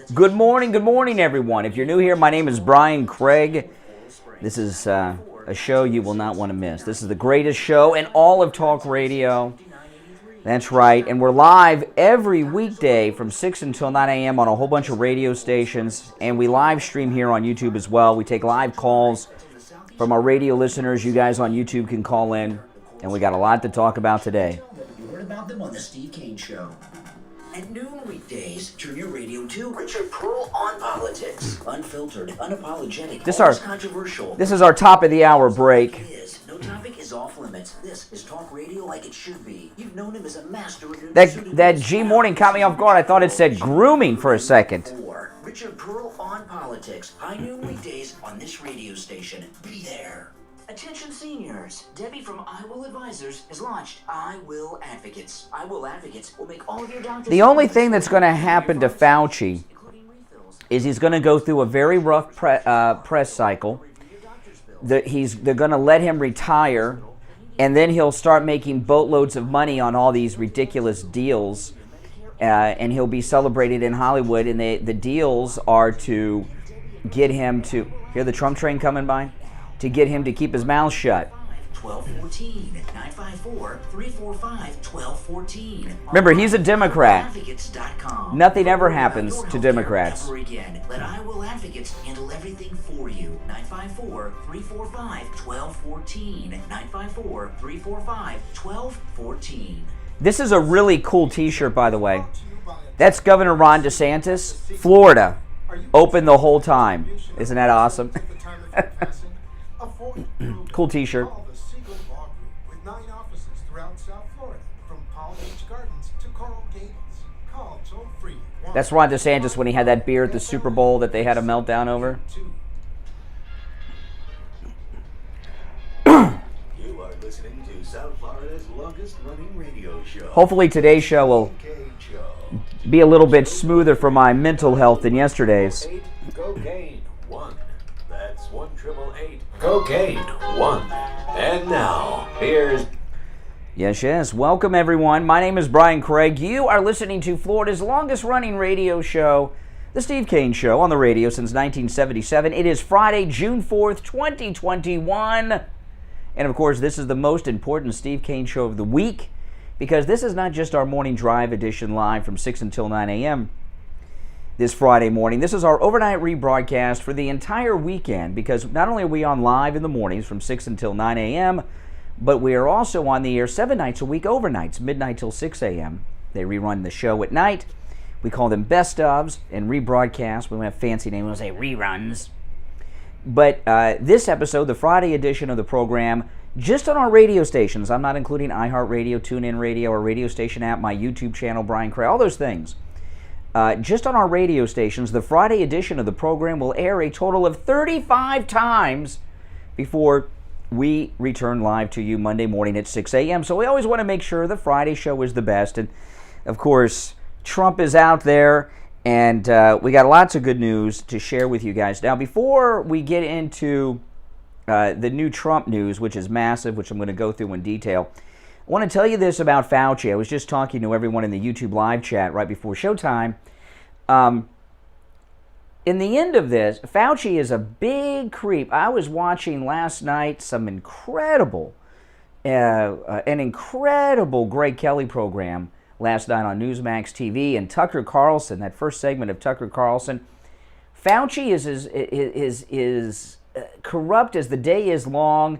Good morning, everyone. If you're new here, my name is Brian Craig. This is a show you will not want to miss. This is the greatest show in all of talk radio. That's right, and we're live every weekday from 6 until 9 a.m. on a whole bunch of radio stations, and we live stream here on YouTube as well. We take live calls from our radio listeners. You guys on YouTube can call in, and we got a lot to talk about today. You heard about them on the Steve Kane Show. At noon weekdays, turn your radio to Richard Pearl on politics. Unfiltered, unapologetic, always controversial. This is our top of the hour break. No topic is off limits. This is talk radio like it should be. You've known him as a master of that G morning caught me off guard. I thought it said grooming for a second. Richard Pearl on politics. High noon weekdays on this radio station. Be there. Attention seniors, Debbie from I Will Advisors has launched I Will Advocates. I Will Advocates will make all of your doctors... The only thing that's going to happen to Fauci is he's going to go through a very rough press cycle. They're going to let him retire, and then he'll start making boatloads of money on all these ridiculous deals, and he'll be celebrated in Hollywood, and the deals are to get him to... Hear the Trump train coming by? To get him to keep his mouth shut. 1214 954 345 1214. Remember, he's a Democrat. Nothing ever happens to Democrats. Let I Will Advocates handle everything for you. 954 345 1214. 954 345 1214. This is a really cool t-shirt, by the way. That's Governor Ron DeSantis, Florida, open the whole time. Isn't that awesome? Cool t-shirt. With 9 offices throughout South Florida, from Palm Beach Gardens to Coral Gables. Call toll free. That's Ron DeSantis when he had that beer at the Super Bowl that they had a meltdown over. You are listening to South Florida's longest running radio show. Hopefully today's show will be a little bit smoother for my mental health than yesterday's. Cocaine 1. That's 1-888. Cocaine 1. And now, here's... Yes. Welcome, everyone. My name is Brian Craig. You are listening to Florida's longest-running radio show, The Steve Kane Show, on the radio since 1977. It is Friday, June 4th, 2021. And, of course, this is the most important Steve Kane Show of the week, because this is not just our morning drive edition live from 6 until 9 a.m., this Friday morning. This is our overnight rebroadcast for the entire weekend, because not only are we on live in the mornings from 6 until 9 a.m., but we are also on the air 7 nights a week overnights, midnight till 6 a.m. They rerun the show at night. We call them best ofs and rebroadcasts. We don't have fancy names. We'll say reruns. But this episode, the Friday edition of the program, just on our radio stations. I'm not including iHeartRadio, TuneIn Radio, our radio station app, my YouTube channel, Brian Craig, all those things. Just on our radio stations, the Friday edition of the program will air a total of 35 times before we return live to you Monday morning at 6 a.m. So we always want to make sure the Friday show is the best. And, of course, Trump is out there, and we got lots of good news to share with you guys. Now, before we get into the new Trump news, which is massive, which I'm going to go through in detail, I want to tell you this about Fauci. I was just talking to everyone in the YouTube live chat right before showtime. In the end of this, Fauci is a big creep. I was watching last night some incredible Greg Kelly program last night on Newsmax TV, and Tucker Carlson, that first segment of Tucker Carlson. Fauci is corrupt as the day is long.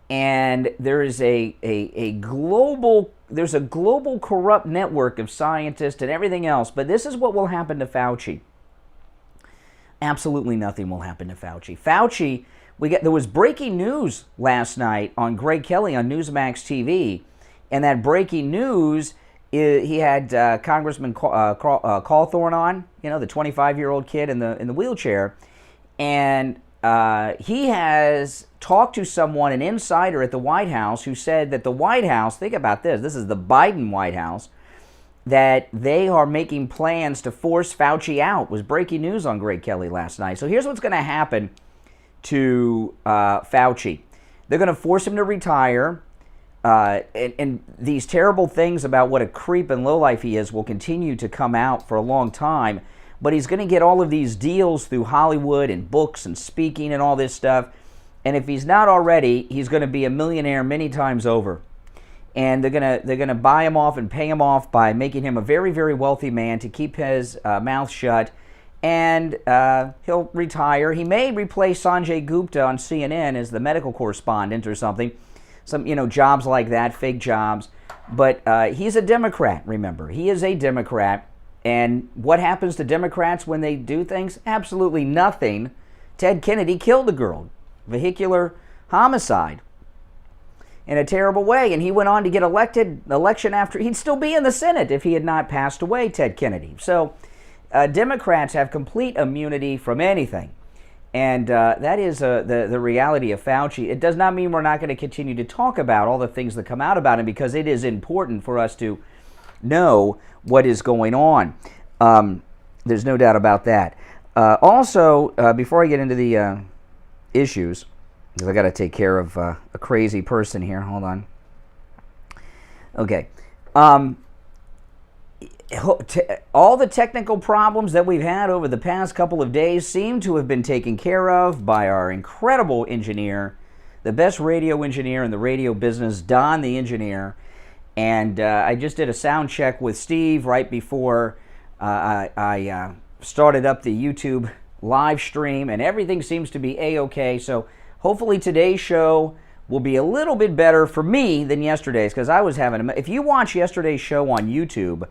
And there is a global corrupt network of scientists and everything else. But this is what will happen to Fauci. Absolutely nothing will happen to Fauci. There was breaking news last night on Greg Kelly on Newsmax TV, and that breaking news he had Congressman Cawthorn on, the 25-year-old kid in the wheelchair, and he has talked to someone, an insider at the White House, who said that the White House, think about this is the Biden White House, that they are making plans to force Fauci out. Was breaking news on Greg Kelly last night. So here's what's going to happen to Fauci. They're going to force him to retire, and these terrible things about what a creep and lowlife he is will continue to come out for a long time. but he's going to get all of these deals through Hollywood and books and speaking and all this stuff. And if he's not already, he's going to be a millionaire many times over. And they're gonna buy him off and pay him off by making him a very, very wealthy man to keep his mouth shut. And he'll retire. He may replace Sanjay Gupta on CNN as the medical correspondent or something. Some, jobs like that, fake jobs. But he's a Democrat, remember. He is a Democrat. And what happens to Democrats when they do things? Absolutely nothing. Ted Kennedy killed a girl. Vehicular homicide. In a terrible way. And he went on to get election after. He'd still be in the Senate if he had not passed away, Ted Kennedy. So Democrats have complete immunity from anything. And that is the reality of Fauci. It does not mean we're not going to continue to talk about all the things that come out about him, because it is important for us to know what is going on. There's no doubt about that. Also, before I get into the issues, because I got to take care of a crazy person here. Hold on. Okay. All the technical problems that we've had over the past couple of days seem to have been taken care of by our incredible engineer, the best radio engineer in the radio business, Don the engineer. And I just did a sound check with Steve right before I started up the YouTube live stream, and everything seems to be A-okay. So hopefully today's show will be a little bit better for me than yesterday's, because I was having if you watch yesterday's show on YouTube,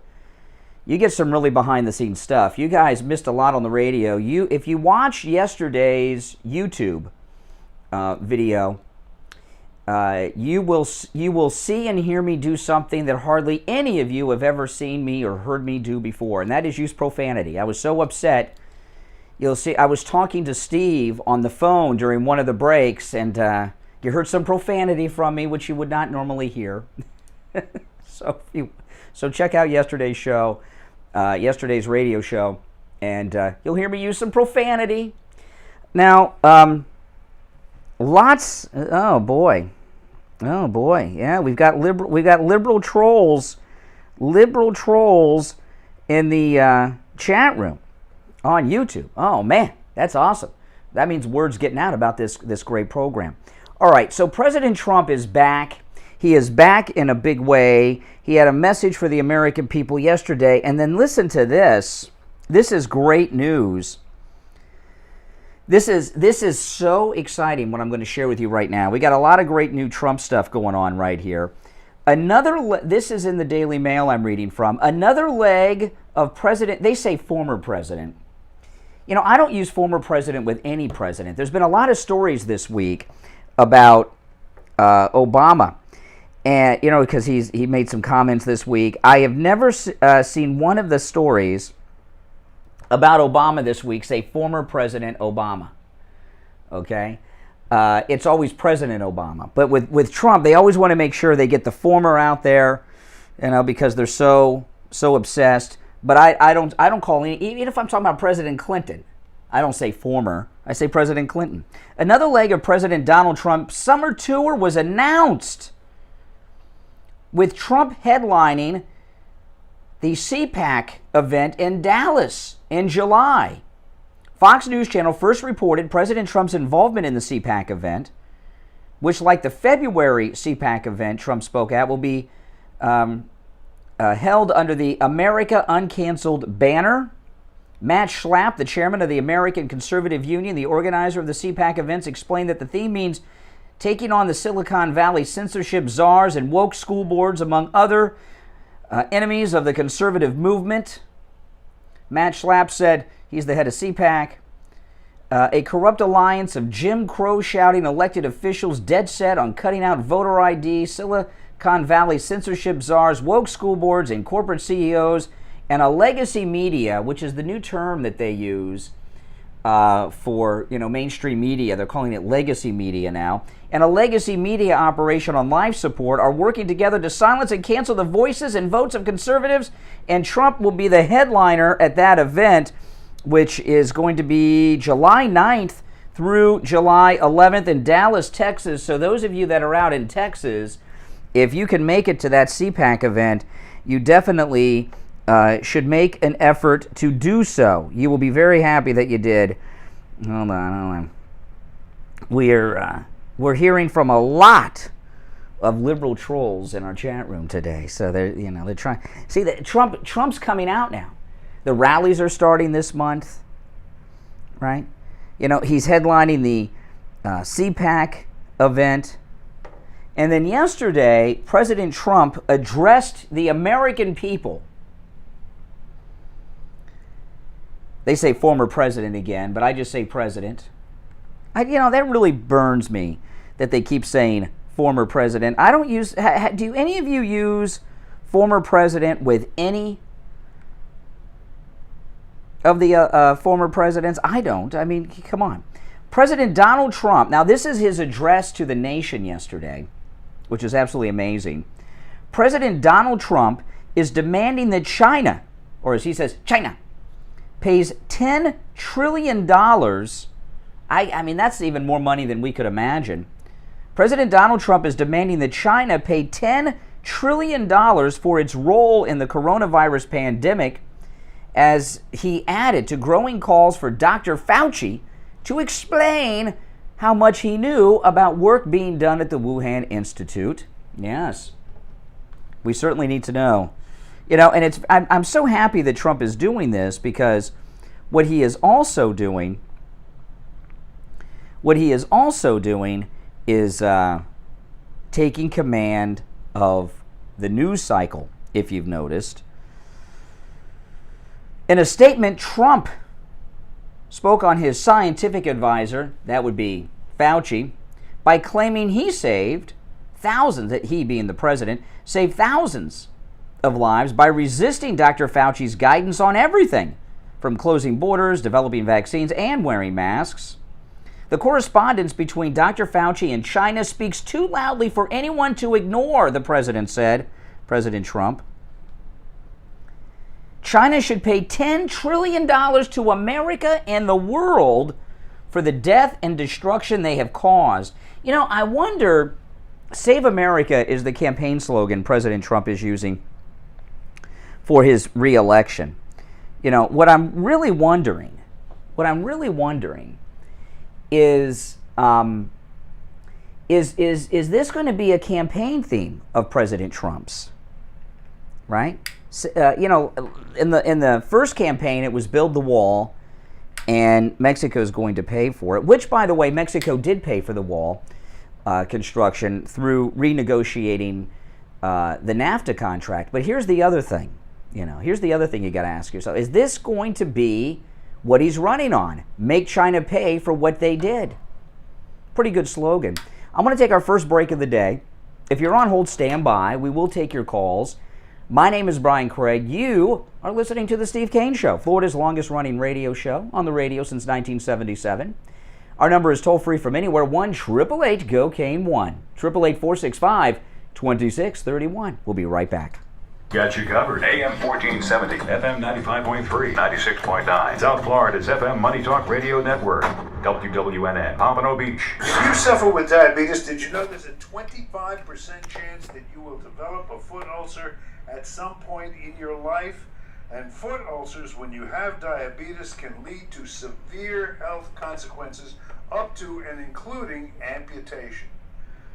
you get some really behind-the-scenes stuff. You guys missed a lot on the radio. If you watch yesterday's YouTube video, you will see and hear me do something that hardly any of you have ever seen me or heard me do before, and that is use profanity. I was so upset. You'll see, I was talking to Steve on the phone during one of the breaks, and you heard some profanity from me, which you would not normally hear. So check out yesterday's show, yesterday's radio show, and you'll hear me use some profanity. Now, oh boy, yeah, we've got liberal trolls in the chat room on YouTube. Oh man, that's awesome. That means word's getting out about this great program. All right, so President Trump is back. He is back in a big way. He had a message for the American people yesterday, and then listen to this. This is great news. This is so exciting what I'm going to share with you right now. We got a lot of great new Trump stuff going on right here. This is in the Daily Mail I'm reading from. Another leg of president, they say former president. I don't use former president with any president. There's been a lot of stories this week about Obama. And, because he made some comments this week. I have never seen one of the stories about Obama this week say former President Obama. Okay? It's always President Obama. But with Trump, they always want to make sure they get the former out there, because they're so obsessed. But I don't call any, even if I'm talking about President Clinton, I don't say former. I say President Clinton. Another leg of President Donald Trump's summer tour was announced, with Trump headlining the CPAC event in Dallas in July. Fox News Channel first reported President Trump's involvement in the CPAC event, which, like the February CPAC event Trump spoke at, will be held under the America Uncanceled banner. Matt Schlapp, the chairman of the American Conservative Union, the organizer of the CPAC events, explained that the theme means taking on the Silicon Valley censorship czars and woke school boards, among other enemies of the conservative movement. Matt Schlapp said, he's the head of CPAC, a corrupt alliance of Jim Crow-shouting elected officials dead set on cutting out voter ID, Silicon Valley censorship czars, woke school boards, and corporate CEOs, and a legacy media, which is the new term that they use for mainstream media. They're calling it legacy media now. And a legacy media operation on life support are working together to silence and cancel the voices and votes of conservatives. And Trump will be the headliner at that event, which is going to be July 9th through July 11th in Dallas, Texas. So those of you that are out in Texas, if you can make it to that CPAC event, you definitely should make an effort to do so. You will be very happy that you did. Hold on. We're hearing from a lot of liberal trolls in our chat room today. So they're trying. See that Trump's coming out now. The rallies are starting this month, right? He's headlining the CPAC event. And then yesterday, President Trump addressed the American people. They say former president again, but I just say president. That really burns me that they keep saying former president. I don't use, do any of you use former president with any of the former presidents? I don't. I mean, come on. President Donald Trump, now this is his address to the nation yesterday, which is absolutely amazing. President Donald Trump is demanding that China, or as he says, China, pays $10 trillion. I mean, that's even more money than we could imagine. President Donald Trump is demanding that China pay $10 trillion for its role in the coronavirus pandemic, as he added to growing calls for Dr. Fauci to explain how much he knew about work being done at the Wuhan Institute. Yes, we certainly need to know. And I'm so happy that Trump is doing this, because what he is also doing is taking command of the news cycle, if you've noticed. In a statement, Trump spoke on his scientific advisor, that would be Fauci, by claiming he saved thousands, that he being the president, saved thousands of lives by resisting Dr. Fauci's guidance on everything, from closing borders, developing vaccines, and wearing masks. The correspondence between Dr. Fauci and China speaks too loudly for anyone to ignore, the president said, President Trump. China should pay $10 trillion to America and the world for the death and destruction they have caused. I wonder, Save America is the campaign slogan President Trump is using for his re-election. What I'm really wondering is this going to be a campaign theme of President Trump's? Right? In the first campaign, it was build the wall, and Mexico is going to pay for it. Which, by the way, Mexico did pay for the wall construction through renegotiating the NAFTA contract. But here's the other thing. Here's the other thing you got to ask yourself: is this going to be what he's running on? Make China pay for what they did. Pretty good slogan. I'm going to take our first break of the day. If you're on hold, stand by. We will take your calls. My name is Brian Craig. You are listening to The Steve Kane Show, Florida's longest running radio show, on the radio since 1977. Our number is toll free from anywhere, 1-888-GO-KANE-1, 888-465-2631. We'll be right back. Got you covered. AM 1470, FM 95.3, 96.9. South Florida's FM Money Talk Radio Network. WWNN, Pompano Beach. If you suffer with diabetes, did you know there's a 25% chance that you will develop a foot ulcer at some point in your life? And foot ulcers, when you have diabetes, can lead to severe health consequences, up to and including amputation.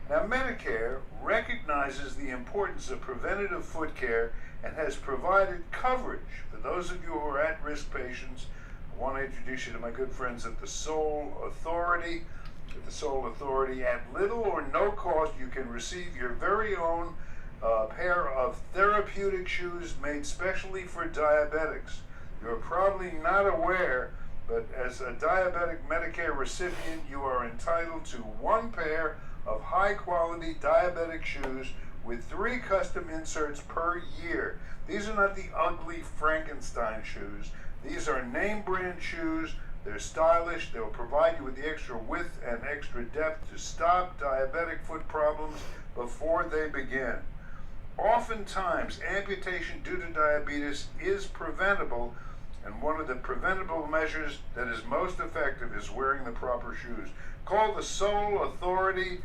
Now, Medicare recognizes the importance of preventative foot care and has provided coverage for those of you who are at-risk patients. I want to introduce you to my good friends at the Soul Authority. At the Soul Authority, at little or no cost, you can receive your very own pair of therapeutic shoes made specially for diabetics. You're probably not aware, but as a diabetic Medicare recipient, you are entitled to one pair of high-quality diabetic shoes with 3 custom inserts per year. These are not the ugly Frankenstein shoes. These are name-brand shoes. They're stylish. They'll provide you with the extra width and extra depth to stop diabetic foot problems before they begin. Oftentimes, amputation due to diabetes is preventable, and one of the preventable measures that is most effective is wearing the proper shoes. Call the Soul Authority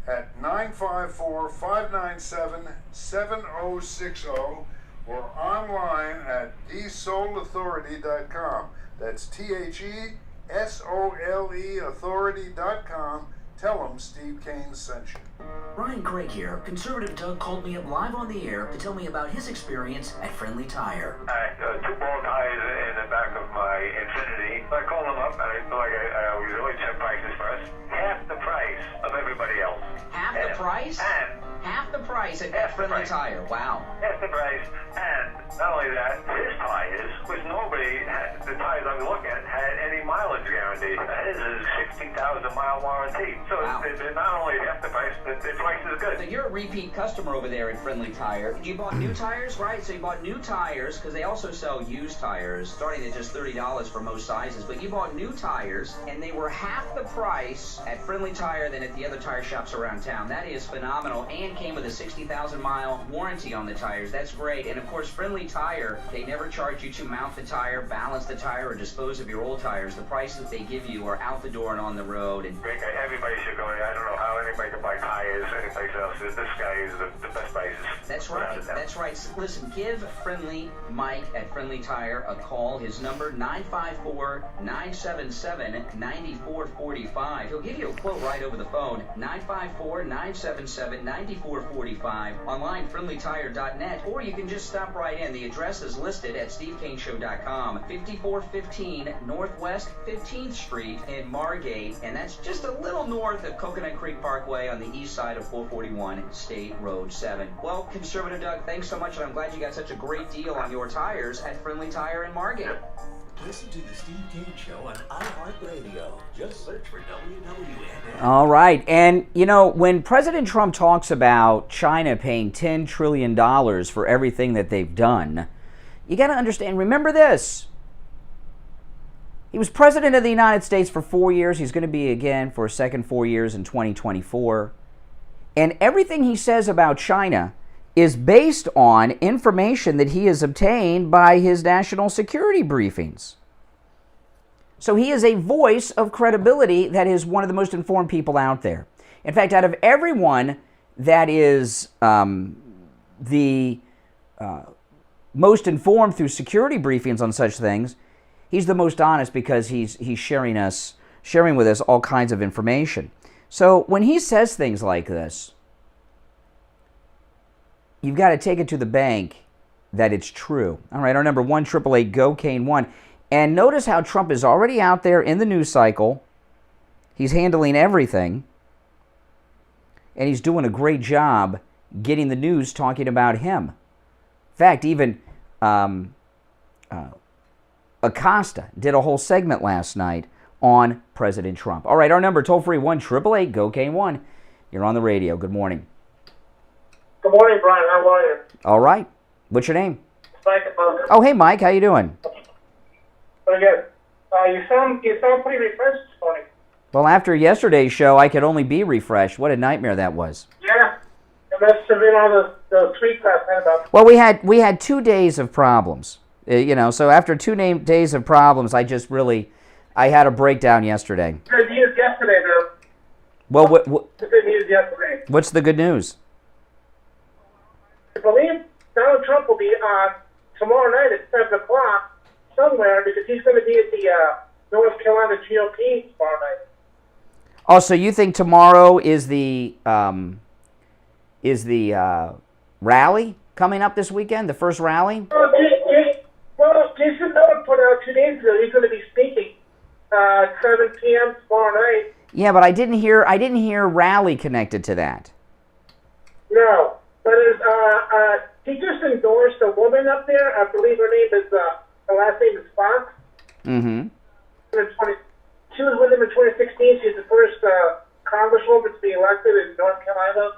at 954-597-7060, or online at thesoulauthority.com. That's THESOLE authority.com. Tell them Steve Kane sent you. Ryan Craig here. Conservative Doug called me up live on the air to tell me about his experience at Friendly Tire. I had two bald ties in the back of my Infiniti. I called them up and I feel like I was always check prices first. Half the price of everybody else. Half the price? And half the price at Friendly Tire. Wow. Half the price. And not only that, his tires, which nobody had, the tires I was looking at, had any mileage guarantee. His is 60,000 mile warranty. So they're not only half the price, the price is good. So you're a repeat customer over there at Friendly Tire. You bought new tires, right? So you bought new tires, because they also sell used tires, starting at just $30 for most sizes. But you bought new tires, and they were half the price at Friendly Tire than at the other tire shops around town. That is phenomenal, and came with a 60,000 mile warranty on the tires. That's great. And of course, Friendly Tire, they never charge you to mount the tire, balance the tire, or dispose of your old tires. The prices that they give you are out the door and on the road. And everybody should go. I don't know how anybody can buy tires anyplace else. This guy is the best prices. That's right. That's right. Listen, give Friendly Mike at Friendly Tire a call. His number, 954-977-9445. He'll give you a quote right over the phone, 954-977-9445. Online, friendlytire.net, or you can just stop right in. The address is listed at stevekaneshow.com. 5415 Northwest 15th Street in Margate, and that's just a little north of Coconut Creek Parkway on the east side of 441 State Road 7. Well, Conservative Doug, thanks so much, and I'm glad you got such a great deal on your tires at Friendly Tire in Margate. Listen to the Steve Kane Show on iHeartRadio. Just search for WWNN. All right. And, you know, when President Trump talks about China paying $10 trillion for everything that they've done, you got to understand, remember this. He was president of the United States for 4 years. He's going to be again for a second 4 years in 2024. And everything he says about China is based on information that he has obtained by his national security briefings. So he is a voice of credibility that is one of the most informed people out there. In fact, out of everyone that is the most informed through security briefings on such things, he's the most honest because he's sharing with us all kinds of information. So when he says things like this, you've got to take it to the bank that it's true. All right, our number 1-888-GO-KANE-1. And notice how Trump is already out there in the news cycle. He's handling everything. And he's doing a great job getting the news talking about him. In fact, even Acosta did a whole segment last night on President Trump. All right, our number, toll-free, 1-888-GO-KANE-1. You're on the radio. Good morning. Good morning, Brian. How are you? All right. What's your name? Mike. Oh, hey, Mike. How you doing? Very good. You sound pretty refreshed this morning. Well, after yesterday's show, I could only be refreshed. What a nightmare that was. Yeah. It must have been all those tweets last night about... Well, we had 2 days of problems. So after 2 days of problems, I had a breakdown yesterday. Good news yesterday, though. Well, The good news yesterday. what's the good news? I believe Donald Trump will be on tomorrow night at 7 o'clock somewhere because he's going to be at the North Carolina GOP tomorrow night. Oh, so you think tomorrow is the rally coming up this weekend, the first rally? Well, Jason Miller put out 2 days ago he's going to be speaking at 7 p.m. tomorrow night. Yeah, but I didn't hear rally connected to that. No, but he just endorsed a woman up there. I believe her last name is Fox. Mm-hmm. She was with him in 2016. She's the first congresswoman to be elected in North Carolina,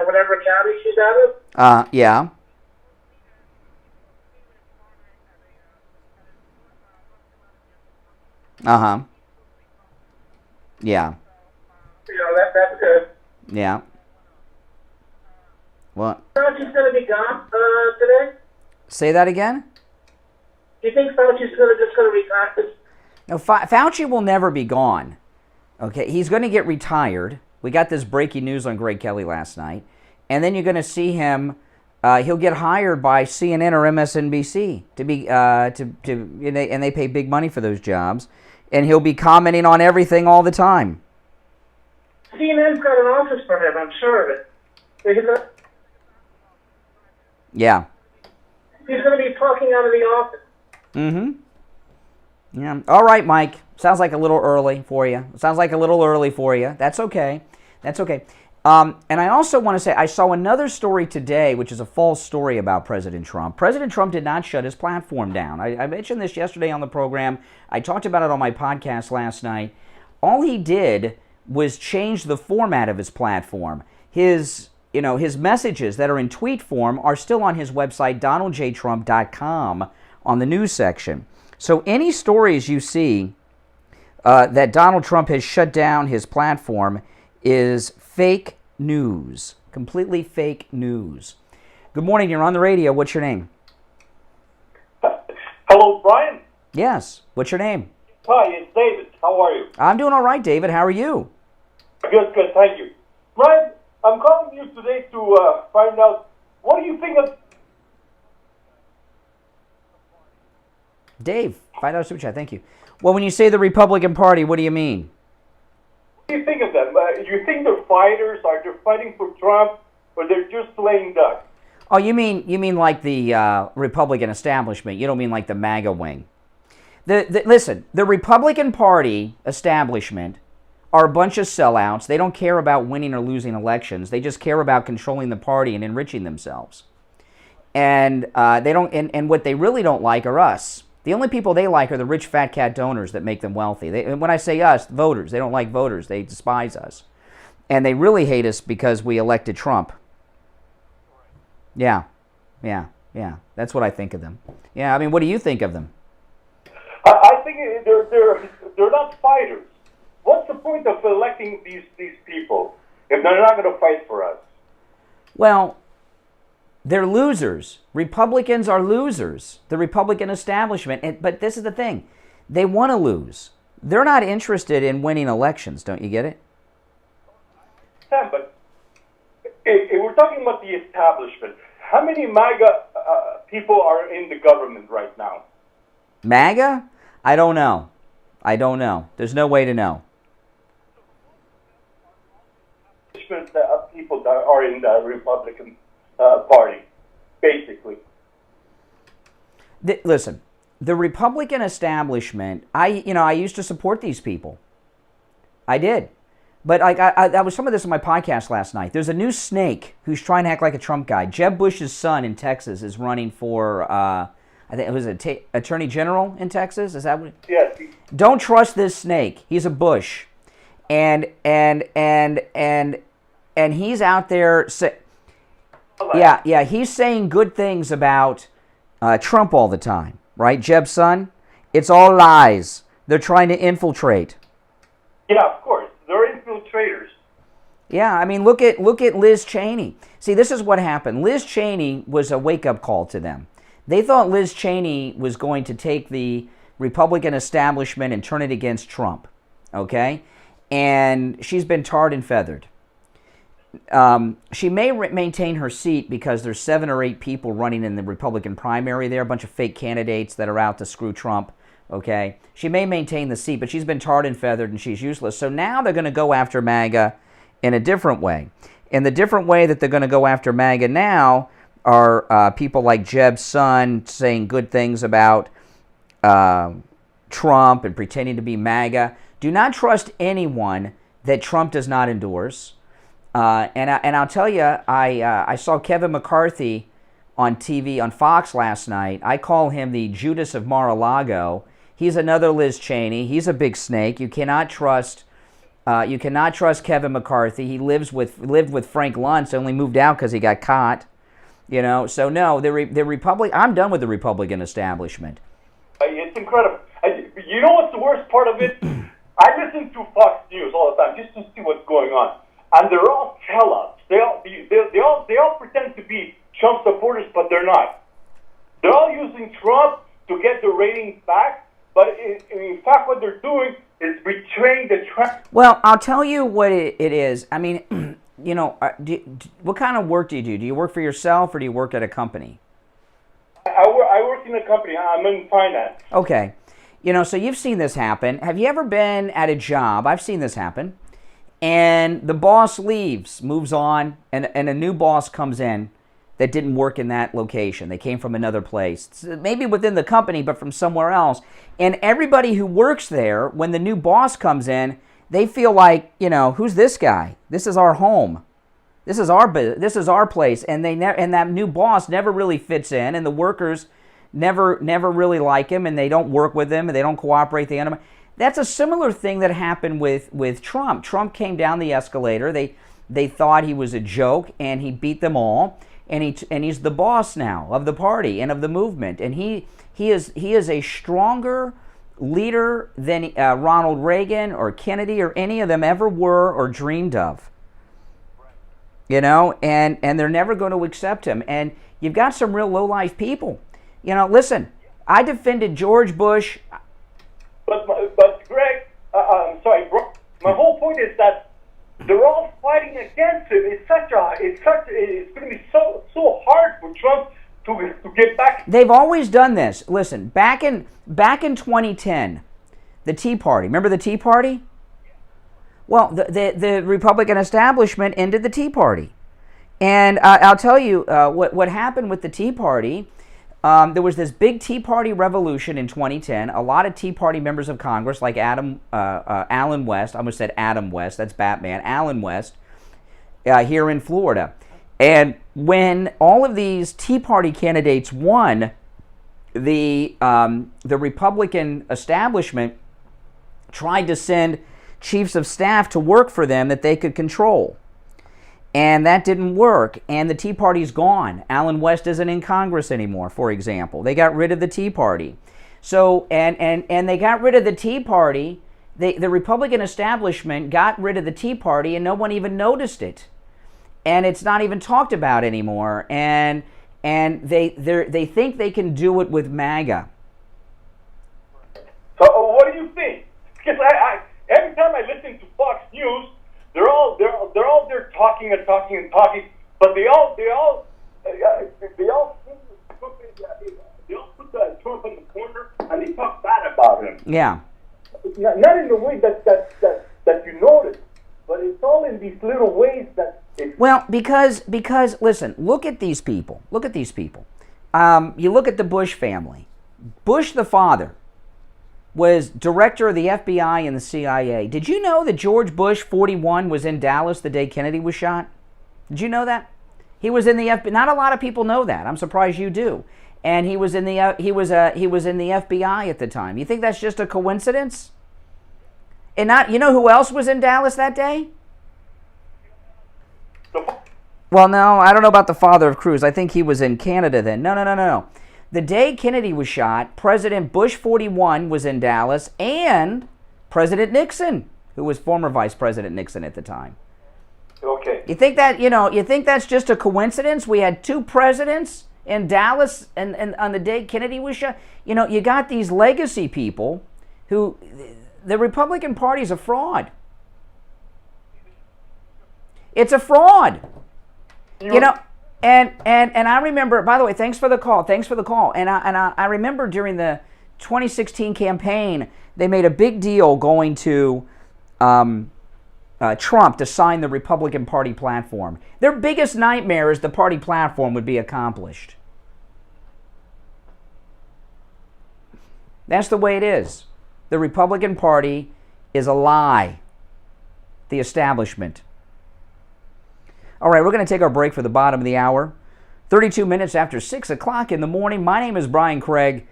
whatever county she's out of. Yeah. Uh-huh. Yeah. That's good. Yeah. What? Fauci's going to be gone today? Say that again? Do you think Fauci's just going to retire? No, Fauci will never be gone. Okay, he's going to get retired. We got this breaking news on Greg Kelly last night. And then you're going to see him he'll get hired by CNN or MSNBC to be and they pay big money for those jobs, and he'll be commenting on everything all the time. CNN's got an office for him, I'm sure of it. Yeah. He's going to be talking out of the office. Mm-hmm. Yeah. All right, Mike. Sounds like a little early for you. That's okay. That's okay. And I also want to say, I saw another story today, which is a false story about President Trump. President Trump did not shut his platform down. I mentioned this yesterday on the program. I talked about it on my podcast last night. All he did was change the format of his platform. His messages that are in tweet form are still on his website, donaldjtrump.com, on the news section. So any stories you see that Donald Trump has shut down his platform is fake news, completely fake news. Good morning, you're on the radio. What's your name? Hello, Brian? Yes, what's your name? Hi, it's David. How are you? I'm doing all right, David. How are you? Good, thank you. Brian, I'm calling you today to find out, what do you think of... Dave, $5 super chat, thank you. Well, when you say the Republican Party, what do you mean? What do you think of them? Do you think they're fighters? Are they fighting for Trump? Or they're just playing duck? Oh, you mean like the Republican establishment. You don't mean like the MAGA wing. Listen, the Republican Party establishment are a bunch of sellouts. They don't care about winning or losing elections. They just care about controlling the party and enriching themselves. And they don't. And what they really don't like are us. The only people they like are the rich fat cat donors that make them wealthy. And when I say us, voters, they don't like voters. They despise us. And they really hate us because we elected Trump. Yeah. That's what I think of them. Yeah, I mean, what do you think of them? I think they're not fighters. What's the point of electing these people if they're not going to fight for us? Well, they're losers. Republicans are losers. The Republican establishment. But this is the thing. They want to lose. They're not interested in winning elections. Don't you get it? Sam, but if we're talking about the establishment, how many MAGA people are in the government right now? MAGA? I don't know. There's no way to know. People that are in the Republican Party, basically. Listen, the Republican establishment. I used to support these people. I did, but that was some of this on my podcast last night. There's a new snake who's trying to act like a Trump guy. Jeb Bush's son in Texas is running for. I think it was Attorney General in Texas. Is that what? Yes. Don't trust this snake. He's a Bush, and he's out there. He's saying good things about Trump all the time, right? Jeb's son. It's all lies. They're trying to infiltrate. Yeah, of course. They're infiltrators. Yeah, I mean, look at Liz Cheney. See, this is what happened. Liz Cheney was a wake-up call to them. They thought Liz Cheney was going to take the Republican establishment and turn it against Trump, okay? And she's been tarred and feathered. She may maintain her seat because there's 7 or 8 people running in the Republican primary there, a bunch of fake candidates that are out to screw Trump, okay? She may maintain the seat, but she's been tarred and feathered and she's useless. So now they're going to go after MAGA in a different way. And the different way that they're going to go after MAGA now are people like Jeb's son saying good things about Trump and pretending to be MAGA. Do not trust anyone that Trump does not endorse. And I'll tell you, I saw Kevin McCarthy on TV on Fox last night. I call him the Judas of Mar-a-Lago. He's another Liz Cheney. He's a big snake. You cannot trust Kevin McCarthy. He lived with Frank Luntz. Only moved out because he got caught. So no, the Republic. I'm done with the Republican establishment. It's incredible. You know what's the worst part of it? I listen to Fox News all the time just to see what's going on, and they're all sellouts. They all pretend to be Trump supporters, but they're not. They're all using Trump to get the ratings back, but in fact, what they're doing is betraying the Trump. Well, I'll tell you what it is. I mean, what kind of work do you do? Do you work for yourself or do you work at a company? I work in a company. I'm in finance. Okay. So you've seen this happen. Have you ever been at a job? I've seen this happen. And the boss leaves, moves on, and a new boss comes in that didn't work in that location. They came from another place, maybe within the company, but from somewhere else. And everybody who works there, when the new boss comes in, they feel like, who's this guy? This is our home. This is our place. And and that new boss never really fits in, and the workers never really like him, and they don't work with him, and they don't cooperate. That's a similar thing that happened with Trump. Trump came down the escalator. They thought he was a joke, and he beat them all. And he's the boss now of the party and of the movement. And he is a stronger leader than Ronald Reagan or Kennedy or any of them ever were or dreamed of. And they're never going to accept him. And you've got some real low-life people. Listen, I defended George Bush. But Greg, I'm sorry, bro. My whole point is that they're all fighting against him. It's going to be so hard for Trump to get back. They've always done this. Listen, back in 2010, the Tea Party. Remember the Tea Party? Well, the Republican establishment ended the Tea Party, and I'll tell you what happened with the Tea Party. There was this big Tea Party revolution in 2010. A lot of Tea Party members of Congress, like Alan West, I almost said Adam West, that's Batman, Alan West, here in Florida. And when all of these Tea Party candidates won, the Republican establishment tried to send chiefs of staff to work for them that they could control. And that didn't work, and the Tea Party's gone. Alan West isn't in Congress anymore, for example. They got rid of the Tea Party. So, and they got rid of the Tea Party. The Republican establishment got rid of the Tea Party, and no one even noticed it. And it's not even talked about anymore. And they think they can do it with MAGA. So, what do you think? Because every time I listen to Fox News, they're all there talking, but they all put the Trump in the corner and they talk bad about him. Yeah. Not in the way that you notice, but it's all in these little ways that. Well, because listen, look at these people. You look at the Bush family. Bush the father was director of the FBI and the CIA. Did you know that George Bush, 41, was in Dallas the day Kennedy was shot? Did you know that? He was in the FBI. Not a lot of people know that. I'm surprised you do. And he was in the he was in the FBI at the time. You think that's just a coincidence? And you know who else was in Dallas that day? Well, no, I don't know about the father of Cruz. I think he was in Canada then. No. The day Kennedy was shot, President Bush 41 was in Dallas, and President Nixon, who was former Vice President Nixon at the time. Okay. You think that's just a coincidence? We had two presidents in Dallas and on the day Kennedy was shot. You got these legacy people who the Republican Party's a fraud. It's a fraud. And I remember, by the way, thanks for the call. And I remember during the 2016 campaign, they made a big deal going to Trump to sign the Republican Party platform. Their biggest nightmare is the party platform would be accomplished. That's the way it is. The Republican Party is a lie. The establishment. All right, we're going to take our break for the bottom of the hour. 32 minutes after 6 o'clock in the morning. My name is Brian Craig.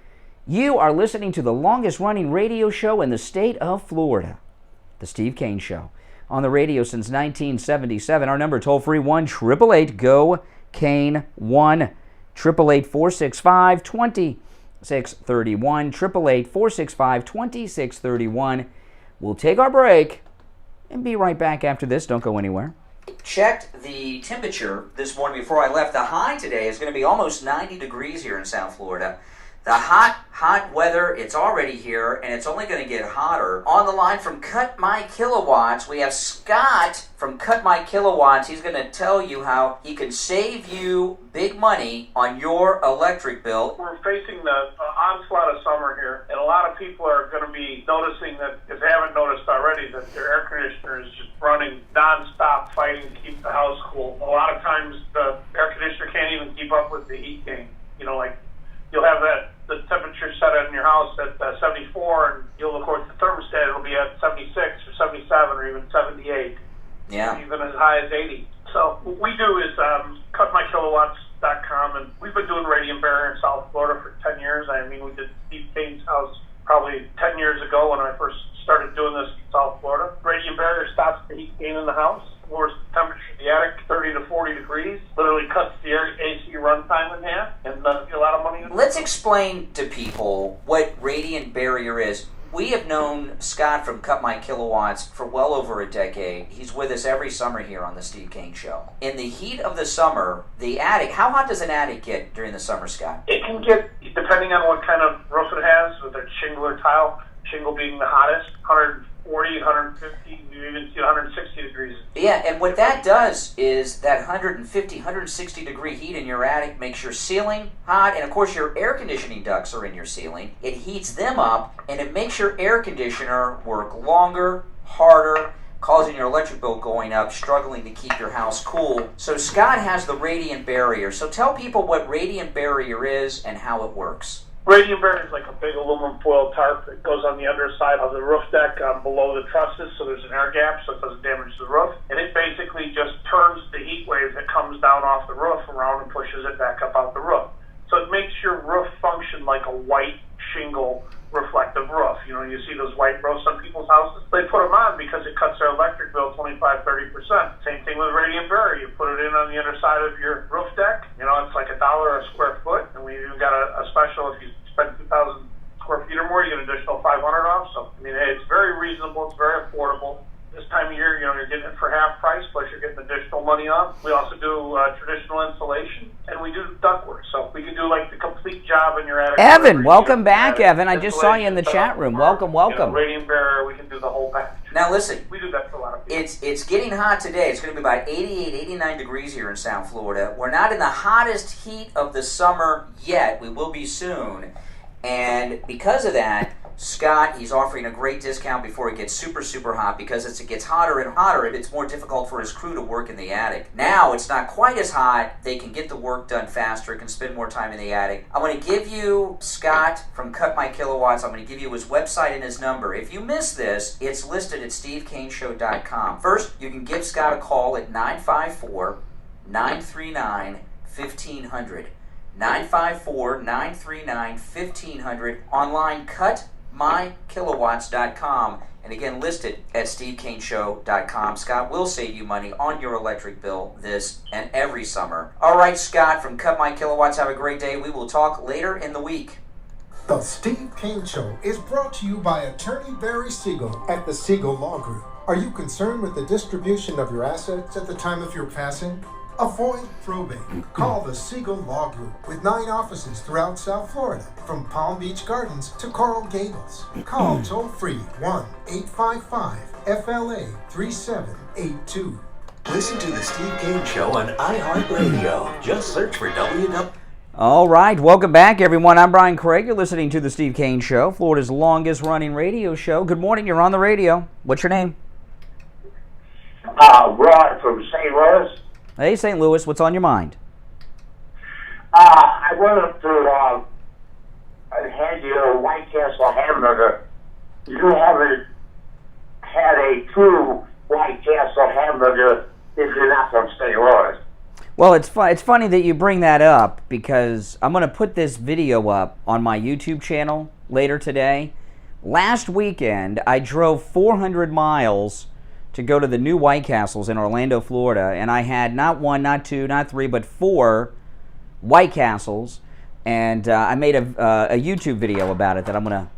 You are listening to the longest-running radio show in the state of Florida, The Steve Kane Show, on the radio since 1977. Our number, toll-free, 1-888-GO-KANE, 1-888-465-2631, 888-465-2631. We'll take our break and be right back after this. Don't go anywhere. Checked the temperature this morning before I left. The high today is going to be almost 90 degrees here in South Florida. The hot weather, it's already here, and it's only going to get hotter. On the line from Cut My Kilowatts, we have Scott from Cut My Kilowatts. He's going to tell you how he can save you big money on your electric bill. We're facing the onslaught of summer here, and a lot of people are going to be noticing that, if they haven't noticed already, that their air conditioner is just running nonstop, fighting to keep the house cool. A lot of times the air conditioner can't even keep up with the heat gain. Like you'll have the temperature set in your house at 74, and you'll look at the thermostat, it'll be at 76 or 77 or even 78. Yeah. Even as high as 80. So what we do is cutmykilowatts.com, and we've been doing radiant barrier in South Florida for 10 years. I mean, we did Steve Kane's house probably 10 years ago when I first started doing this in South Florida. Radiant barrier stops the heat gain in the house, lowers the temperature of the attic 30 to 40 degrees, literally cuts the AC runtime in half, and get a lot of money. Let's explain to people what radiant barrier is. We have known Scott from Cut My Kilowatts for well over a decade. He's with us every summer here on the Steve Kane Show. In the heat of the summer, the attic, how hot does an attic get during the summer, Scott? It can get, depending on what kind of roof it has, whether it's shingle or tile, shingle being the hottest, 140, 150, you even see 160 degrees. Yeah, and what that does is that 150, 160 degree heat in your attic makes your ceiling hot, and of course your air conditioning ducts are in your ceiling. It heats them up, and it makes your air conditioner work longer, harder, causing your electric bill going up, struggling to keep your house cool. So Scott has the radiant barrier. So tell people what radiant barrier is and how it works. Radiant barrier is like a big aluminum foil tarp that goes on the underside of the roof deck below the trusses, so there's an air gap so it doesn't damage the roof. And it basically just turns the heat wave that comes down off the roof around and pushes it back up out the roof. So it makes your roof function like a white shingle reflective roof. You see those white roofs on people's houses? They put them on because it cuts their electric bill 25-30%. Same thing with radiant barrier. You put it in on the underside of your roof deck. It's like $1 a square foot, and we even got a special. If you spend 2,000 square feet or more, you get an additional $500 off. So it's very reasonable. It's very affordable. This time of year, you're getting it for half price, plus you're getting additional money off. We also do traditional insulation, and we do ductwork. So we can do like the complete job in your attic. Evan, welcome back, Evan. I just saw you in the chat room. Welcome. Radiant barrier, we can do the whole package. Now listen, we do that for a lot of people. It's getting hot today. It's going to be about 88, 89 degrees here in South Florida. We're not in the hottest heat of the summer yet. We will be soon. And because of that, Scott, he's offering a great discount before it gets super, super hot, because as it gets hotter and hotter, it's more difficult for his crew to work in the attic. Now, it's not quite as hot. They can get the work done faster, can spend more time in the attic. I'm going to give you Scott from Cut My Kilowatts. I'm going to give you his website and his number. If you miss this, it's listed at stevekaneshow.com. First, you can give Scott a call at 954-939-1500. 954-939-1500. Online, cutmykilowatts.com. And again, listed at stevekaneshow.com. Scott will save you money on your electric bill this and every summer. All right, Scott from Cut My Kilowatts, have a great day. We will talk later in the week. The Steve Kane Show is brought to you by attorney Barry Siegel at the Siegel Law Group. Are you concerned with the distribution of your assets at the time of your passing? Avoid probate. Call the Siegel Law Group with 9 offices throughout South Florida, from Palm Beach Gardens to Coral Gables. Call toll-free 1-855-FLA-3782. Listen to the Steve Kane Show on iHeartRadio. Just search for WW. All right, welcome back, everyone. I'm Brian Craig. You're listening to the Steve Kane Show, Florida's longest-running radio show. Good morning. You're on the radio. What's your name? Rod from St. Louis. Hey, St. Louis, what's on your mind? I wanted to hand you a White Castle hamburger. You haven't had a true White Castle hamburger if you're not from St. Louis. Well, it's funny that you bring that up, because I'm going to put this video up on my YouTube channel later today. Last weekend, I drove 400 miles to go to the new White Castles in Orlando, Florida, and I had not 1, not 2, not 3, but 4 White Castles, and I made a YouTube video about it that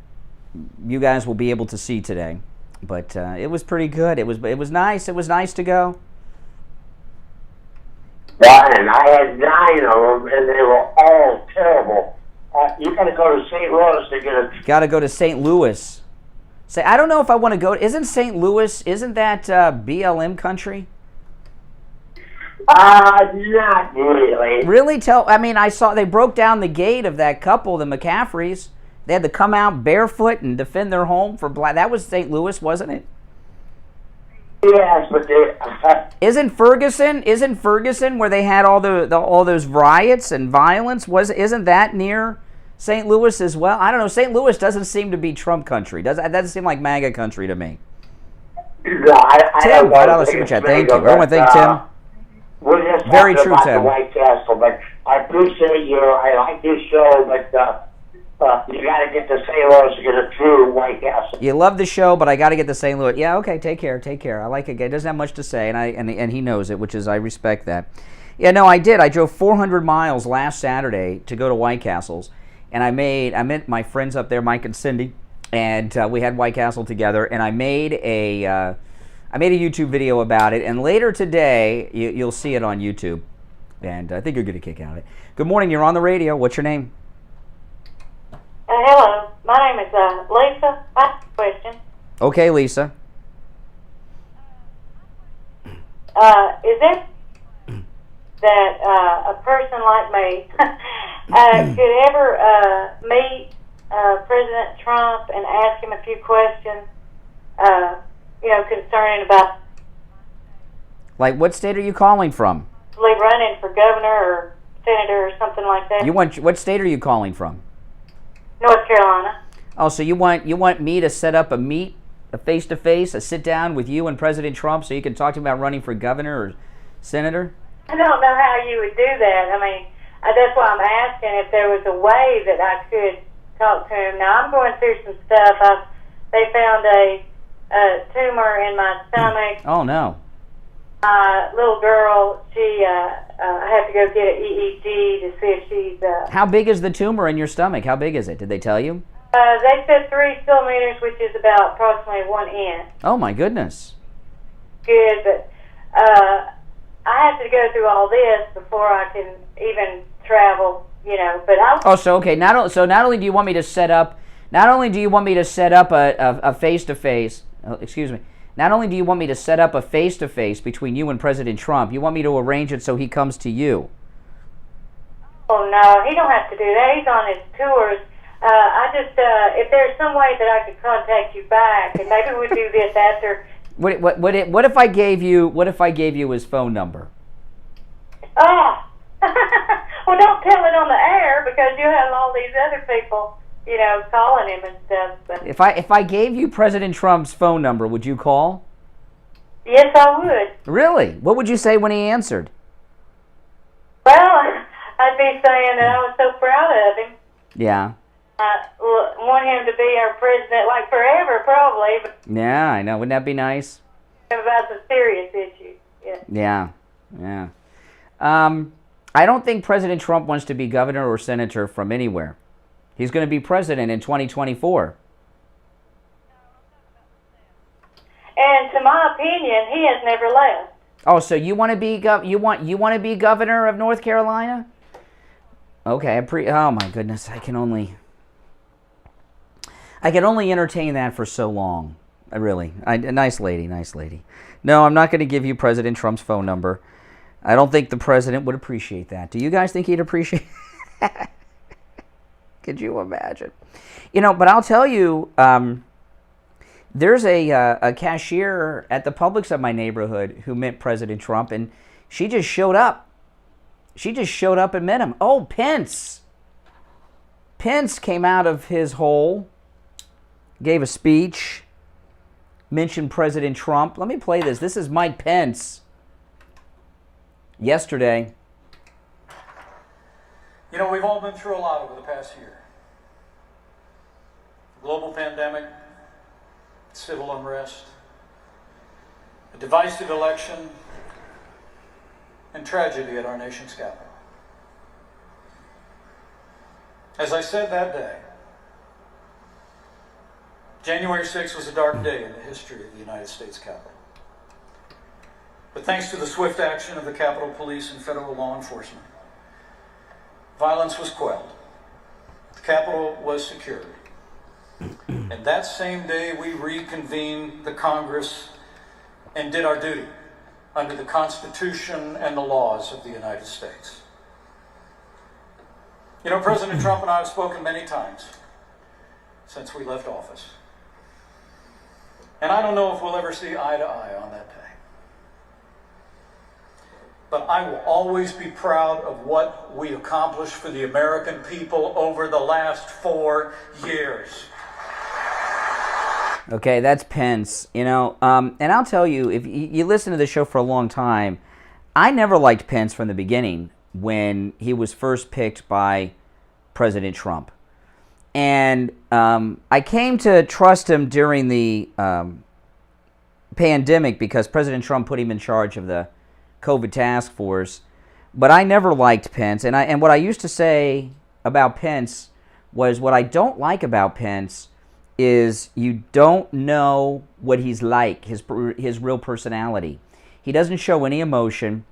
you guys will be able to see today. But it was pretty good. It was nice. It was nice to go. Yeah, and I had 9 of them, and they were all terrible. You got to go to St. Louis to get a... Got to go to St. Louis. Say, I don't know if I want to go. Isn't St. Louis, isn't that BLM country? Not really. Really? I mean, I saw they broke down the gate of that couple, the McCaffreys. They had to come out barefoot and defend their home for black. That was St. Louis, wasn't it? Yes, but they... Isn't Ferguson where they had all those riots and violence? Isn't that near St. Louis as well? I don't know. St. Louis doesn't seem to be Trump country. That doesn't seem like MAGA country to me. No, I Tim, $5 super chat. Thank you. Everyone, thank Tim. We're just Very talking true, about Tim. the White Castle, but I appreciate you. I like this show, but you got to get to St. Louis to get a true White Castle. You love the show, but I got to get to St. Louis. Yeah, okay. Take care. I like it. It doesn't have much to say, and he knows it, which is I respect that. Yeah, no, I did. I drove 400 miles last Saturday to go to White Castles, and I met my friends up there, Mike and Cindy, and we had White Castle together, and I made a YouTube video about it, and later today you'll see it on YouTube, and I think you're going to kick out of it. Good morning. You're on the radio. What's your name? Hello, my name is Lisa. I have a question. Okay, Lisa. Is it that a person like me could ever meet President Trump and ask him a few questions, concerning about... Like, what state are you calling from? Running for governor or senator or something like that. What state are you calling from? North Carolina. Oh, so you want me to set up a face-to-face, a sit-down with you and President Trump so you can talk to him about running for governor or senator? I don't know how you would do that. I mean, that's why I'm asking if there was a way that I could talk to him. Now, I'm going through some stuff. They found a tumor in my stomach. Oh, no. Little girl, I had to go get an EEG to see if she's... How big is the tumor in your stomach? How big is it? Did they tell you? They said 3 centimeters, which is about approximately 1 inch. Oh, my goodness. Good, but I have to go through all this before I can even travel, but not only do you want me to set up a face-to-face, not only do you want me to set up a face-to-face between you and President Trump, you want me to arrange it so he comes to you. Oh, no, he don't have to do that. He's on his tours. If there's some way that I could contact you back, and maybe we'd do this after. What if I gave you his phone number? Oh, well, don't tell it on the air because you have all these other people, calling him and stuff. But if I gave you President Trump's phone number, would you call? Yes, I would. Really? What would you say when he answered? Well, I'd be saying that I was so proud of him. Yeah. I want him to be our president, like forever, probably. But yeah, I know. Wouldn't that be nice? About some serious issues. Yeah. I don't think President Trump wants to be governor or senator from anywhere. He's going to be president in 2024. And to my opinion, he has never left. Oh, so you want to be to be governor of North Carolina? Okay, oh my goodness, I can only entertain that for so long. Nice lady. No, I'm not going to give you President Trump's phone number. I don't think the president would appreciate that. Do you guys think he'd appreciate that? Could you imagine? But I'll tell you, there's a cashier at the Publix of my neighborhood who met President Trump, and she just showed up. She just showed up and met him. Oh, Pence. Pence came out of his hole, gave a speech, mentioned President Trump. Let me play this. This is Mike Pence yesterday. We've all been through a lot over the past year. Global pandemic, civil unrest, a divisive election, and tragedy at our nation's capital. As I said that day, January 6th was a dark day in the history of the United States Capitol. But thanks to the swift action of the Capitol Police and federal law enforcement, violence was quelled, the Capitol was secured. And that same day, we reconvened the Congress and did our duty under the Constitution and the laws of the United States. You know, President Trump and I have spoken many times since we left office. And I don't know if we'll ever see eye to eye on that day. But I will always be proud of what we accomplished for the American people over the last 4 years. Okay, that's Pence, you know, and I'll tell you, if you listen to the show for a long time, I never liked Pence from the beginning when he was first picked by President Trump. And I came to trust him during the pandemic because President Trump put him in charge of the COVID task force. But I never liked Pence. And what I used to say about Pence was, what I don't like about Pence is you don't know what he's like, his real personality. He doesn't show any emotion.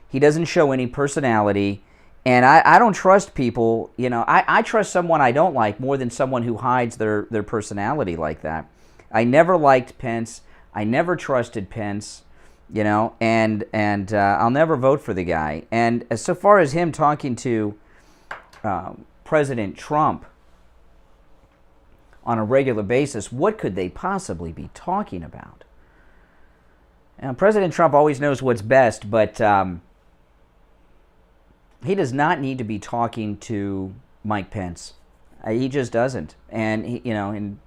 He doesn't show any personality. And I don't trust people, you know, I trust someone I don't like more than someone who hides their personality like that. I never liked Pence. I never trusted Pence, you know, and I'll never vote for the guy. And as so far as him talking to President Trump on a regular basis, what could they possibly be talking about? Now, President Trump always knows what's best, but he does not need to be talking to Mike Pence. He just doesn't. And, he, you know,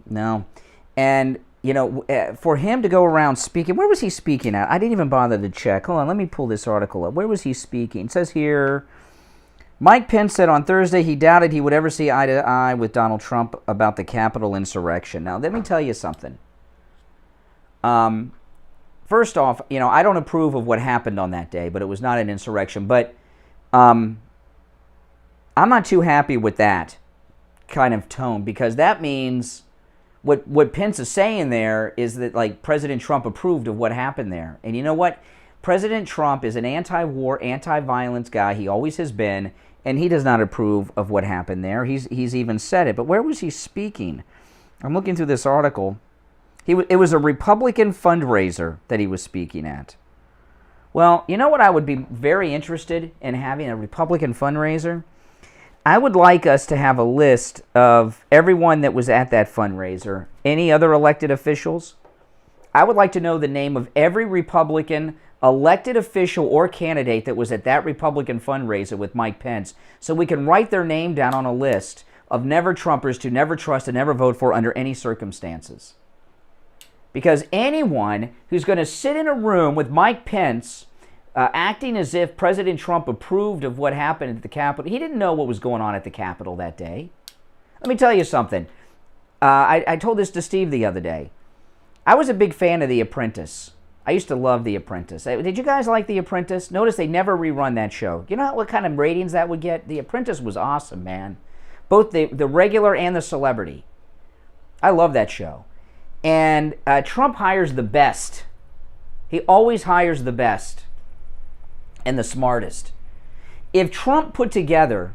no. And, you know, for him to go around speaking, where was he speaking at? I didn't even bother to check. Hold on, let me pull this article up. Where was he speaking? It says here, Mike Pence said on Thursday he doubted he would ever see eye to eye with Donald Trump about the Capitol insurrection. Now, let me tell you something. First off, you know, I don't approve of what happened on that day, but it was not an insurrection. But I'm not too happy with that kind of tone, because that means what Pence is saying there is that, like, President Trump approved of what happened there. And you know what? President Trump is an anti-war, anti-violence guy. He always has been, and he does not approve of what happened there. He's even said it. But where was he speaking? I'm looking through this article. It was a Republican fundraiser that he was speaking at. Well, you know what I would be very interested in having, a Republican fundraiser? I would like us to have a list of everyone that was at that fundraiser. Any other elected officials? I would like to know the name of every Republican elected official or candidate that was at that Republican fundraiser with Mike Pence, so we can write their name down on a list of never-Trumpers to never trust and never vote for under any circumstances. Because anyone who's going to sit in a room with Mike Pence acting as if President Trump approved of what happened at the Capitol, he didn't know what was going on at the Capitol that day. Let me tell you something. I told this to Steve the other day. I was a big fan of The Apprentice. I used to love The Apprentice. Did you guys like The Apprentice? Notice they never rerun that show. You know what kind of ratings that would get? The Apprentice was awesome, man. Both the regular and the celebrity. I love that show. And Trump hires the best. He always hires the best and the smartest. If Trump put together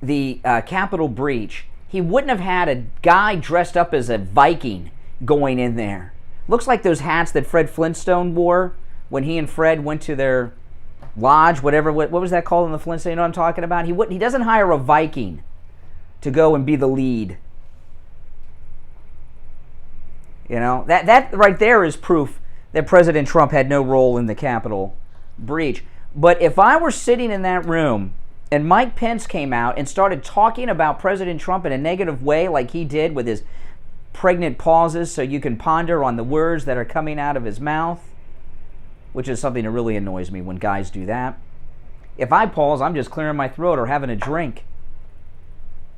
the Capitol breach, he wouldn't have had a guy dressed up as a Viking going in there. Looks like those hats that Fred Flintstone wore when he and Fred went to their lodge, whatever. What was that called in the Flintstone? You know what I'm talking about? He doesn't hire a Viking to go and be the lead. You know, that right there is proof that President Trump had no role in the Capitol breach. But if I were sitting in that room and Mike Pence came out and started talking about President Trump in a negative way like he did with his pregnant pauses so you can ponder on the words that are coming out of his mouth, which is something that really annoys me when guys do that. If I pause, I'm just clearing my throat or having a drink.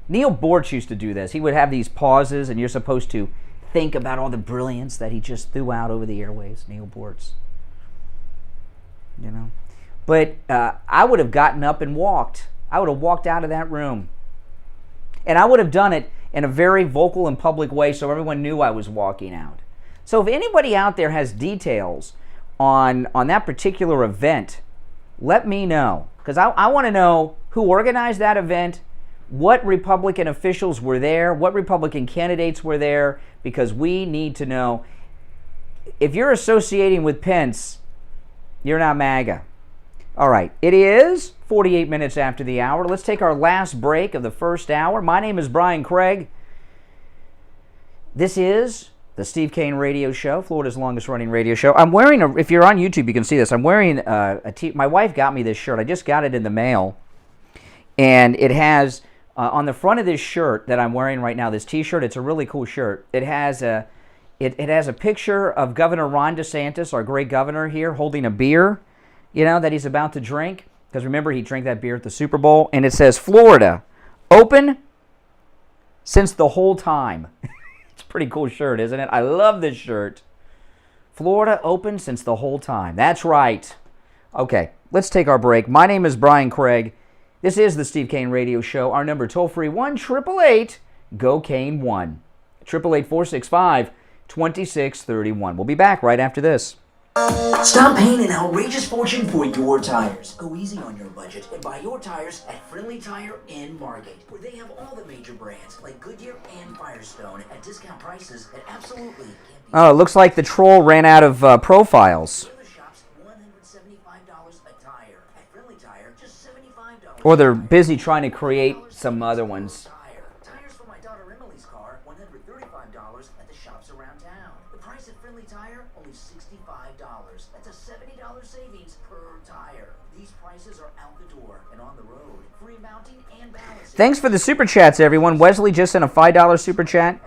Neil Bortz used to do this. He would have these pauses and you're supposed to think about all the brilliance that he just threw out over the airways. Neil Bortz. You know? But I would have gotten up and walked. I would have walked out of that room. And I would have done it in a very vocal and public way so everyone knew I was walking out. So if anybody out there has details on that particular event, let me know. Because I want to know who organized that event, what Republican officials were there, what Republican candidates were there, because we need to know. If you're associating with Pence, you're not MAGA. All right, it is 48 minutes after the hour. Let's take our last break of the first hour. My name is Brian Craig. This is the Steve Kane Radio Show, Florida's longest running radio show. I'm wearing if you're on YouTube, you can see this. I'm wearing my wife got me this shirt. I just got it in the mail. And it has, on the front of this shirt that I'm wearing right now, this t-shirt, it's a really cool shirt. It has a picture of Governor Ron DeSantis, our great governor here, holding a beer, that he's about to drink. Because remember, he drank that beer at the Super Bowl. And it says, Florida, open since the whole time. It's a pretty cool shirt, isn't it? I love this shirt. Florida, open since the whole time. That's right. Okay, let's take our break. My name is Brian Craig. This is the Steve Kane Radio Show. Our number toll-free, 1-888-GO-KANE-1. 888-465-2631. We'll be back right after this. Stop paying an outrageous fortune for your tires. Go easy on your budget and buy your tires at Friendly Tire in Margate, where they have all the major brands like Goodyear and Firestone at discount prices that absolutely can't be. Oh, it looks like the troll ran out of profiles. Or they're busy trying to create some other ones. Tires for my daughter Emily's car, $135 at the shops around town. The price at Friendly Tire, only $65. That's a $70 savings per tire. These prices are out the door and on the road. Free mounting and balancing. Thanks for the super chats, everyone. Wesley just sent a $5 super chat.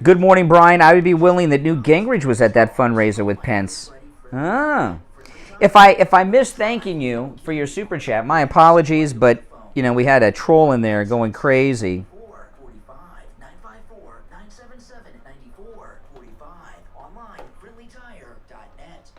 Good morning, Brian. I would be willing that Newt Gingrich was at that fundraiser with Pence. Ah. If I missed thanking you for your super chat, my apologies, but we had a troll in there going crazy. 954-977-9445. Online, friendlytire.net.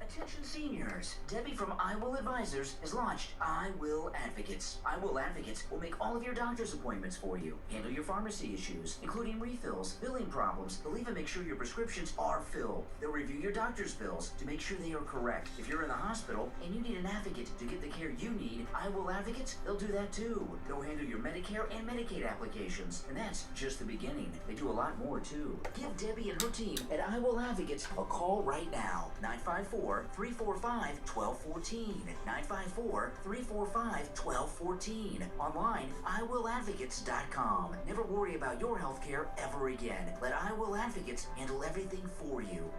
Attention seniors. Debbie from I Will Advisors has launched I Will Advocates. I Will Advocates will make all of your doctor's appointments for you, handle your pharmacy issues, including refills, billing problems. They'll even make sure your prescriptions are filled. They'll review your doctor's bills to make sure they are correct. If you're in the hospital and you need an advocate to get the care you need, I Will Advocates, they'll do that too. They'll handle your Medicare and Medicaid applications, and that's just the beginning. They do a lot more too. Give Debbie and her team at I Will Advocates a call right now. 954-345-1214. 954-345-1214. Online, iwilladvocates.com. Never worry about your health care ever again. Let I Will Advocates handle everything for you.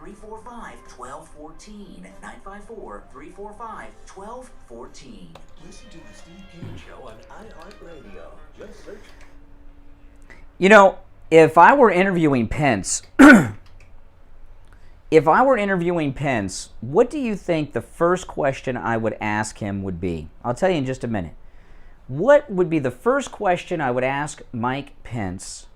954-345-1214. 954-345-1214. Listen to the Steve Kane Show on iHeartRadio. Just search. If I were interviewing Pence, what do you think the first question I would ask him would be? I'll tell you in just a minute. What would be the first question I would ask Mike Pence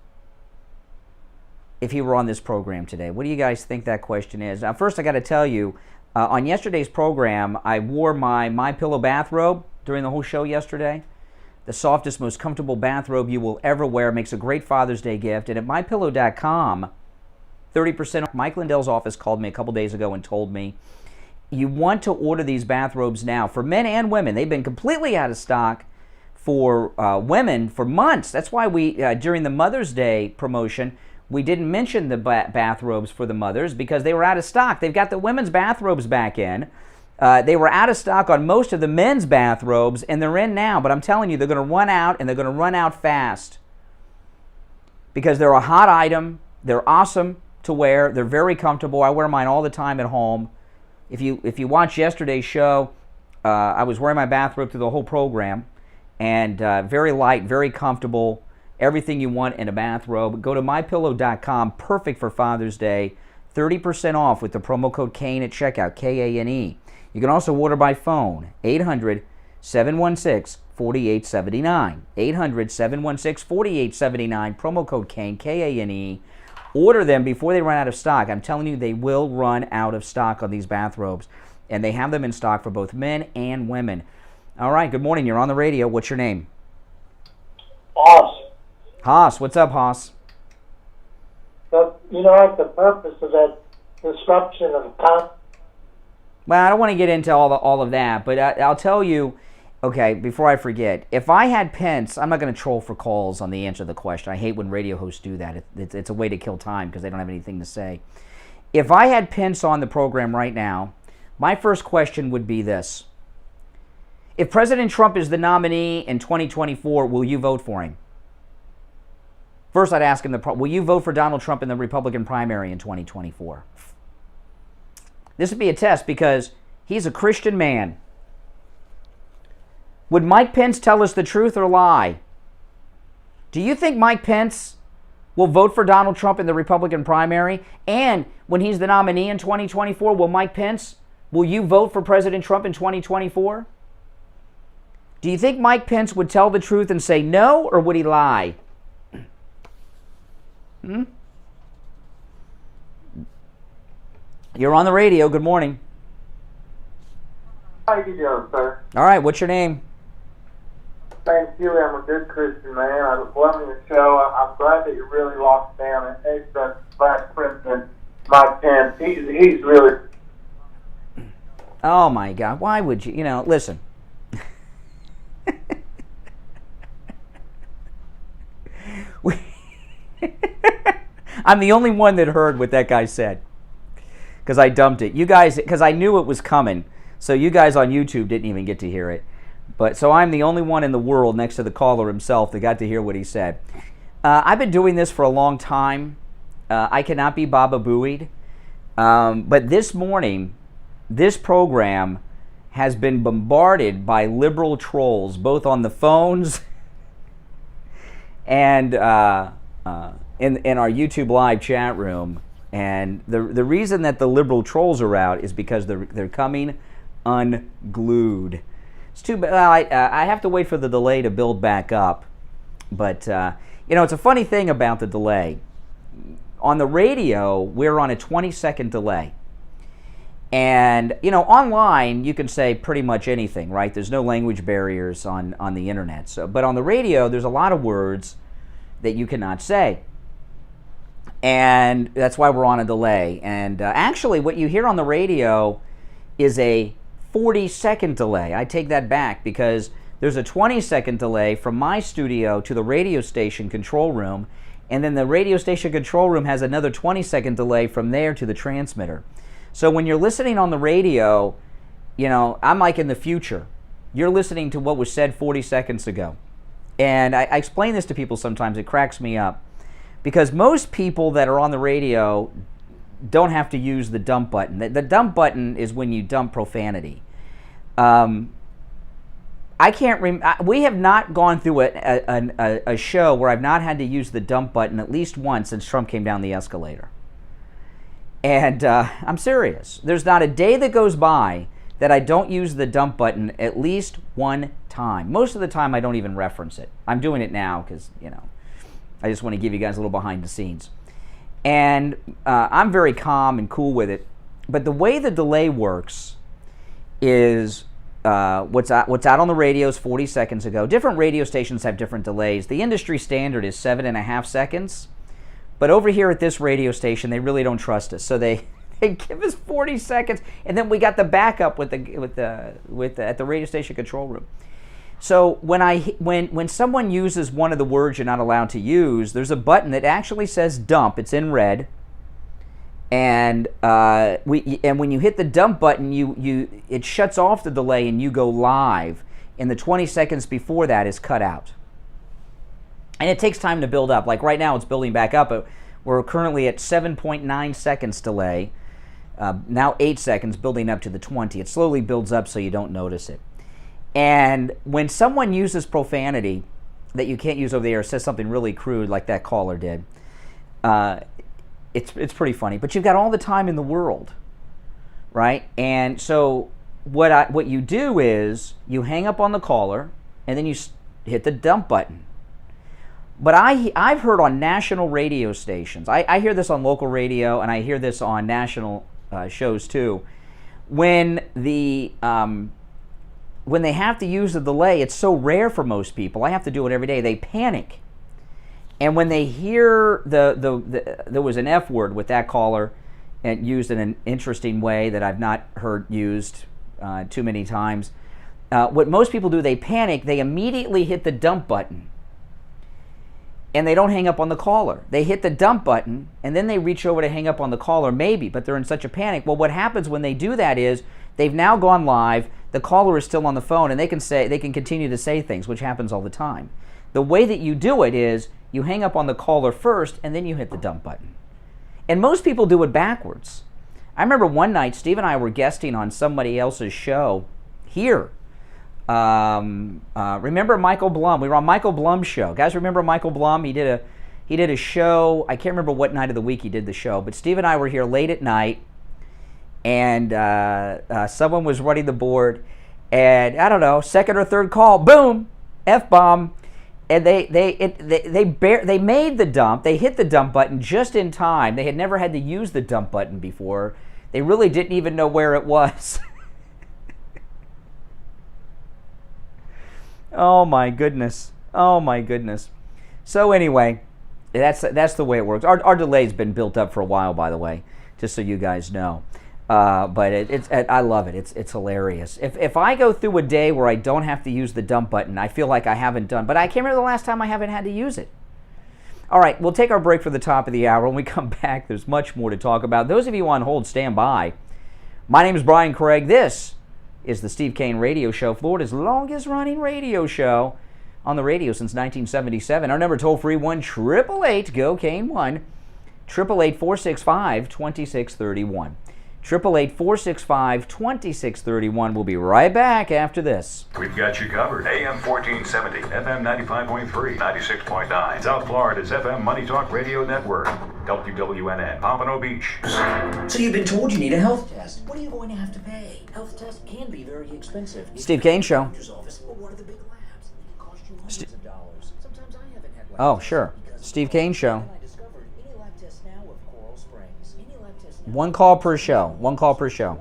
if he were on this program today? What do you guys think that question is? Now, first, I got to tell you, on yesterday's program, I wore my MyPillow bathrobe during the whole show yesterday. The softest, most comfortable bathrobe you will ever wear. Makes a great Father's Day gift. And at MyPillow.com, 30% off. Mike Lindell's office called me a couple days ago and told me, you want to order these bathrobes now for men and women. They've been completely out of stock for women for months. That's why we, during the Mother's Day promotion, we didn't mention the bathrobes for the mothers because they were out of stock. They've got the women's bathrobes back in. They were out of stock on most of the men's bathrobes, and they're in now. But I'm telling you, they're going to run out, and they're going to run out fast because they're a hot item. They're awesome to wear. They're very comfortable. I wear mine all the time at home. If you watch yesterday's show, I was wearing my bathrobe through the whole program, and very light, very comfortable. Everything you want in a bathrobe. Go to MyPillow.com. Perfect for Father's Day. 30% off with the promo code KANE at checkout. KANE. You can also order by phone. 800-716-4879. 800-716-4879. Promo code KANE. KANE. Order them before they run out of stock. I'm telling you, they will run out of stock on these bathrobes. And they have them in stock for both men and women. All right, good morning. You're on the radio. What's your name? Haas. Haas. What's up, Haas? But, the purpose of that disruption of Well, I don't want to get into all of that, but I'll tell you, okay, before I forget, if I had Pence, I'm not going to troll for calls on the answer to the question. I hate when radio hosts do that. It's a way to kill time because they don't have anything to say. If I had Pence on the program right now, my first question would be this. If President Trump is the nominee in 2024, will you vote for him? First, I'd ask him, will you vote for Donald Trump in the Republican primary in 2024? This would be a test because he's a Christian man. Would Mike Pence tell us the truth or lie? Do you think Mike Pence will vote for Donald Trump in the Republican primary? And when he's the nominee in 2024, will you vote for President Trump in 2024? Do you think Mike Pence would tell the truth and say no, or would he lie? You're on the radio. Good morning. How you doing, sir? All right. What's your name? Thank you. I'm a good Christian man. I'm loving the show. I'm glad that you really locked down and Vice President Mike Pence. He's really. Oh my God! Why would you? Listen. I'm the only one that heard what that guy said. Because I dumped it. You guys, because I knew it was coming. So you guys on YouTube didn't even get to hear it. But so I'm the only one in the world next to the caller himself that got to hear what he said. I've been doing this for a long time. I cannot be Baba Booeyed. But this morning, this program has been bombarded by liberal trolls, both on the phones and in our YouTube live chat room. And the reason that the liberal trolls are out is because they're coming unglued. It's too bad. Well, I have to wait for the delay to build back up. But, it's a funny thing about the delay. On the radio, we're on a 20-second delay. And, online, you can say pretty much anything, right? There's no language barriers on the internet. But on the radio, there's a lot of words that you cannot say. And that's why we're on a delay. And actually, what you hear on the radio is a 40-second delay. I take that back because there's a 20-second delay from my studio to the radio station control room. And then the radio station control room has another 20-second delay from there to the transmitter. So when you're listening on the radio, I'm like in the future. You're listening to what was said 40 seconds ago. And I explain this to people sometimes. It cracks me up. Because most people that are on the radio don't have to use the dump button. The dump button is when you dump profanity. We have not gone through a show where I've not had to use the dump button at least once since Trump came down the escalator. And I'm serious. There's not a day that goes by that I don't use the dump button at least one time. Most of the time I don't even reference it. I'm doing it now because, I just want to give you guys a little behind the scenes. And I'm very calm and cool with it. But the way the delay works is what's out on the radio is 40 seconds ago. Different radio stations have different delays. The industry standard is 7.5 seconds. But over here at this radio station, they really don't trust us. So they give us 40 seconds. And then we got the backup at the radio station control room. So when someone uses one of the words you're not allowed to use, there's a button that actually says dump. It's in red, and when you hit the dump button, it shuts off the delay and you go live. And the 20 seconds before that is cut out. And it takes time to build up. Like right now, it's building back up. We're currently at 7.9 seconds delay. Now 8 seconds, building up to the 20. It slowly builds up so you don't notice it. And when someone uses profanity that you can't use over the air, says something really crude like that caller did, it's pretty funny. But you've got all the time in the world, right? And so what you do is you hang up on the caller and then you hit the dump button. But I've heard on national radio stations, I hear this on local radio and I hear this on national shows too, when they have to use the delay, it's so rare for most people. I have to do it every day. They panic. And when they hear there was an F word with that caller, and used in an interesting way that I've not heard used too many times. What most people do, they panic, they immediately hit the dump button. And they don't hang up on the caller. They hit the dump button, and then they reach over to hang up on the caller, maybe, but they're in such a panic. Well, what happens when they do that is they've now gone live, the caller is still on the phone, and they can continue to say things, which happens all the time. The way that you do it is you hang up on the caller first, and then you hit the dump button. And most people do it backwards. I remember one night, Steve and I were guesting on somebody else's show here. Remember Michael Blum? We were on Michael Blum's show. Guys, remember Michael Blum? He did a show. I can't remember what night of the week he did the show, but Steve and I were here late at night, and someone was running the board, and I don't know, second or third call, boom, F-bomb, and they made the dump. They hit the dump button just in time. They had never had to use the dump button before. They really didn't even know where it was. Oh my goodness. Oh my goodness. So anyway, that's the way it works. Our delay's been built up for a while, by the way, just so you guys know. But I love it. It's hilarious. If I go through a day where I don't have to use the dump button, I feel like I haven't done. But I can't remember the last time I haven't had to use it. All right, we'll take our break for the top of the hour. When we come back, there's much more to talk about. Those of you on hold, stand by. My name is Brian Craig. This is the Steve Kane Radio Show, Florida's longest running radio show on the radio since 1977. Our number toll-free, 1-888-GO-KANE 1-888-465-2631. 888-465-2631. We'll be right back after this. We've got you covered. AM 1470, FM 95.3, 96.9. South Florida's FM Money Talk Radio Network. WWNN, Pompano Beach. So you've been told you need a health test. What are you going to have to pay? Health tests can be very expensive. Steve Kane Show. Well, what are the big labs? They can cost you hundreds of dollars. Sometimes I haven't had Oh, sure. Steve Kane Show. One call per show. One call per show.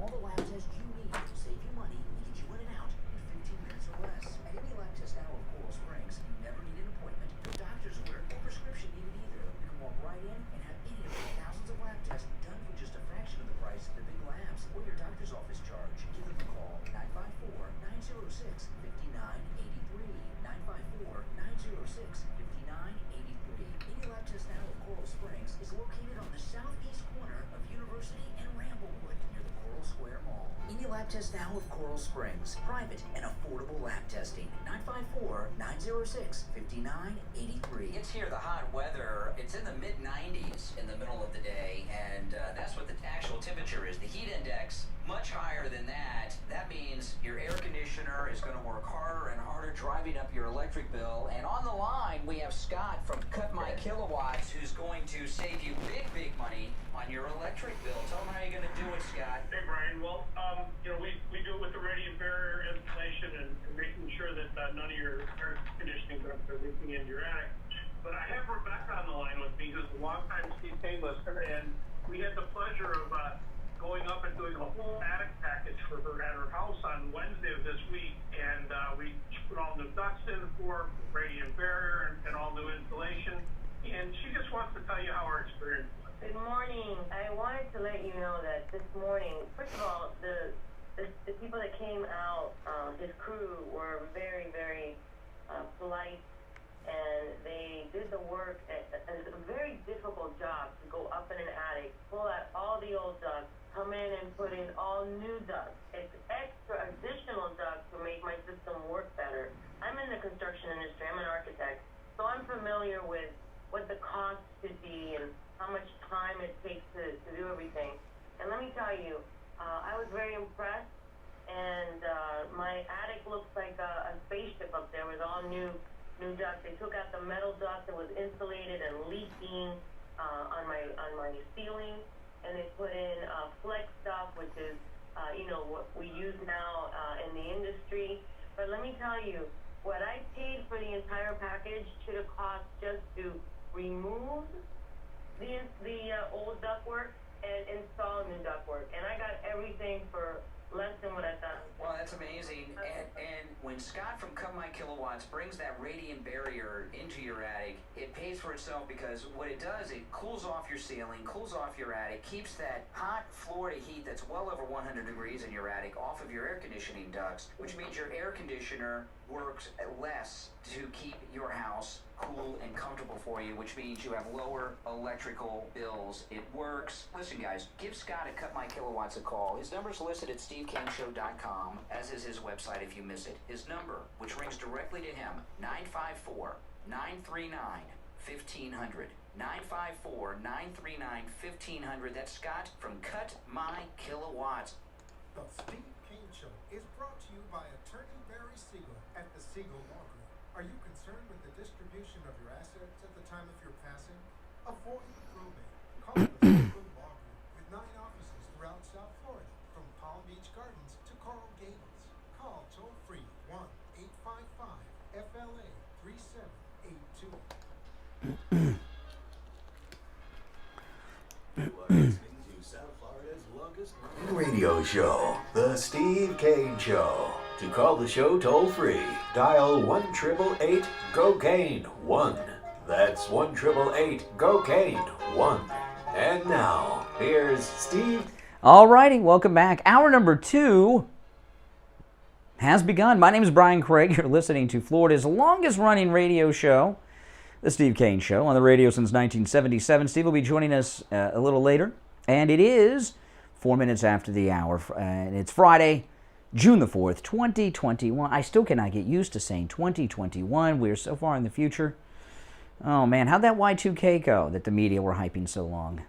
Test now of Coral Springs. Private and affordable lab testing. 954-906-5983. It's here, the hot weather. It's in the mid-90s in the middle of the day, and that's what the actual temperature is. The heat index, much higher than that. That means your air conditioner is going to work harder and harder, driving up your electric bill. And on the line, we have Scott from Cut My Kilowatts, who's going to save you big, big money on your electric bill. Tell them how you're going to do it, Scott. Hey, Brian. Well, we do it with the radiant barrier installation and making sure that none of your air conditioning ducts are leaking into your attic. But I have Rebecca on the line with me, who's a longtime Steve Kane listener, and we had the pleasure of going up and doing a whole attic package for her at her house on Wednesday of this week, and we put all new ducts in for radiant barrier and all new installation, and she just wants to tell you how our experience was. Good morning. I wanted to let you know that this morning, first of all, the people that came out, his crew were very, very polite, and they did the work. A very difficult job to go up in an attic, pull out all the old ducts, come in and put in all new ducts. It's extra additional ducts to make my system work better. I'm in the construction industry. I'm an architect, so I'm familiar with what the cost should be and how much time it takes to do everything. And let me tell you, I was very impressed, and my attic looks like a spaceship up there with all new ducts. They took out the metal duct that was insulated and leaking on my ceiling, and they put in flex stuff, which is what we use now in the industry. But let me tell you, what I paid for the entire package should have cost just to remove the old ductwork and install new ductwork, and I got everything for less than what I thought. Well, that's amazing. And when Scott from Cut My Kilowatts brings that radiant barrier into your attic, it pays for itself, because what it does, it cools off your ceiling, cools off your attic, keeps that hot Florida heat that's well over 100 degrees in your attic off of your air conditioning ducts, which means your air conditioner works less to keep your house cool and comfortable for you, which means you have lower electrical bills. It works. Listen, guys, give Scott at Cut My Kilowatts a call. His number's listed at stevekaneshow.com, as is his website if you miss it. His number, which rings directly to him, 954-939-1500. 954-939-1500. That's Scott from Cut My Kilowatts. The Steve Kane Show is brought to you by attorney Barry Siegel at the Siegel Law Group. Are you concerned with the distribution of your assets at the time of your passing? Avoid probate. Call the Siegel Law Group with 9 offices throughout South Florida, from Palm Beach Gardens to Coral Gables. Call toll-free 1-855-FLA-3782. You are listening to South Florida's longest running radio show, The Steve Kane Show. To call the show toll-free, dial 1-888-GO-KANE-1. That's 1-888-GO-KANE-1. And now, here's Steve. All righty, welcome back. Hour number 2 has begun. My name is Brian Craig. You're listening to Florida's longest running radio show, The Steve Kane Show, on the radio since 1977. Steve will be joining us a little later, and it is 4 minutes after the hour, and it's Friday, June the 4th, 2021. I still cannot get used to saying 2021. We're so far in the future. Oh, man, how'd that Y2K go that the media were hyping so long?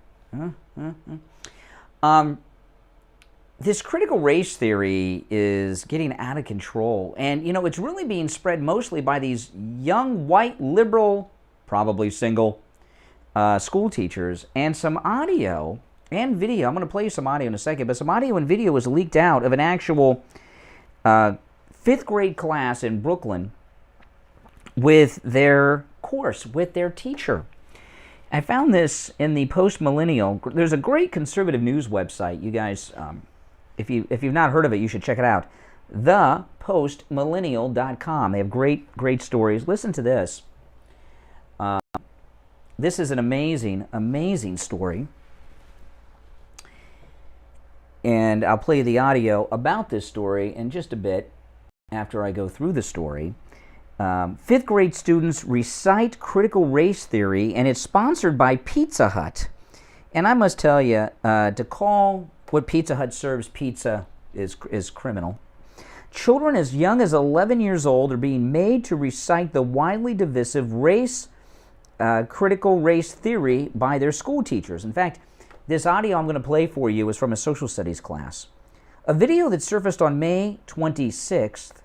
This critical race theory is getting out of control. And, you know, it's really being spread mostly by these young, white, liberal, probably single, school teachers. And some audio and video, I'm going to play you some audio in a second, but some audio and video was leaked out of an actual 5th grade class in Brooklyn with their course, with their teacher. I found this in the Post-Millennial. There's a great conservative news website. You guys, if you've not heard of it, you should check it out. ThePostMillennial.com. They have great stories. Listen to this. This is an amazing story. And I'll play the audio about this story in just a bit after I go through the story. 5th grade students recite critical race theory, and it's sponsored by Pizza Hut. And I must tell you, to call what Pizza Hut serves pizza is criminal. Children as young as 11 years old are being made to recite the widely divisive critical race theory by their school teachers. In fact, this audio I'm going to play for you is from a social studies class. A video that surfaced on May 26th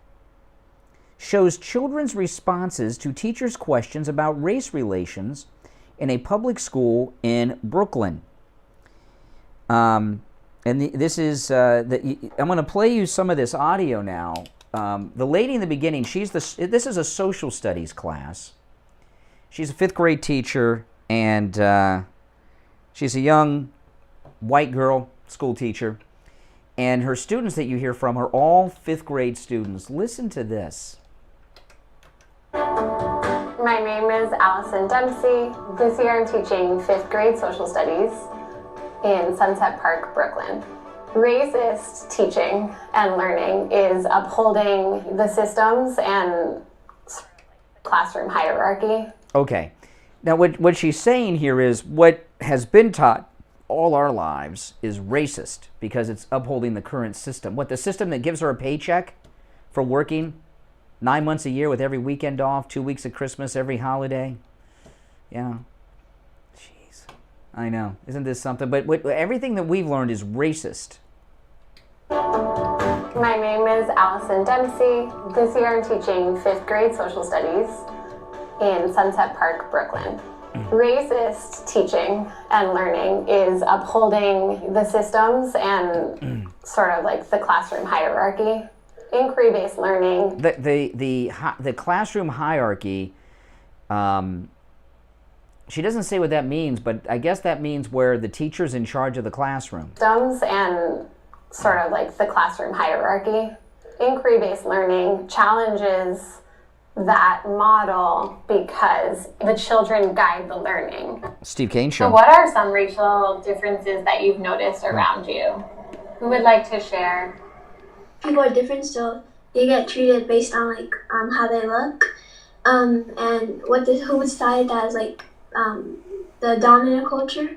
shows children's responses to teachers' questions about race relations in a public school in Brooklyn. This is, I'm going to play you some of this audio now. The lady in the beginning, this is a social studies class. She's a 5th grade teacher, and she's a young white girl school teacher. And her students that you hear from are all 5th grade students. Listen to this. My name is Allison Dempsey. This year I'm teaching 5th grade social studies in Sunset Park, Brooklyn. Racist teaching and learning is upholding the systems and classroom hierarchy. Okay. Now what she's saying here is what has been taught all our lives is racist because it's upholding the current system. What, the system that gives her a paycheck for working 9 months a year with every weekend off, 2 weeks of Christmas, every holiday? Yeah. Jeez. I know. Isn't this something? But everything that we've learned is racist. My name is Allison Dempsey. This year I'm teaching 5th grade social studies in Sunset Park, Brooklyn. Racist teaching and learning is upholding the systems and sort of like the classroom hierarchy. Inquiry-based learning. The classroom hierarchy, she doesn't say what that means, but I guess that means where the teacher's in charge of the classroom. Systems and sort of like the classroom hierarchy. Inquiry-based learning challenges that model because the children guide the learning. Steve Kane Show. So what are some racial differences that you've noticed around you? Who would like to share? People are different, so they get treated based on like how they look, and who was cited as like the dominant culture.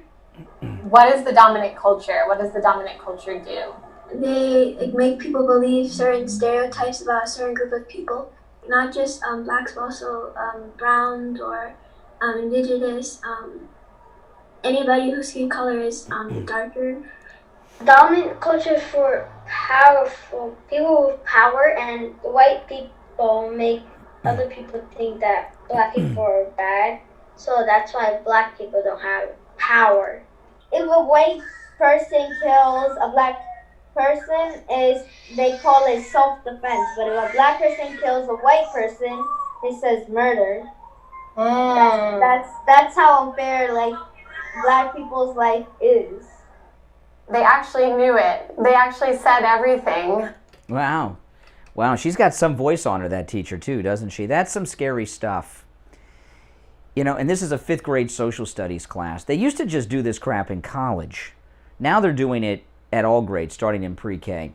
What is the dominant culture? What does the dominant culture do? They like make people believe certain stereotypes about a certain group of people, not just blacks, but also browns or indigenous, anybody whose skin color is darker. Dominant culture for powerful people with power, and white people make other people think that black people are bad, so that's why black people don't have power. If a white person kills a black person, they call it self-defense, but if a black person kills a white person, it says murder. That's how unfair like black people's life is. They actually knew it. They actually said everything. Wow. Wow, she's got some voice on her, that teacher, too, doesn't she? That's some scary stuff. You know, and this is a 5th grade social studies class. They used to just do this crap in college. Now they're doing it at all grades, starting in pre-K.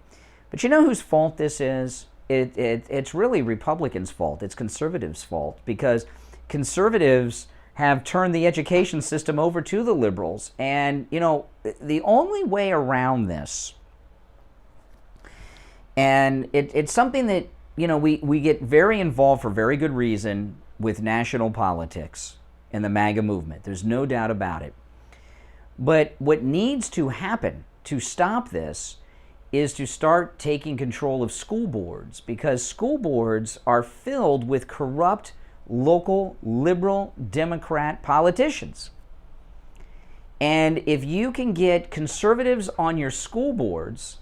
But you know whose fault this is? It's really Republicans' fault. It's conservatives' fault, because conservatives have turned the education system over to the liberals. And, you know, the only way around this, and it's something that, you know, we get very involved for very good reason with national politics and the MAGA movement. There's no doubt about it. But what needs to happen to stop this is to start taking control of school boards, because school boards are filled with corrupt local liberal Democrat politicians. And if you can get conservatives on your school boards,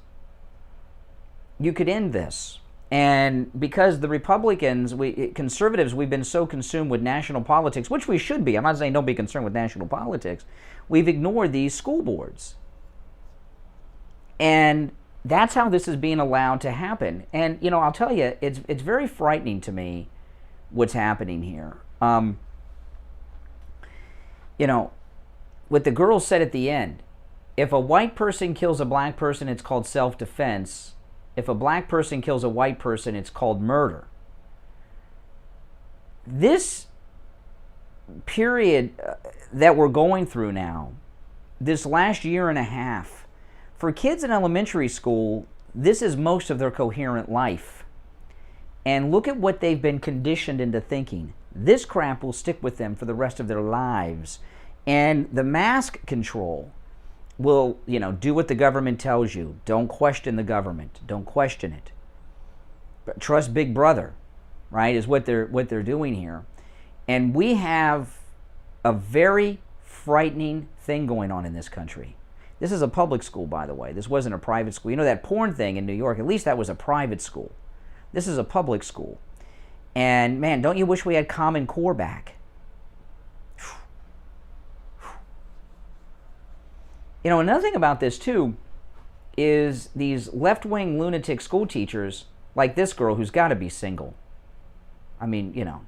you could end this. And because the Republicans, conservatives, we've been so consumed with national politics, which we should be. I'm not saying don't be concerned with national politics. We've ignored these school boards. And that's how this is being allowed to happen. And, you know, I'll tell you, it's very frightening to me what's happening here. You know, what the girl said at the end, if a white person kills a black person, it's called self-defense. If a black person kills a white person, it's called murder. This period that we're going through now, this last year and a half, for kids in elementary school, this is most of their coherent life. And look at what they've been conditioned into thinking. This crap will stick with them for the rest of their lives. And the mask control will, you know, do what the government tells you. Don't question the government. Don't question it. But trust Big Brother, right, is what they're doing here. And we have a very frightening thing going on in this country. This is a public school, by the way. This wasn't a private school. You know that porn thing in New York, at least that was a private school. This is a public school. And man, don't you wish we had Common Core back? You know, another thing about this too is these left-wing lunatic school teachers, like this girl who's got to be single. I mean, you know,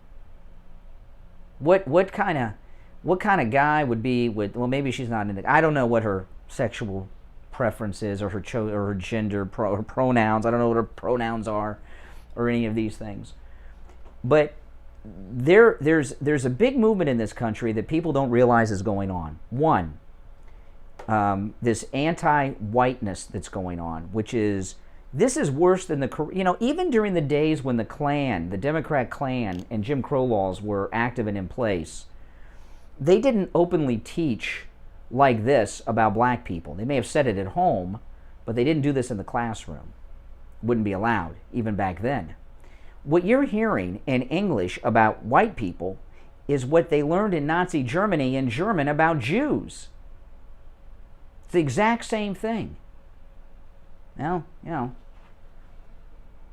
what kind of guy would be with? Well, maybe she's not into. I don't know what her sexual preference is, or her gender, her pronouns. I don't know what her pronouns are, or any of these things. But there's a big movement in this country that people don't realize is going on. One, this anti-whiteness that's going on, this is worse than even during the days when the Klan, the Democrat Klan, and Jim Crow laws were active and in place, they didn't openly teach like this about black people. They may have said it at home, but they didn't do this in the classroom. Wouldn't be allowed, even back then. What you're hearing in English about white people is what they learned in Nazi Germany in German about Jews. It's the exact same thing. Now,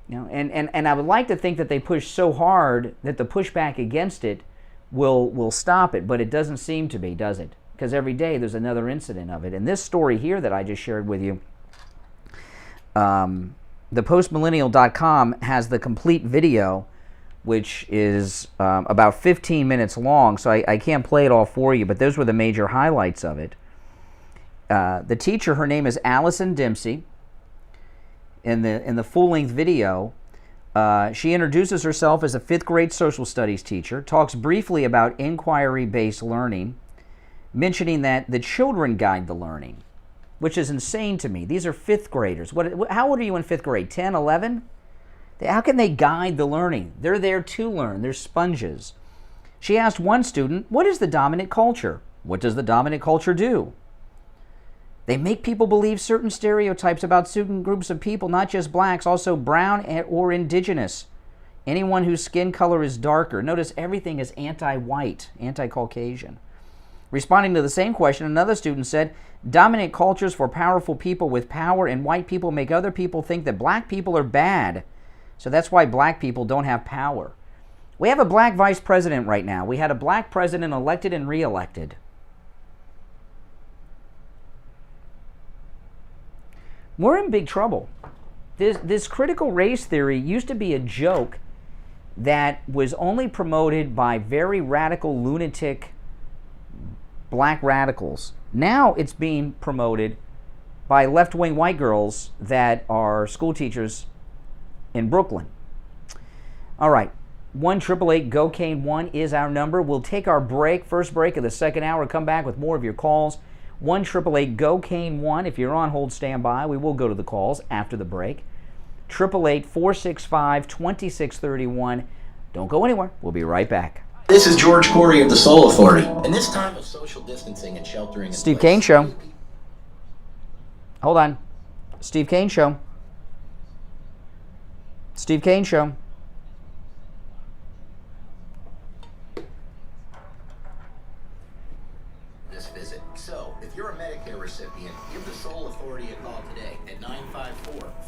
and I would like to think that they push so hard that the pushback against it will stop it, but it doesn't seem to be, does it? Because every day there's another incident of it. And this story here that I just shared with you, the postmillennial.com has the complete video, which is about 15 minutes long, so I can't play it all for you, but those were the major highlights of it. The teacher, her name is Allison Dempsey. In the full-length video, she introduces herself as a 5th grade social studies teacher, talks briefly about inquiry-based learning, mentioning that the children guide the learning, which is insane to me. These are 5th graders. How old are you in 5th grade? 10, 11? How can they guide the learning? They're there to learn. They're sponges. She asked one student, what is the dominant culture? What does the dominant culture do? They make people believe certain stereotypes about certain groups of people, not just blacks, also brown or indigenous. Anyone whose skin color is darker. Notice everything is anti-white, anti-Caucasian. Responding to the same question, another student said, dominant cultures for powerful people with power, and white people make other people think that black people are bad. So that's why black people don't have power. We have a black vice president right now. We had a black president elected and reelected. We're in big trouble. This critical race theory used to be a joke that was only promoted by very radical, lunatic black radicals. Now it's being promoted by left-wing white girls that are school teachers in Brooklyn. All right, 1-888-GO-CANE-1 is our number. We'll take our break, first break of the second hour, come back with more of your calls. 1-888-GO-CANE-1. If you're on hold, stand by. We will go to the calls after the break. 888-465-2631. Don't go anywhere. We'll be right back. This is George Corey of the Soul Authority. In this time of social distancing and sheltering in Steve place, Kane Show. Hold on. Steve Kane Show. Steve Kane Show. this visit. So, if you're a Medicare recipient, give the Soul Authority a call today at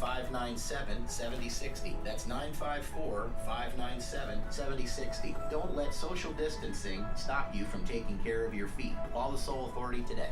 954-597-7060. That's 954-597-7060. Don't let social distancing stop you from taking care of your feet. Call the Soul Authority today.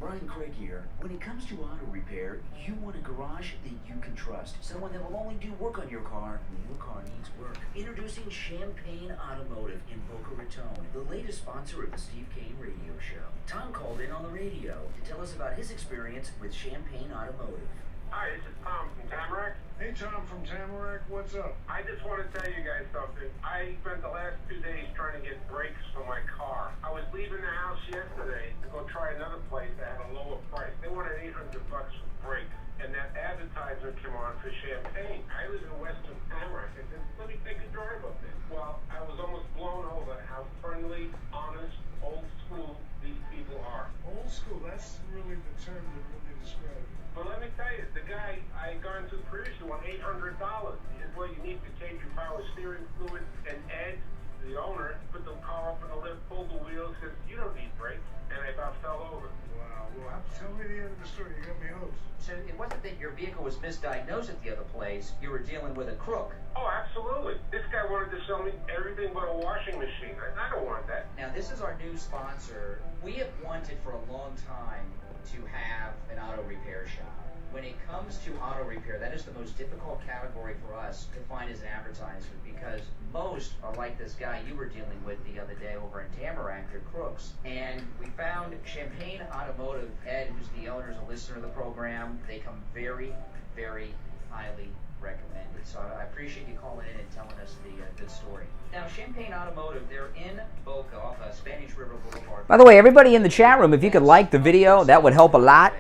Brian Craig here. When it comes to auto repair, you want a garage that you can trust. Someone that will only do work on your car when your car needs work. Introducing Champagne Automotive in Boca Raton, the latest sponsor of the Steve Kane Radio Show. Tom called in on the radio to tell us about his experience with Champagne Automotive. Hi, this is Tom from Tamarack. Hey, Tom from Tamarack, what's up? I just want to tell you guys something. I spent the last 2 days trying to get brakes for my car. I was leaving the house yesterday to go try another place that had a lower price. They wanted $800 for brakes, and that advertisement came on for Champagne. I live in Western Tamarack. I said, let me take a drive up there. Well, I was almost blown over how friendly, honest, old school these people are. Old school, that's really the term that really describes it. But let me tell you, the guy I had gone to previously won $800. He said, well, you need to change your power steering fluid. And Ed, the owner, put the car up in the lift, pulled the wheels, said, you don't need brakes. And I about fell over. Wow, well, tell me the end of the story. You got me hosed. So it wasn't that your vehicle was misdiagnosed at the other place. You were dealing with a crook. Oh, absolutely. This guy wanted to sell me everything but a washing machine. I don't want that. Now, this is our new sponsor. We have wanted for a long time to have an auto repair shop. When it comes to auto repair, that is the most difficult category for us to find as an advertiser, because most are like this guy you were dealing with the other day over in Tamarack, they're crooks. And we found Champagne Automotive. Ed, who's the owner, is a listener of the program. They come very, very highly recommended. So I appreciate you calling in and telling us the good story. Now, Champagne Automotive, they're in Boca off Spanish River Boulevard. By the way, everybody in the chat room, if you could like the video, that would help a lot.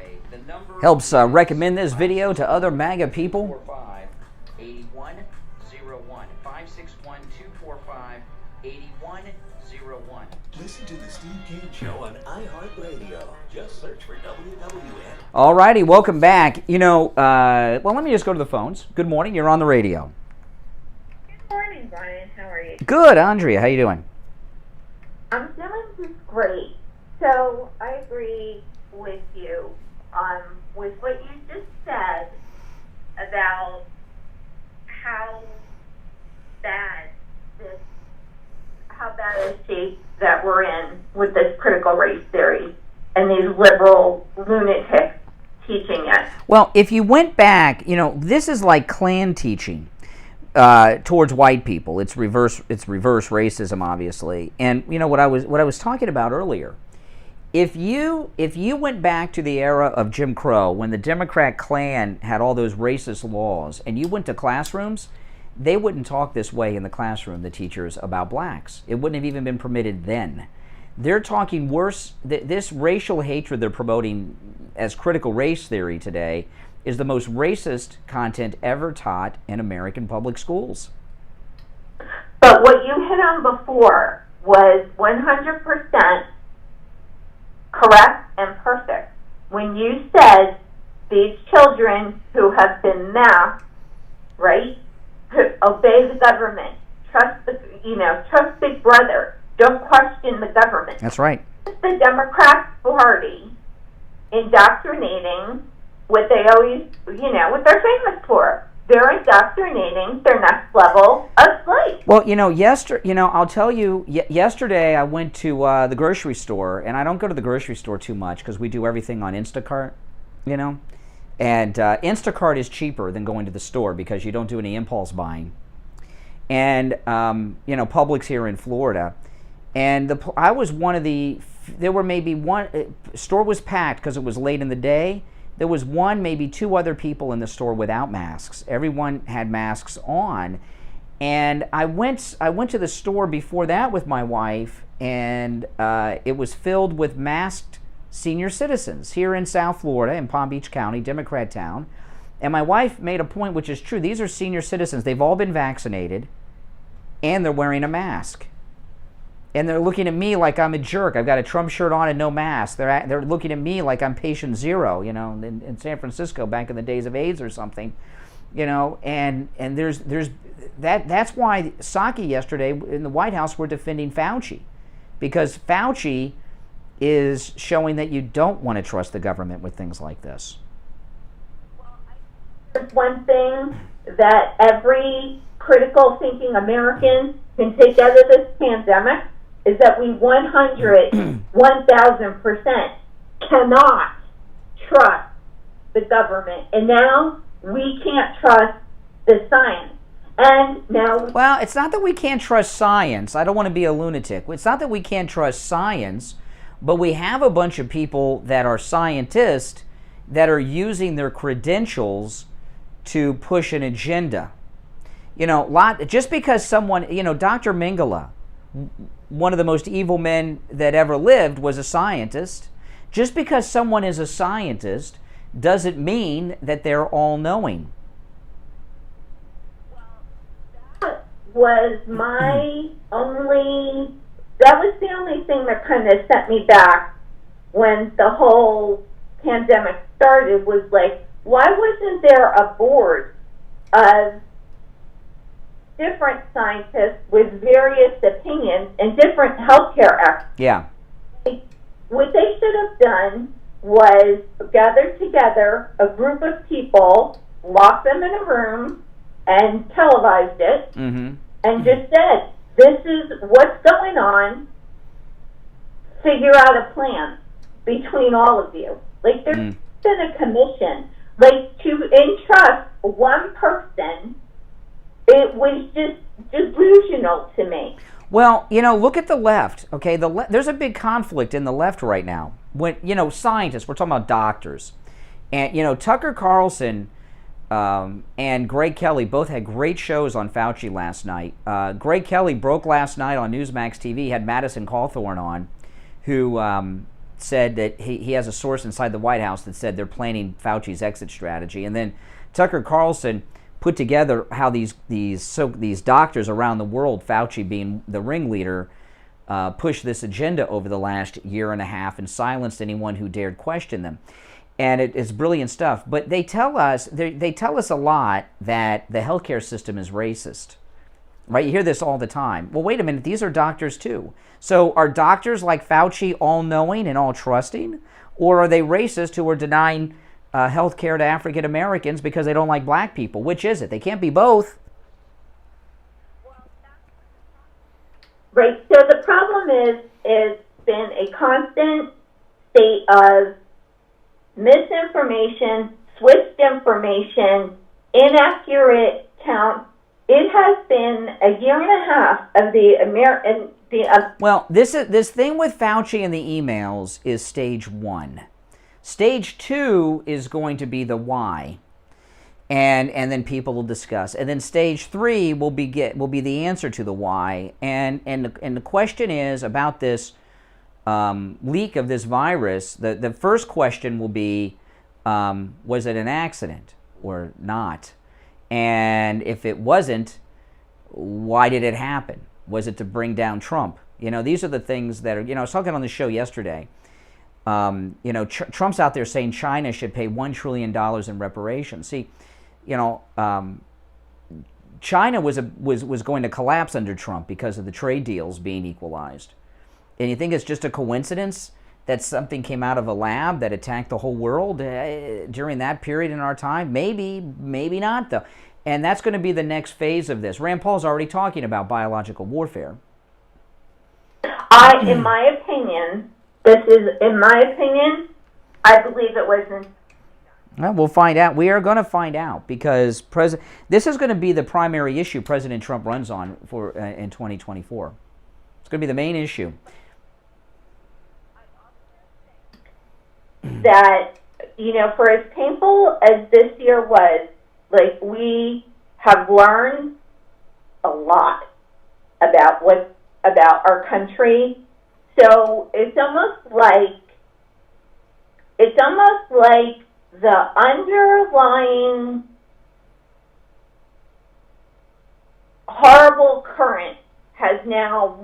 Helps recommend this video to other MAGA people. 8101 561-245-8101. Listen to the Steve Kane Show on iHeartRadio. Just search for WWN. All righty, welcome back. You know, well, let me just go to the phones. Good morning. You're on the radio. Good morning, Brian. How are you? Good, Andrea. How you doing? I'm feeling great. So I agree with you with what you just said about how bad a shape that we're in with this critical race theory and these liberal lunatic teaching it. Well, if you went back, this is like Klan teaching towards white people. It's reverse racism, obviously. And what I was talking about earlier. If you went back to the era of Jim Crow, when the Democrat Klan had all those racist laws, and you went to classrooms, they wouldn't talk this way in the classroom, the teachers, about blacks. It wouldn't have even been permitted then. They're talking worse. This racial hatred they're promoting as critical race theory today is the most racist content ever taught in American public schools. But what you hit on before was 100% correct and perfect. When you said these children who have been masked, right, to obey the government, trust Big Brother, don't question the government. That's right. The Democrat Party indoctrinating what they always, what they're famous for. They're indoctrinating their next level of slaves. Well, I'll tell you, yesterday I went to the grocery store, and I don't go to the grocery store too much because we do everything on Instacart, and Instacart is cheaper than going to the store because you don't do any impulse buying. And, Publix here in Florida, and I was one of there were maybe one, store was packed because it was late in the day. There was one, maybe two other people in the store without masks. Everyone had masks on. And I went to the store before that with my wife, and it was filled with masked senior citizens here in South Florida, in Palm Beach County, Democrat town. And my wife made a point, which is true. These are senior citizens. They've all been vaccinated, and they're wearing a mask. And they're looking at me like I'm a jerk. I've got a Trump shirt on and no mask. They're looking at me like I'm patient zero, in San Francisco back in the days of AIDS or something, And there's that's why Psaki yesterday in the White House were defending Fauci, because Fauci is showing that you don't want to trust the government with things like this. There's one thing that every critical thinking American can take out of this pandemic is that we 1,000% cannot trust the government. And now we can't trust the science. And now... Well, it's not that we can't trust science. I don't want to be a lunatic. It's not that we can't trust science, but we have a bunch of people that are scientists that are using their credentials to push an agenda. Just because someone, Dr. Mengele, one of the most evil men that ever lived, was a scientist. Just because someone is a scientist doesn't mean that they're all-knowing. That was the only thing that kind of set me back when the whole pandemic started, was like, why wasn't there a board of different scientists with various opinions and different healthcare experts? Yeah. What they should have done was gather together a group of people, lock them in a room, and televised it, and just said, this is what's going on, figure out a plan between all of you. Like, there's been a commission. Like, to entrust one person, it was just delusional to me. Well, look at the left, okay? There's a big conflict in the left right now. When, scientists, we're talking about doctors. And, Tucker Carlson and Greg Kelly both had great shows on Fauci last night. Greg Kelly broke last night on Newsmax TV, had Madison Cawthorn on, who said that he has a source inside the White House that said they're planning Fauci's exit strategy. And then Tucker Carlson put together how these doctors around the world, Fauci being the ringleader, pushed this agenda over the last year and a half and silenced anyone who dared question them. And it's brilliant stuff. But they tell us a lot that the healthcare system is racist. Right? You hear this all the time. Well, wait a minute. These are doctors too. So are doctors like Fauci all-knowing and all-trusting? Or are they racist who are denying health care to African Americans because they don't like black people? Which is it? They can't be both. Right. So the problem is it's been a constant state of misinformation, switched information, inaccurate counts. It has been a year and a half of well, this thing with Fauci and the emails is stage 1. Stage 2 is going to be the why, and then people will discuss, and then stage 3 will be the answer to the why, and the question is about this leak of this virus. The first question will be, was it an accident or not? And if it wasn't, why did it happen? Was it to bring down Trump? These are the things that are, I was talking on the show yesterday. Trump's out there saying China should pay $1 trillion in reparations. See, China was going to collapse under Trump because of the trade deals being equalized. And you think it's just a coincidence that something came out of a lab that attacked the whole world during that period in our time? Maybe not, though. And that's going to be the next phase of this. Rand Paul's already talking about biological warfare. In my opinion, I believe it wasn't. Well, we'll find out. We are going to find out because this is going to be the primary issue President Trump runs on for in 2024. It's going to be the main issue. That, for as painful as this year was, we have learned a lot about our country. So it's almost like the underlying horrible current has now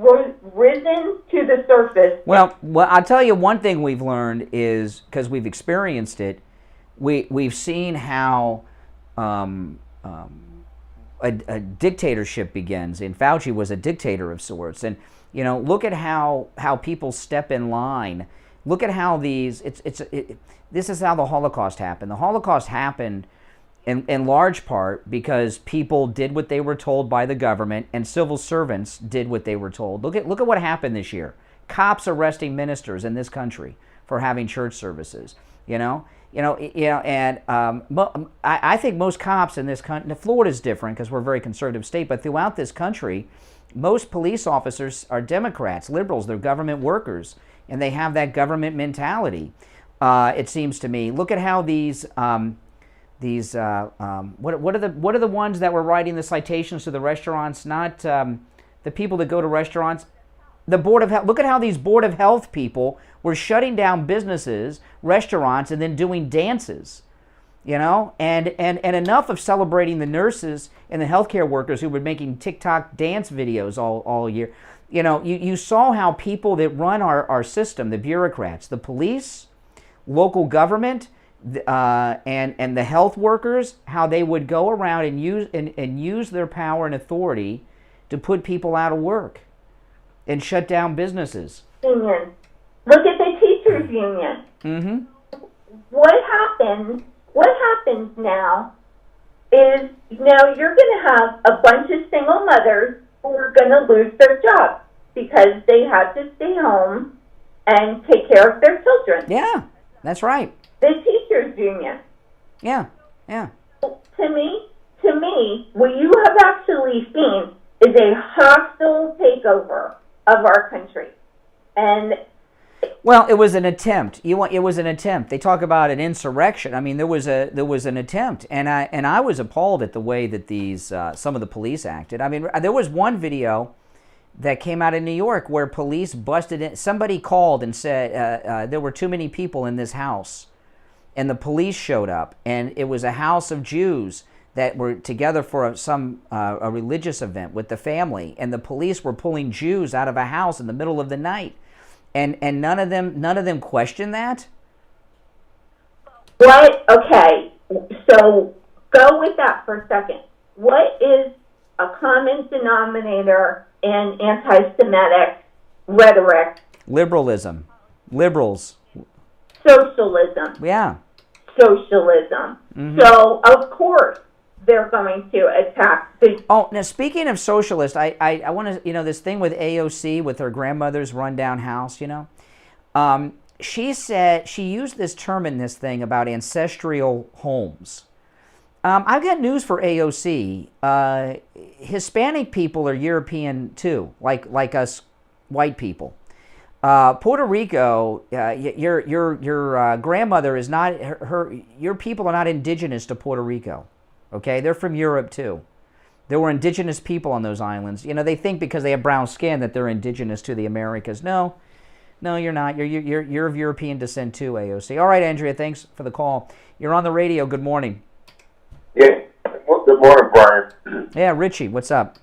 risen to the surface. Well, I'll tell you one thing we've learned is, because we've experienced it, we've seen how a dictatorship begins. And Fauci was a dictator of sorts. And, look at how people step in line. Look at how this is how the Holocaust happened. The Holocaust happened in large part because people did what they were told by the government, and civil servants did what they were told. Look at what happened this year. Cops arresting ministers in this country for having church services. And I think most cops in this country, Florida's different because we're a very conservative state, but throughout this country, most police officers are Democrats, liberals. They're government workers, and they have that government mentality. It seems to me. Look at how what are the ones that were writing the citations to the restaurants? Not the people that go to restaurants. The Board of Health. Look at how these Board of Health people were shutting down businesses, restaurants, and then doing dances. And enough of celebrating the nurses and the healthcare workers who were making TikTok dance videos all year. You saw how people that run our system, the bureaucrats, the police, local government, and the health workers, how they would go around and use their power and authority to put people out of work and shut down businesses. Union. Look at the teachers union. Mm-hmm. What happens now is, you're going to have a bunch of single mothers who are going to lose their jobs because they have to stay home and take care of their children. Yeah, that's right. The teachers union. Yeah. To me, what you have actually seen is a hostile takeover of our country. And well, it was an attempt. It was an attempt. They talk about an insurrection. I mean, there was an attempt, and I was appalled at the way that these some of the police acted. I mean, there was one video that came out in New York where police busted in. Somebody called and said there were too many people in this house, and the police showed up, and it was a house of Jews that were together for a religious event with the family, and the police were pulling Jews out of a house in the middle of the night. And none of them questioned that? What? Okay, so go with that for a second. What is a common denominator in anti-Semitic rhetoric? Liberalism. Liberals. Socialism. Yeah. Socialism. Mm-hmm. So, of course, they're going to attack the... Oh, now speaking of socialist, I want to, this thing with AOC with her grandmother's rundown house, she said she used this term in this thing about ancestral homes. I've got news for AOC. Hispanic people are European too, like us white people. Puerto Rico, your grandmother is not your people are not indigenous to Puerto Rico. Okay, they're from Europe too. There were indigenous people on those islands. You know, they think because they have brown skin that they're indigenous to the Americas. No, you're not. You're of European descent too, AOC. All right, Andrea, thanks for the call. You're on the radio. Good morning. Yeah. Good morning, Brian. Yeah, Richie, what's up?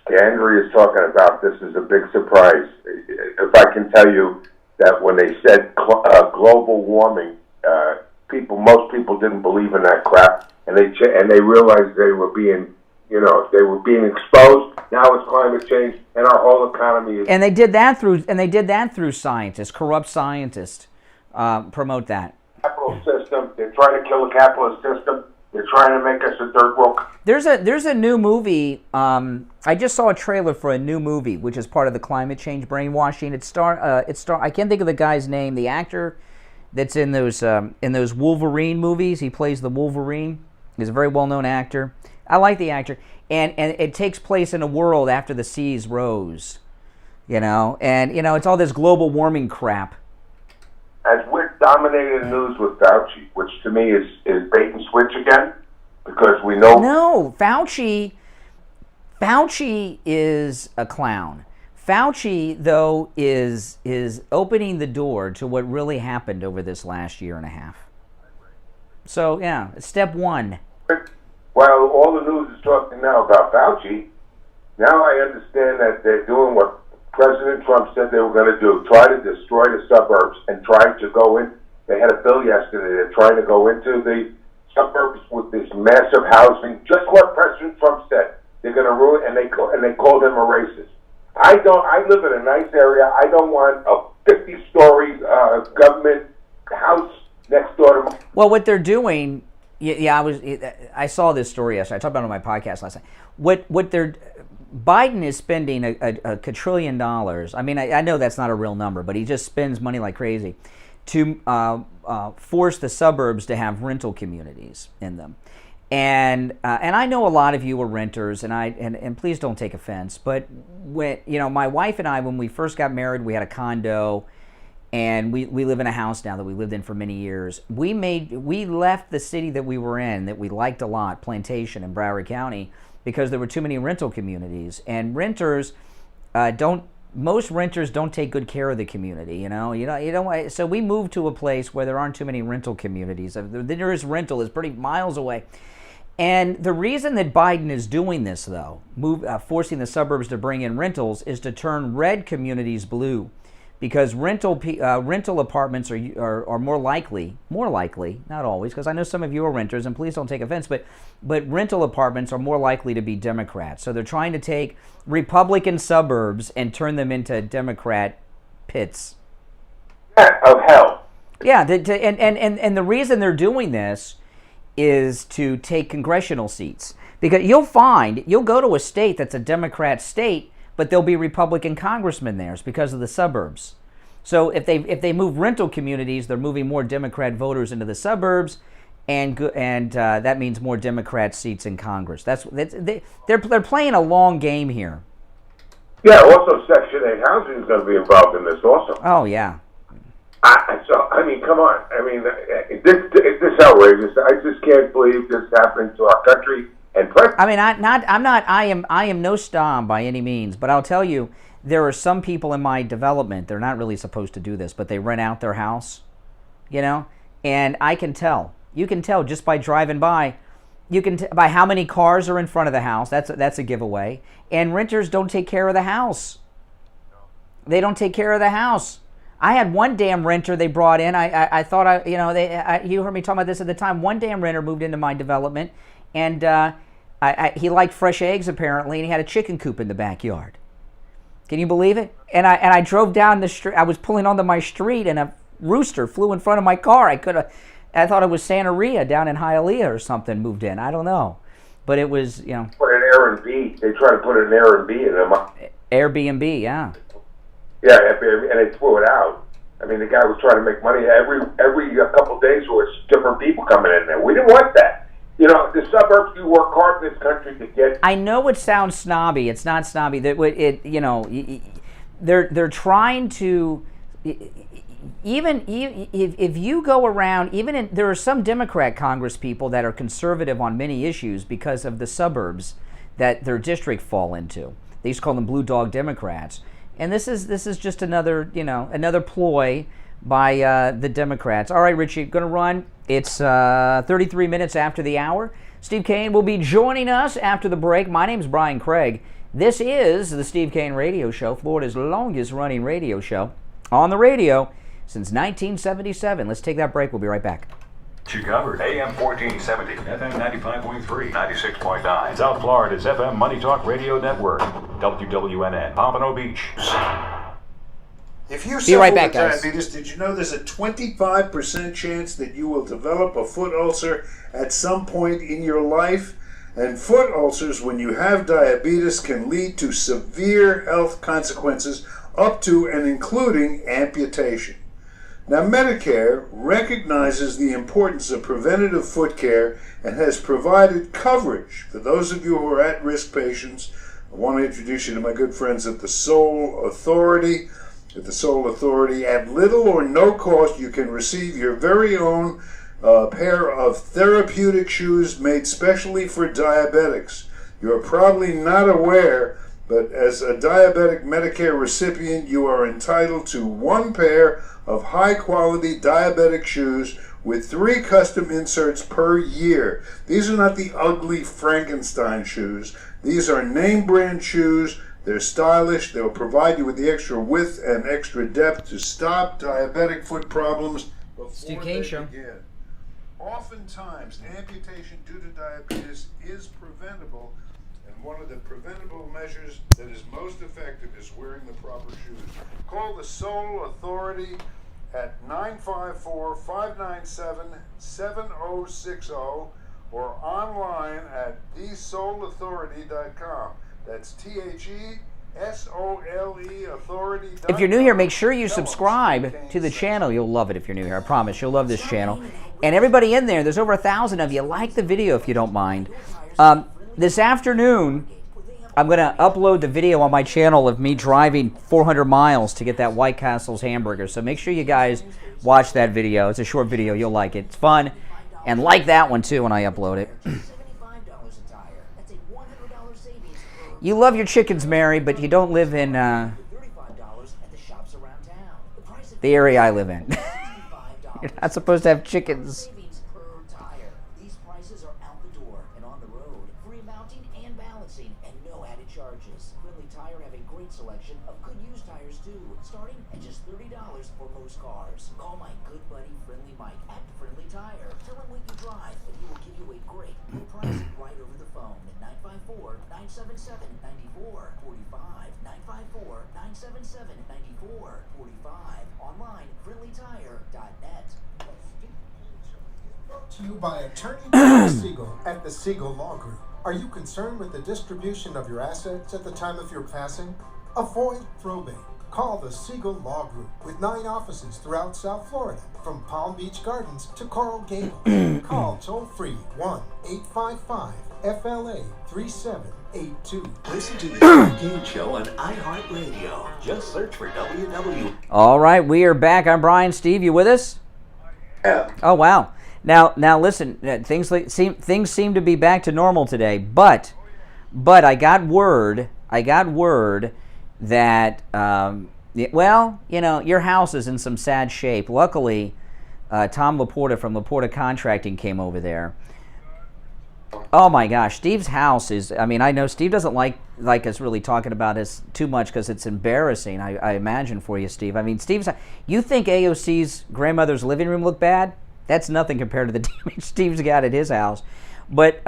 Yeah, Andrea is talking about this is a big surprise. If I can tell you that when they said global warming, most people didn't believe in that crap, and they realized they were being exposed. Now it's climate change, and our whole economy is. And they did that through scientists, corrupt scientists, promote that. Capitalist system. They're trying to kill the capitalist system. They're trying to make us a third world. There's a new movie. I just saw a trailer for a new movie, which is part of the climate change brainwashing. I can't think of the guy's name. The actor that's in those Wolverine movies. He plays the Wolverine. He's a very well-known actor. I like the actor, and it takes place in a world after the seas rose. And it's all this global warming crap. As we're dominating the news with Fauci, which to me is bait and switch again, because we know. No, Fauci is a clown. Fauci, though, is opening the door to what really happened over this last year and a half. So, yeah, step one. While all the news is talking now about Fauci, now I understand that they're doing what President Trump said they were going to do, try to destroy the suburbs and try to go in. They had a bill yesterday. They're trying to go into the suburbs with this massive housing, just what President Trump said. They're going to ruin, and they called him a racist. I live in a nice area. I don't want a 50-story government house next door to me. Well, what they're doing, I saw this story yesterday. I talked about it on my podcast last night. Biden is spending a quadrillion dollars. I mean, I know that's not a real number, but he just spends money like crazy to force the suburbs to have rental communities in them. And I know a lot of you are renters, and please don't take offense, but when my wife and I, when we first got married, we had a condo, and we live in a house now that we lived in for many years. We left the city that we were in, that we liked a lot, Plantation in Broward County, because there were too many rental communities, and most renters don't take good care of the community. So we moved to a place where there aren't too many rental communities. The nearest rental is pretty miles away. And the reason that Biden is doing this, though, forcing the suburbs to bring in rentals, is to turn red communities blue, because rental apartments are more likely, not always, because I know some of you are renters, and please don't take offense, but rental apartments are more likely to be Democrats. So they're trying to take Republican suburbs and turn them into Democrat pits. Of hell. Yeah, and the reason they're doing this is to take congressional seats. Because you'll go to a state that's a Democrat state, but there'll be Republican congressmen there. It's because of the suburbs. So if they move rental communities, they're moving more Democrat voters into the suburbs, and that means more Democrat seats in Congress. They're playing a long game here. Yeah. Also, Section 8 housing is going to be involved in this also. Oh yeah. Come on. I mean, this outrageous. I just can't believe this happened to our country. I am no snob by any means, but I'll tell you, there are some people in my development, they're not really supposed to do this, but they rent out their house, and I can tell. You can tell just by driving by. You can by how many cars are in front of the house. That's a giveaway. And renters don't take care of the house. They don't take care of the house. I had one damn renter they brought in. I thought you heard me talking about this at the time. One damn renter moved into my development, and he liked fresh eggs apparently, and he had a chicken coop in the backyard. Can you believe it? And I drove down the street. I was pulling onto my street, and a rooster flew in front of my car. I thought it was Santeria down in Hialeah or something moved in. I don't know, but it was Put an Airbnb. They tried to put an Airbnb in them. Airbnb, yeah. Yeah, and they threw it out. I mean, the guy was trying to make money every couple of days. There was different people coming in there. We didn't want that. You know, the suburbs, you work hard in this country to get. I know it sounds snobby. It's not snobby. They're trying to. Even if you go around, there are some Democrat Congress people that are conservative on many issues because of the suburbs that their district fall into. They used to call them blue dog Democrats, and this is just another ploy by the Democrats. All right, Richie, going to run. It's 33 minutes after the hour. Steve Kane will be joining us after the break. My name's Brian Craig. This is the Steve Kane Radio Show, Florida's longest-running radio show on the radio since 1977. Let's take that break. We'll be right back. You covered AM 1470, FM 95.3, 96.9. South Florida's FM Money Talk Radio Network, WWNN, Pompano Beach. If you Be right suffer back, with guys. diabetes, did you know there's a 25% chance that you will develop a foot ulcer at some point in your life? And foot ulcers, when you have diabetes, can lead to severe health consequences up to and including amputation. Now, Medicare recognizes the importance of preventative foot care and has provided coverage for those of you who are at-risk patients. I want to introduce you to my good friends at the Sole Authority. At the Sole Authority, at little or no cost, you can receive your very own pair of therapeutic shoes made specially for diabetics. You're probably not aware, but as a diabetic Medicare recipient, you are entitled to one pair of high-quality diabetic shoes with 3 custom inserts per year. These are not the ugly Frankenstein shoes. These are name-brand shoes. They're stylish. They'll provide you with the extra width and extra depth to stop diabetic foot problems before Steve Kane they Show. begin. Oftentimes, amputation due to diabetes is preventable, and one of the preventable measures that is most effective is wearing the proper shoes. Call the Sole Authority at 954-597-7060 or online at thesoleauthority.com. That's THESOLE authority.com. If you're new here, make sure you subscribe to the channel. You'll love it if you're new here. I promise. You'll love this channel. And everybody in there, there's over 1,000 of you. Like the video if you don't mind. This afternoon, I'm going to upload the video on my channel of me driving 400 miles to get that White Castle's hamburger. So make sure you guys watch that video. It's a short video. You'll like it. It's fun. And like that one, too, when I upload it. You love your chickens, Mary, but you don't live in the area I live in. You're not supposed to have chickens. These prices are out the door and on the road. Free mounting and balancing and no added charges. Friendly Tire have a great selection of good used tires too, starting at just $30 for most cars. Call my good buddy Friendly Mike at Friendly Tire. Tell him what you drive and he will give you a great low price right over the phone at 954-977-9445. 954-977-9445. Online, friendlytire.net. Brought to you by attorney Barry Siegel at the Siegel Law Group. Are you concerned with the distribution of your assets at the time of your passing? Avoid probate. Call the Siegel Law Group with 9 offices throughout South Florida, from Palm Beach Gardens to Coral Gables. Call toll-free 1-855-FLA-3782. Listen to the Steve Kane Show on iHeartRadio. Just search for WW. All right, we are back. I'm Brian. Steve, you with us? Yeah. Oh, wow. Now, listen. Things seem to be back to normal today. But I got word that your house is in some sad shape. Luckily, Tom Laporta from Laporta Contracting came over there. Oh my gosh, Steve's house is. I mean, I know Steve doesn't like us really talking about this too much because it's embarrassing. I imagine for you, Steve. I mean, you think AOC's grandmother's living room looked bad? That's nothing compared to the damage Steve's got at his house. But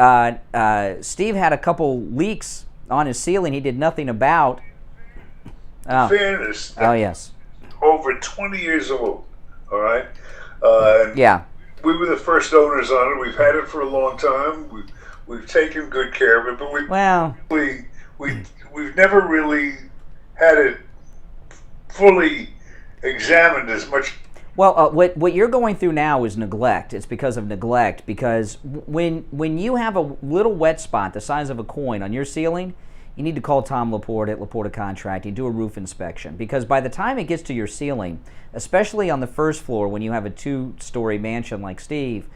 Steve had a couple leaks on his ceiling he did nothing about. Oh. Fairness. Oh, yes. Over 20 years old. All right. Yeah. We were the first owners on it. We've had it for a long time. We've taken good care of it, but we've never really had it fully examined as much. Well, what you're going through now is neglect. It's because of neglect. Because when you have a little wet spot the size of a coin on your ceiling, you need to call Tom Laporta at Laporta Contracting, do a roof inspection. Because by the time it gets to your ceiling, especially on the first floor when you have a 2-story mansion like Steve,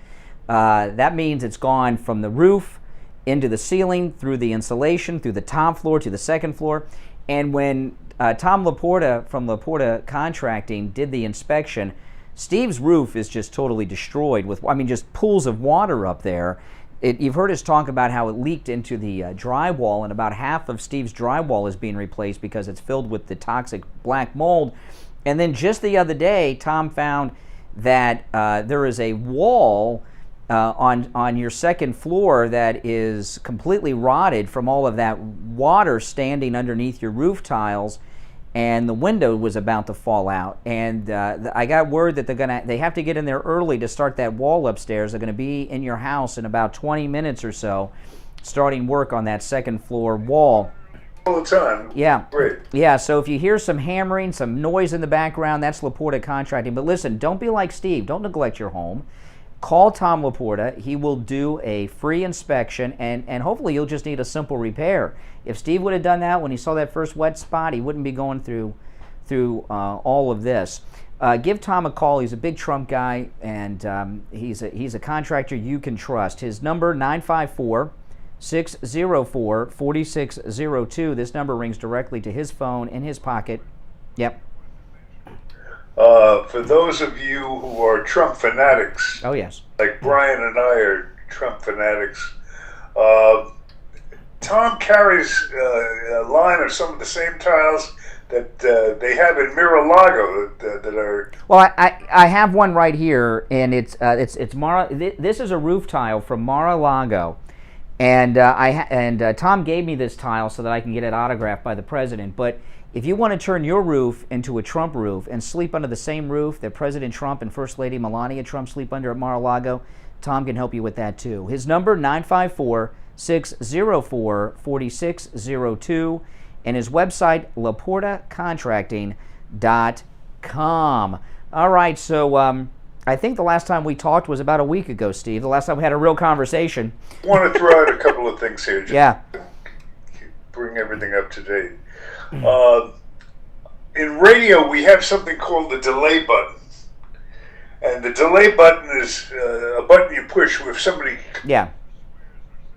that means it's gone from the roof into the ceiling, through the insulation, through the top floor to the second floor. And when Tom Laporta from Laporta Contracting did the inspection, Steve's roof is just totally destroyed with, just pools of water up there. You've heard us talk about how it leaked into the drywall, and about half of Steve's drywall is being replaced because it's filled with the toxic black mold. And then just the other day, Tom found that there is a wall on your second floor that is completely rotted from all of that water standing underneath your roof tiles, and the window was about to fall out. And I got word that they have to get in there early to start that wall upstairs. They're going to be in your house in about 20 minutes or so, starting work on that second floor wall. All the time. Yeah. Great. Yeah, so if you hear some hammering, some noise in the background, that's Laporta Contracting. But listen, don't be like Steve. Don't neglect your home. Call Tom Laporta. He will do a free inspection, and hopefully you'll just need a simple repair. If Steve would have done that when he saw that first wet spot, he wouldn't be going through all of this. Give Tom a call. He's a big Trump guy, and he's a contractor you can trust. His number, 954-604-4602. This number rings directly to his phone in his pocket. Yep. For those of you who are Trump fanatics, oh yes, like Brian and I are Trump fanatics, Tom carries a line of some of the same tiles that they have in Mar-a-Lago that are. Well, I have one right here, and it's this is a roof tile from Mar-a-Lago, and Tom gave me this tile so that I can get it autographed by the president. But if you want to turn your roof into a Trump roof and sleep under the same roof that President Trump and First Lady Melania Trump sleep under at Mar-a-Lago, Tom can help you with that too. His number, 954-604-4602, and his website, laportacontracting.com. All right, so I think the last time we talked was about a week ago, Steve. The last time we had a real conversation. I want to throw out a couple of things here. Just yeah. To bring everything up to date. In radio, we have something called the delay button. And the delay button is a button you push if somebody... Yeah.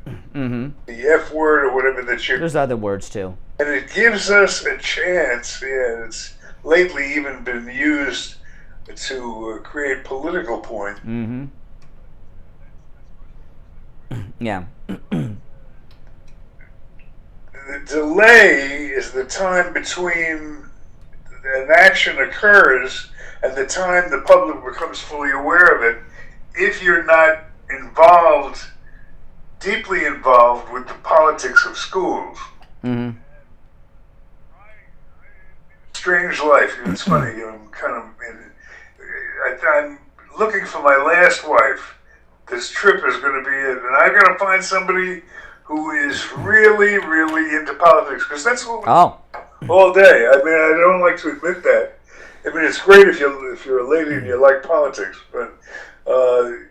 Mm-hmm. The F word or whatever that you... There's other words, too. And it gives us a chance, it's lately even been used to create political point. Mm-hmm. Yeah. The delay is the time between an action occurs and the time the public becomes fully aware of it, if you're not involved, deeply involved with the politics of schools. Mm-hmm. Strange life. It's funny. I'm I'm looking for my last wife. This trip is going to be it, and I'm going to find somebody who is really, really into politics, because that's what we do all day. I mean, I don't like to admit that. I mean, it's great if you're a lady and you like politics, but I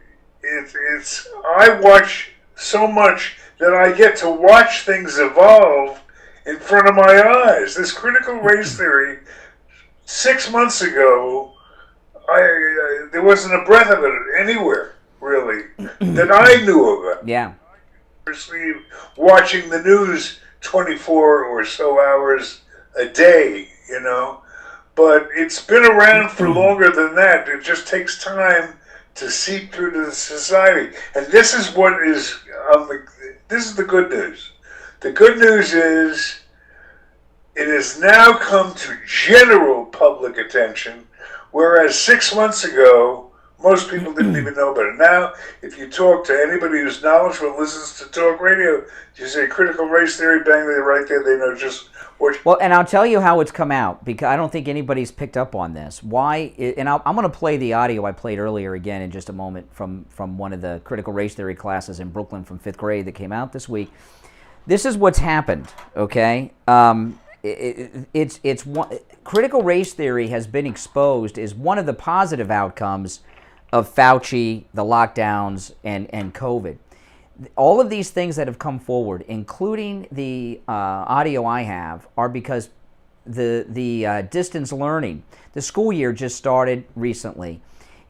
watch so much that I get to watch things evolve in front of my eyes. This critical race theory, 6 months ago, there wasn't a breath of it anywhere, really, that I knew of it. Yeah. Watching the news 24 or so hours a day, but it's been around for longer than that. It just takes time to seep through to the society, and this is what is this is the good news. The good news is it has now come to general public attention, whereas 6 months ago most people didn't even know about it. Now, if you talk to anybody who's knowledgeable, listens to talk radio, you say critical race theory, bang, they're right there. They know just what. Well, and I'll tell you how it's come out, because I don't think anybody's picked up on this. Why? And I'm going to play the audio I played earlier again in just a moment from one of the critical race theory classes in Brooklyn from 5th grade that came out this week. This is what's happened, okay? it's one, critical race theory has been exposed as one of the positive outcomes of Fauci, the lockdowns, and COVID. All of these things that have come forward, including the audio I have, are because the distance learning. The school year just started recently,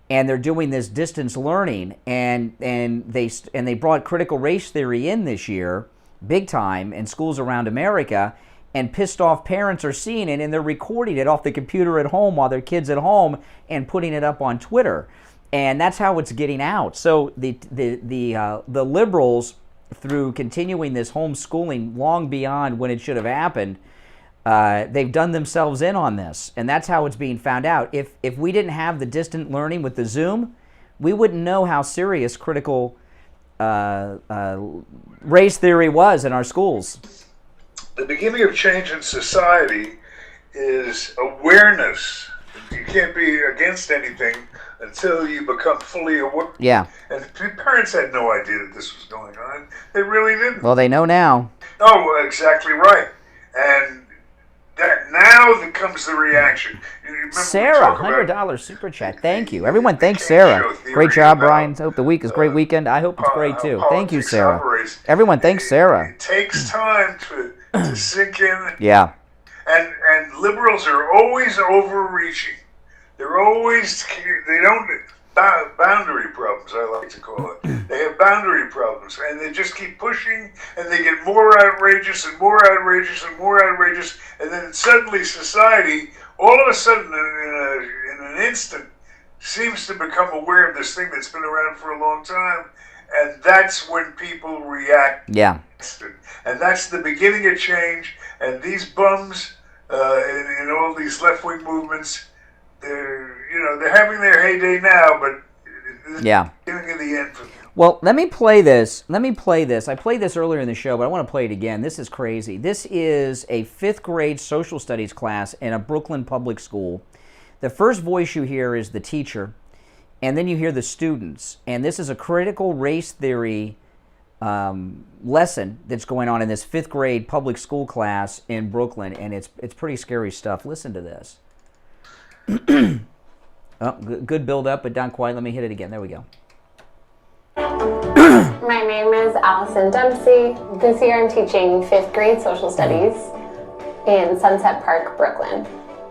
and they're doing this distance learning, and they brought critical race theory in this year, big time, in schools around America, and pissed off parents are seeing it, and they're recording it off the computer at home while their kids at home and putting it up on Twitter, and that's how it's getting out. So the liberals, through continuing this homeschooling long beyond when it should have happened, they've done themselves in on this, and that's how it's being found out. If we didn't have the distant learning with the Zoom, we wouldn't know how serious critical race theory was in our schools. The beginning of change in society is awareness. You can't be against anything until you become fully aware. Yeah. And parents had no idea that this was going on. They really didn't. Well, they know now. Oh, exactly right. And that now comes the reaction. Sarah, $100 super chat. Thank you. Everyone, thanks Sarah. Great job, Brian. I hope the week is a great weekend. I hope it's great too. Thank you, Sarah. Everyone, thanks Sarah. It takes time to sink in. Yeah. And liberals are always overreaching. They don't, boundary problems, I like to call it. They have boundary problems, and they just keep pushing, and they get more outrageous and more outrageous and more outrageous, and then suddenly society, all of a sudden, in an instant, seems to become aware of this thing that's been around for a long time, and that's when people react. Yeah. And that's the beginning of change, and these bums in all these left-wing movements, they're having their heyday now, but yeah, beginning of the end. Well, let me play this. I played this earlier in the show, but I want to play it again. This is crazy. This is a 5th grade social studies class in a Brooklyn public school. The first voice you hear is the teacher, and then you hear the students. And this is a critical race theory lesson that's going on in this 5th grade public school class in Brooklyn, and it's pretty scary stuff. Listen to this. Oh, good build up, but not quite. Let me hit it again. There we go. My name is Allison Dempsey. This year I'm teaching 5th grade social studies in Sunset Park, Brooklyn.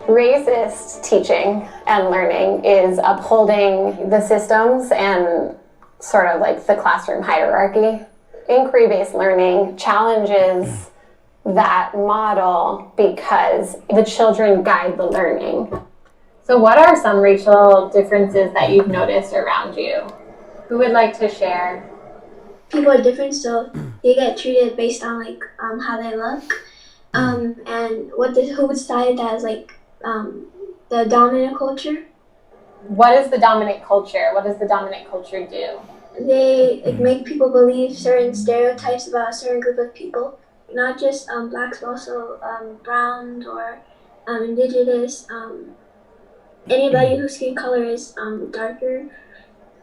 Racist teaching and learning is upholding the systems and sort of like the classroom hierarchy. Inquiry-based learning challenges that model because the children guide the learning. So what are some racial differences that you've noticed around you? Who would like to share? People are different, so they get treated based on like how they look, and who would decide that as like the dominant culture. What is the dominant culture? What does the dominant culture do? They make people believe certain stereotypes about a certain group of people, not just blacks, but also browns or indigenous. Anybody whose skin color is darker.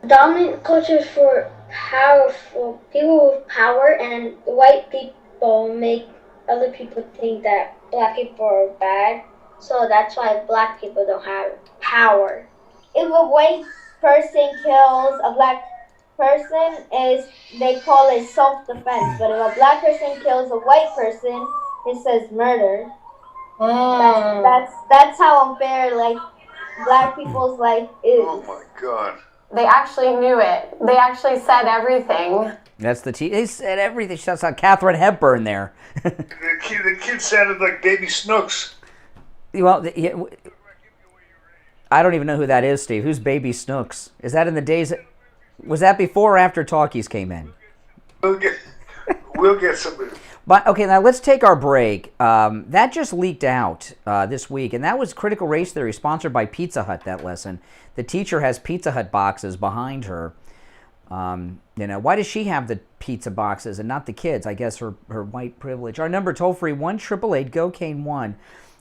Dominant culture is for powerful people with power, and white people make other people think that black people are bad. So that's why black people don't have power. If a white person kills a black person, they call it self-defense. But if a black person kills a white person, it says murder. That's how unfair black people's life is. Oh my God. They actually knew it. They actually said everything. That's they said everything. Shouts out Katharine Hepburn there. The kid sounded like Baby Snooks. Well, I don't even know who that is, Steve. Who's Baby Snooks? Is that in the days? Was that before or after Talkies came in? We'll get somebody. But okay, now let's take our break. That just leaked out this week, and that was critical race theory, sponsored by Pizza Hut. That lesson. The teacher has Pizza Hut boxes behind her. Why does she have the pizza boxes and not the kids? I guess her white privilege. Our number toll free 1-888-GO-CANE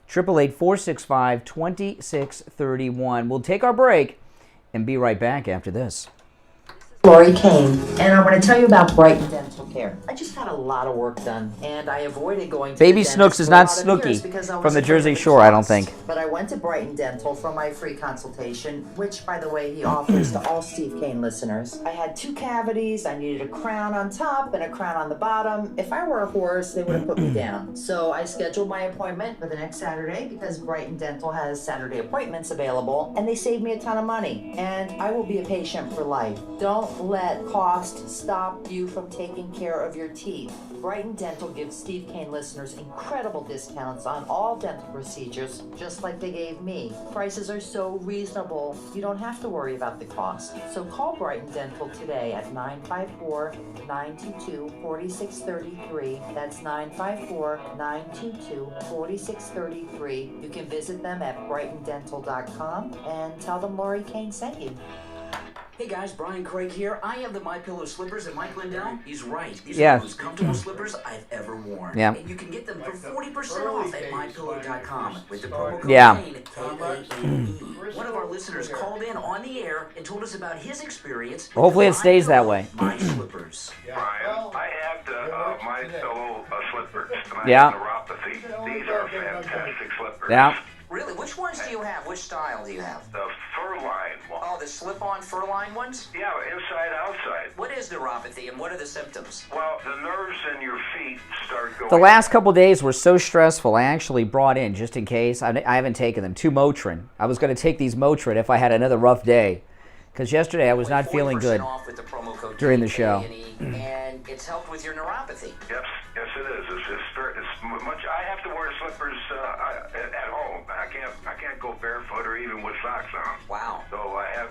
1-888-465-2631. We'll take our break and be right back after this. Lori Kane, and I want to tell you about Brighton Dental Care. hair. I just got a lot of work done, and I avoided going to Baby the Snooks dentist is for a not lot of Snooky years because I was from the afraid Jersey of the Shore, I don't cost. think. But I went to Brighton Dental for my free consultation, which, by the way, he offers to all Steve Kane listeners. I had 2 cavities, I needed a crown on top and a crown on the bottom. If I were a horse, they would have put me down. So I scheduled my appointment for the next Saturday because Brighton Dental has Saturday appointments available, and they saved me a ton of money. And I will be a patient for life. Don't let cost stop you from taking care of your teeth. Brighton Dental gives Steve Kane listeners incredible discounts on all dental procedures, just like they gave me. Prices are so reasonable, you don't have to worry about the cost. So call Brighton Dental today at 954-922-4633. That's 954-922-4633. You can visit them at brightondental.com and tell them Lori Kane sent you. Hey guys, Brian Craig here. I have the MyPillow slippers, and Mike Lindell, he's right. These Yeah. are the most comfortable slippers I've ever worn. Yeah. And you can get them for 40% off at MyPillow.com with the promo code Yeah. KANE, K-A-N-E. One of our listeners called in on the air and told us about his experience. with Hopefully the it stays that MyPillow way. My slippers. Brian, I have the MyPillow slippers, and I Yeah. have neuropathy. These are fantastic slippers. Yeah. Really? Which ones do you have? Which style do you have? The fur-lined one. Oh, the slip-on fur-lined ones? Yeah, inside, outside. What is neuropathy and what are the symptoms? Well, the nerves in your feet start going... The last couple days were so stressful, I actually brought in, just in case, I haven't taken them, 2 Motrin. I was going to take these Motrin if I had another rough day. Because yesterday I was not feeling good off with the promo code during the show. And it's helped with your neuropathy. Yes, it is. It's much. I have to wear slippers at home. I can't go barefoot or even with socks on. Wow. So I have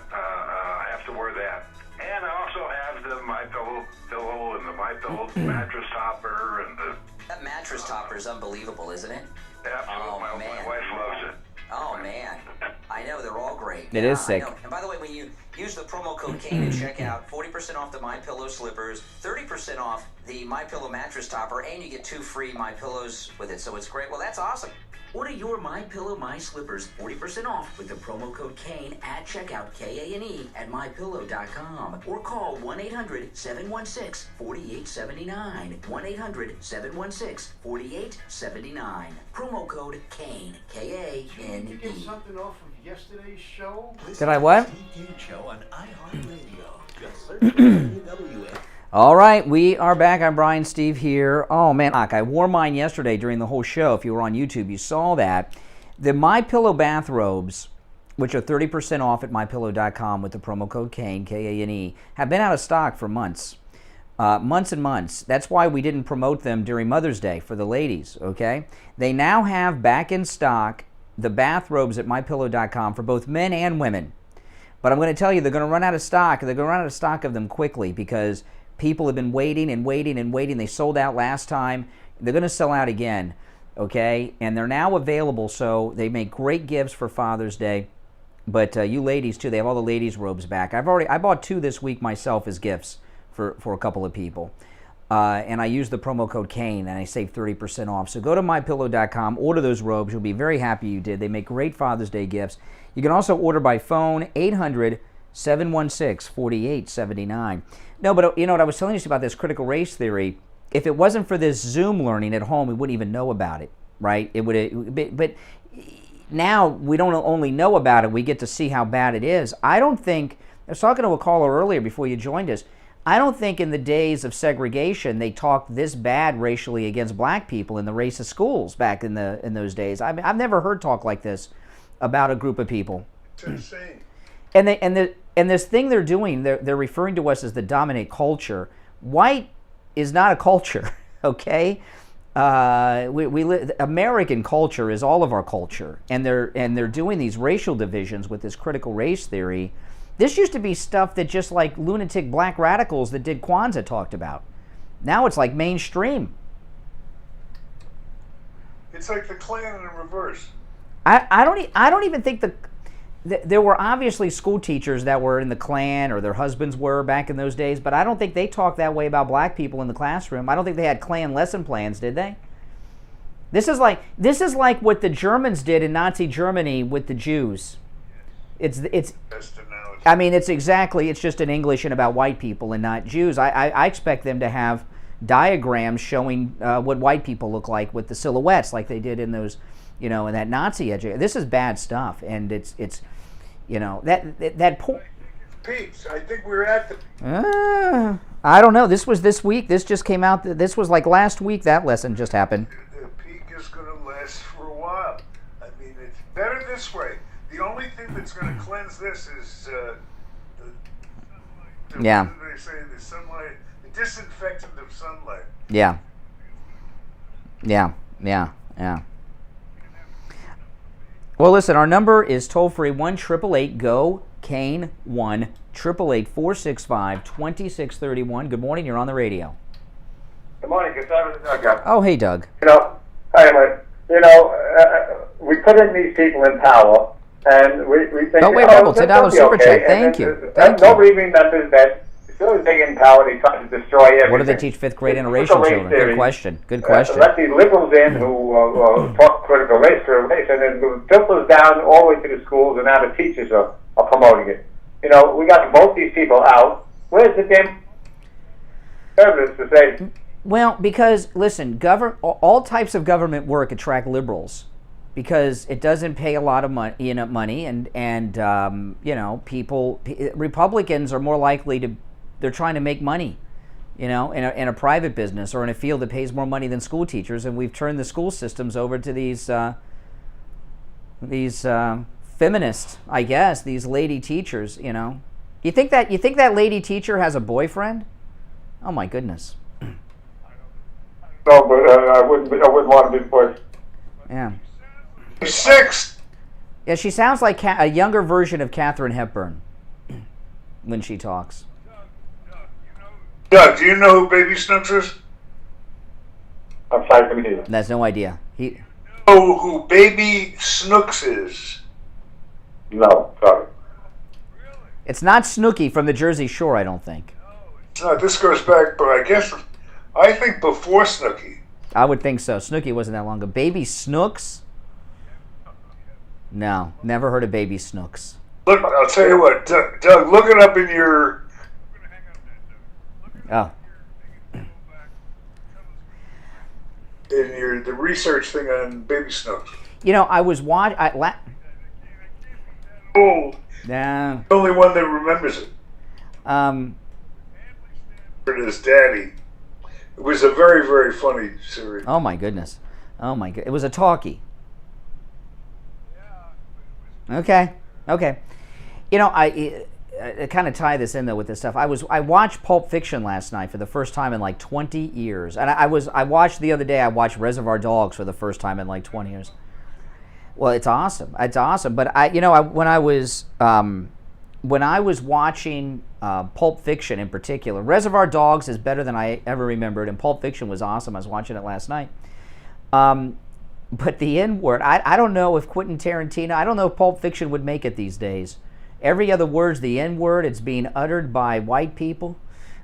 to wear that. And I also have the MyPillow pillow and the MyPillow mattress topper and the. That mattress topper is unbelievable, isn't it? Absolutely. Oh, My man. wife loves it. Oh man, I know they're all great. It is sick. I know. And by the way, when you use the promo code KANE at checkout, 40% off the MyPillow slippers, 30% off the MyPillow mattress topper, and you get 2 free MyPillows with it. So it's great. Well, that's awesome. Order your MyPillow My Slippers 40% off with the promo code KANE at checkout, K-A-N-E, at MyPillow.com, or call 1-800-716-4879. 1-800-716-4879. Promo code KANE, K-A-N-E. Did you get something off of yesterday's show? Did I what? Steve Kane Show on iHeartRadio. Just search for WWN. All right, we are back. I'm Brian Steve here. Oh, man, I wore mine yesterday during the whole show. If you were on YouTube, you saw that. The MyPillow bathrobes, which are 30% off at MyPillow.com with the promo code KANE, K-A-N-E, have been out of stock for months. Months and months. That's why we didn't promote them during Mother's Day for the ladies, okay? They now have back in stock the bathrobes at MyPillow.com for both men and women. But I'm going to tell you, they're going to run out of stock. They're going to run out of stock of them quickly because people have been waiting and waiting and waiting. They sold out last time. They're going to sell out again, okay? And they're now available, so they make great gifts for Father's Day. But you ladies, too, they have all the ladies' robes back. I bought 2 this week myself as gifts for a couple of people. And I used the promo code KANE, and I saved 30% off. So go to MyPillow.com, order those robes. You'll be very happy you did. They make great Father's Day gifts. You can also order by phone, 800-716-4879. No, but you know what I was telling you about this critical race theory? If it wasn't for this Zoom learning at home, we wouldn't even know about it, right? But now we don't only know about it, we get to see how bad it is. I don't think, I was talking to a caller earlier before you joined us, I don't think in the days of segregation they talked this bad racially against black people in the racist schools back in those days. I've never heard talk like this about a group of people. It's insane. And this thing they're doing, they're referring to us as the dominant culture. White is not a culture, okay? American culture is all of our culture, and they're doing these racial divisions with this critical race theory. This used to be stuff that just like lunatic black radicals that did Kwanzaa talked about. Now it's like mainstream. It's like the Klan in reverse. I don't even think there were obviously school teachers that were in the Klan, or their husbands were back in those days, but I don't think they talked that way about black people in the classroom. I don't think they had Klan lesson plans, did they? This is like what the Germans did in Nazi Germany with the Jews. It's I mean, it's just in English and about white people and not Jews. I expect them to have diagrams showing what white people look like with the silhouettes, like they did in those, in that Nazi education. This is bad stuff, and it's that point. Peeps, I think we're at the. I don't know. This was this week. This just came out. This was like last week. That lesson just happened. The peak is going to last for a while. I mean, it's better this way. The only thing that's going to cleanse this is what do they say? The sunlight, the disinfectant of sunlight. Yeah. Well, listen, our number is toll-free 1-888-GO-CANE 1-888-465-2631. Good morning, you're on the radio. Good morning, Doug. Oh, hey, Doug. We put in these people in power, and we think, oh, wait, Rebel, $10 super chat. Thank you. Nobody remembers that as soon as they get in power, they try to destroy everything. What do they teach 5th grade interracial children? Good question. Let these liberals in who talk critical race, and then it filters down all the way to the schools, and now the teachers are promoting it. We got to vote these people out. Where's the damn evidence to say? Well, because, listen, all types of government work attract liberals because it doesn't pay a lot of money, and people, Republicans are more likely to, they're trying to make money, in a private business or in a field that pays more money than school teachers, and we've turned the school systems over to these feminists, I guess, these lady teachers. You think that lady teacher has a boyfriend? Oh my goodness. No, but I wouldn't want to be forced. Yeah. 6. Yeah, she sounds like a younger version of Katharine Hepburn when she talks. Doug, do you know who Baby Snooks is? I'm sorry, let me hear. That's no idea. Know who Baby Snooks is? No, sorry. It's not Snooky from the Jersey Shore, I don't think. No, this goes back, but I think before Snooki. I would think so. Snooki wasn't that long ago. Baby Snooks? No, never heard of Baby Snooks. Look, I'll tell you what, Doug, look it up in your. Oh. In the research thing on Baby Snooks. I was watching. Oh. Yeah. The only one that remembers it. His daddy. It was a very, very funny series. Oh my goodness. It was a talkie. Okay. I kind of tie this in though with this stuff. I watched Pulp Fiction last night for the first time in like 20 years, and I watched the other day. I watched Reservoir Dogs for the first time in like 20 years. Well, it's awesome. But when I was watching Pulp Fiction in particular, Reservoir Dogs is better than I ever remembered, and Pulp Fiction was awesome. I was watching it last night. But the N-word, I don't know if Quentin Tarantino, I don't know if Pulp Fiction would make it these days. Every other word's the N-word. It's being uttered by white people.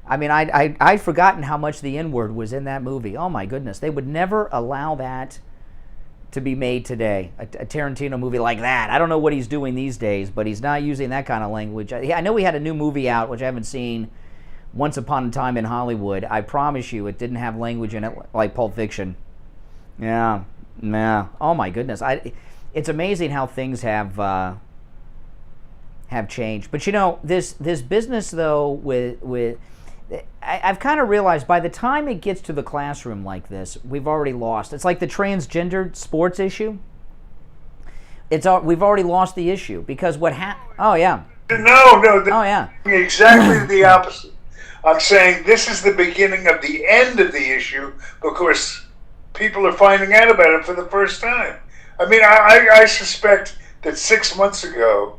I mean, I'd forgotten how much the N-word was in that movie. Oh my goodness, they would never allow that to be made today, a Tarantino movie like that. I don't know what he's doing these days, but he's not using that kind of language. I know he had a new movie out, which I haven't seen, Once Upon a Time in Hollywood. I promise you it didn't have language in it like Pulp Fiction. Yeah. Oh my goodness. It's amazing how things have changed. But this business though with I've kind of realized by the time it gets to the classroom like this, we've already lost. It's like the transgendered sports issue. We've already lost the issue because what happened? Oh yeah. No. Oh yeah. Exactly the opposite. I'm saying this is the beginning of the end of the issue because people are finding out about it for the first time. I mean, I suspect that 6 months ago,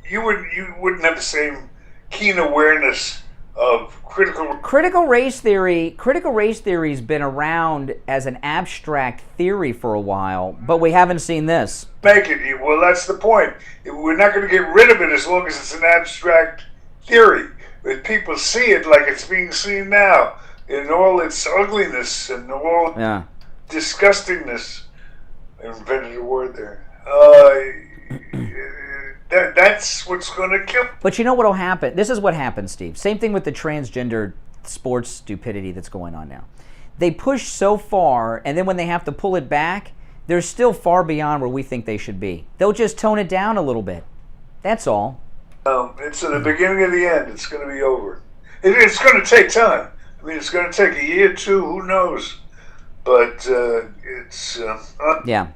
you wouldn't have the same keen awareness of critical race theory. Critical race theory's been around as an abstract theory for a while, but we haven't seen this. Well, that's the point. We're not going to get rid of it as long as it's an abstract theory. But people see it like it's being seen now in all its ugliness and all disgustingness. I invented a word there. That's what's going to kill. But you know what will happen? This is what happens, Steve. Same thing with the transgender sports stupidity that's going on now. They push so far, and then when they have to pull it back, they're still far beyond where we think they should be. They'll just tone it down a little bit. That's all. It's the beginning of the end. It's going to be over. It's going to take time. I mean, it's going to take a year, 2, who knows? But it's... Yeah.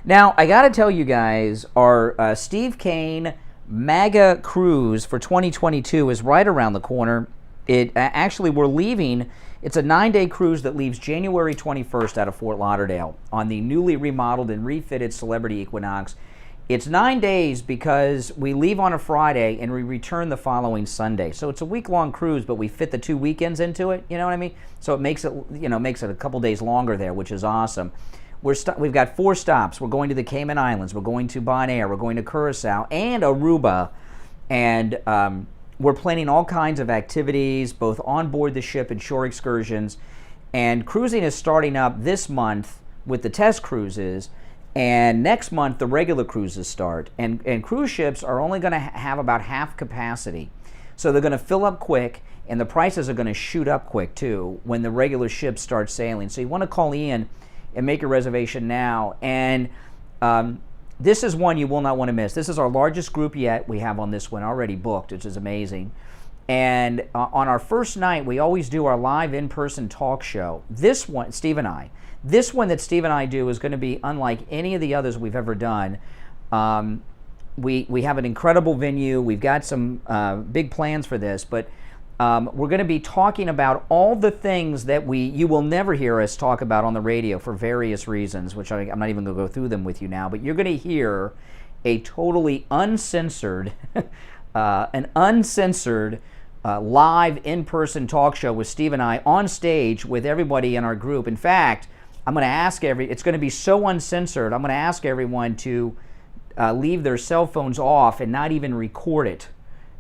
Now, I got to tell you guys, our Steve Kane MAGA cruise for 2022 is right around the corner. Actually, we're leaving... It's a 9-day cruise that leaves January 21st out of Fort Lauderdale on the newly remodeled and refitted Celebrity Equinox. It's 9 days because we leave on a Friday and we return the following Sunday. So it's a week-long cruise, but we fit the 2 weekends into it. You know what I mean? So it makes it, makes it a couple days longer there, which is awesome. We've got 4 stops. We're going to the Cayman Islands. We're going to Bonaire. We're going to Curacao and Aruba, and we're planning all kinds of activities, both on board the ship and shore excursions. And cruising is starting up this month with the test cruises. And next month, the regular cruises start. And cruise ships are only going to have about half capacity. So they're going to fill up quick, and the prices are going to shoot up quick, too, when the regular ships start sailing. So you want to call Ian and make a reservation now. And this is one you will not want to miss. This is our largest group yet. We have on this one already booked, which is amazing. And on our first night, we always do our live in-person talk show. This one, Steve and I, this one that Steve and I do is going to be unlike any of the others we've ever done. We have an incredible venue. We've got some big plans for this, but we're going to be talking about all the things that you will never hear us talk about on the radio for various reasons, which I'm not even going to go through them with you now, but you're going to hear a totally uncensored, live in-person talk show with Steve and I on stage with everybody in our group. In fact, I'm going to ask it's going to be so uncensored, I'm going to ask everyone to leave their cell phones off and not even record it.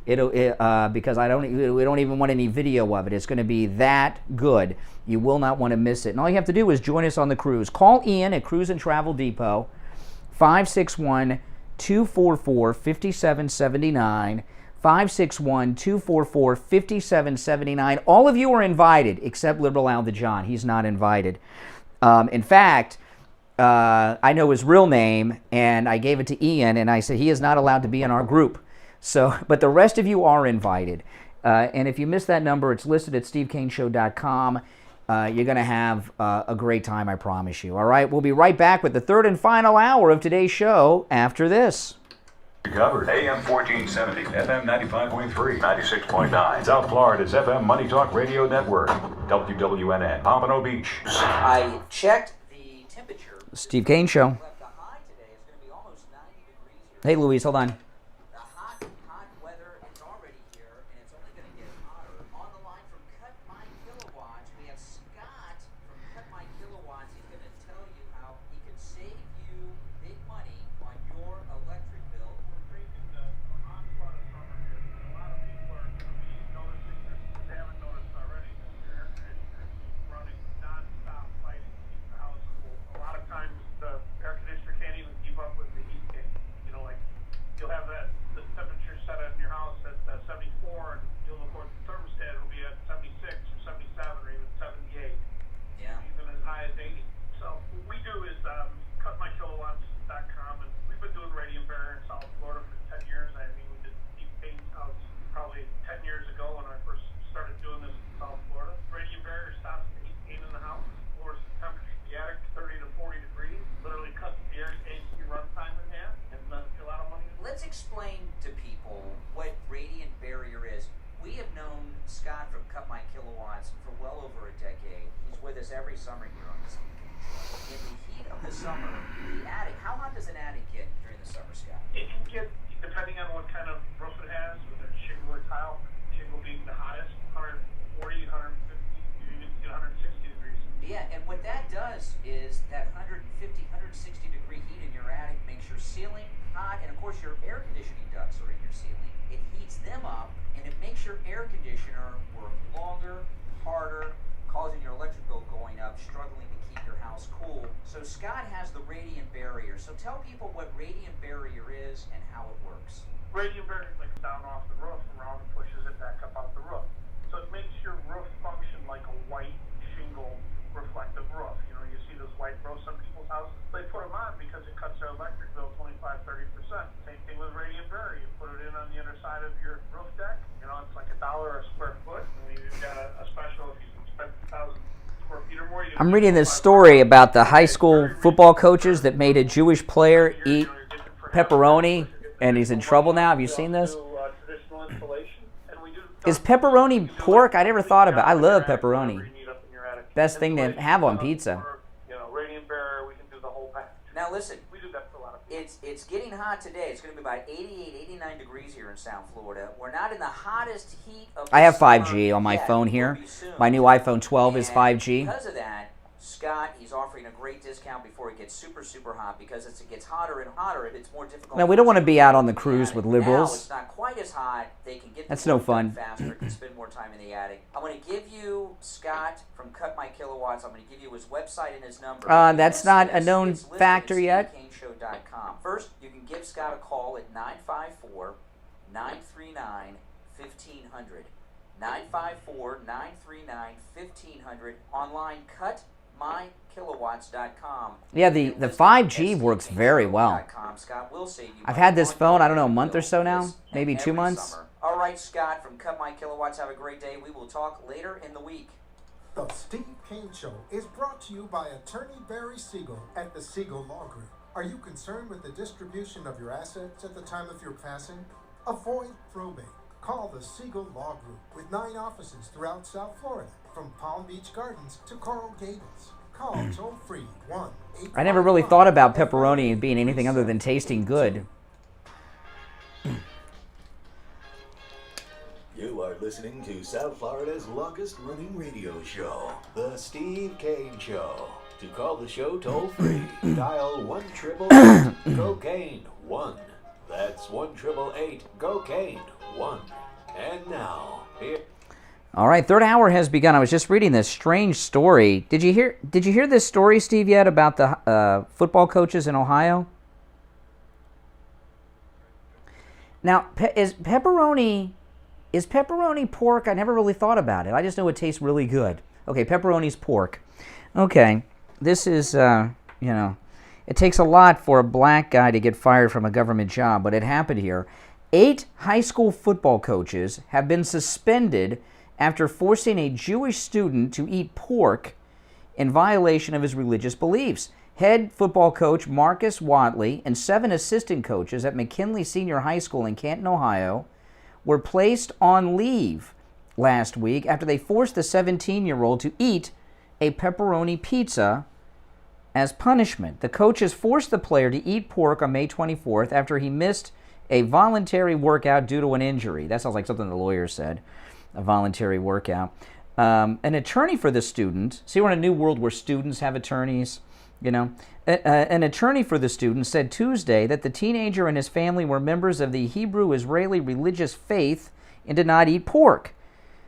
Because we don't even want any video of it. It's going to be that good. You will not want to miss it. And all you have to do is join us on the cruise. Call Ian at Cruise and Travel Depot, 561-244-5779, 561-244-5779. All of you are invited, except Liberal Al DeJohn. He's not invited. In fact, I know his real name, and I gave it to Ian, and I said he is not allowed to be in our group. So, but the rest of you are invited. And if you missed that number, it's listed at stevekaneshow.com. You're going to have a great time, I promise you. All right, we'll be right back with the third and final hour of today's show after this. Covered AM 1470, FM 95.3, 96.9. South Florida's FM Money Talk Radio Network, WWNN, Pompano Beach. I checked the temperature. Steve Kane Show. Hey, Louise, hold on. Every summer here on this weekend. In the heat of the summer, the attic, how hot does an attic get during the summer, Scott? It can get, depending on what kind of roof it has, whether it's shingle or tile, shingle being the hottest, 140, 150, you even get 160 degrees. Yeah, and what that does is that 150, 160 degree heat in your attic makes your ceiling hot, and of course your air conditioning ducts are in your ceiling. It heats them up, and it makes your air conditioner work longer, harder, causing your electric bill going up, struggling to keep your house cool. So Scott has the radiant barrier. So tell people what radiant barrier is and how it works. Radiant barrier is like down off the roof around and pushes it back up off the roof. So it makes roof deck. You know, it's like $1 a square foot. And we've got a special if you spend 1,000 square feet or more. I'm reading this story about the high school football coaches that made a Jewish player eat pepperoni, and he's in trouble now. Have you seen this? Is pepperoni pork? I never thought about it. I love pepperoni. Best thing to have on pizza. You know, radiant bearer, we can do the whole package. Now listen, We do that for a lot of people. it's getting hot today. It's going to be about 88, 89 degrees here in South Florida. We're not in the hottest heat of the I have summer 5G on my yet. phone We'll here. be soon. My new iPhone 12 is And 5G. Because of that, Scott, he's offering a great discount before it gets super, super hot, because as it gets hotter and hotter, it's more difficult. Now, we don't want to be out on the cruise with Now liberals. it's not quite as hot. They can get That's the no work done fun. faster, can spend more time in the attic. I'm going to give you Scott from Cut My Kilowatts. I'm going to give you his website and his number. That's not a known It's listed factor at yet. SteveKaneShow.com. First, you can give Scott a call at 954-939-1500. 954-939-1500. Online, cutmykilowatts.com. Yeah, the 5G works very well. Scott will save you I've money had this on phone, your I don't know, a bill month or so now, this and maybe 2 every months. summer. All right, Scott from Cut My Kilowatts, have a great day. We will talk later in the week. The Steve Kane Show is brought to you by attorney Barry Siegel at the Siegel Law Group. Are you concerned with the distribution of your assets at the time of your passing? Avoid probate. Call the Siegel Law Group with 9 offices throughout South Florida, from Palm Beach Gardens to Coral Gables. Call toll free 1-855. I never really thought about pepperoni being anything other than tasting good. You are listening to South Florida's longest running radio show, The Steve Kane Show. To call the show toll free, dial 1-888-COCAINE-1. That's 1-888-COCAINE-1. And now, here. All right, third hour has begun. I was just reading this strange story. Did you hear this story, Steve, yet about the football coaches in Ohio? Now, is pepperoni pork? I never really thought about it. I just know it tastes really good. Okay, pepperoni's pork. Okay, this is, it takes a lot for a black guy to get fired from a government job, but it happened here. 8 high school football coaches have been suspended after forcing a Jewish student to eat pork in violation of his religious beliefs. Head football coach Marcus Watley and 7 assistant coaches at McKinley Senior High School in Canton, Ohio, were placed on leave last week after they forced the 17-year-old to eat a pepperoni pizza as punishment. The coaches forced the player to eat pork on May 24th after he missed a voluntary workout due to an injury. That sounds like something the lawyer said, a voluntary workout. An attorney for the student, see, we're in a new world where students have attorneys, An attorney for the student said Tuesday that the teenager and his family were members of the Hebrew-Israeli religious faith and did not eat pork.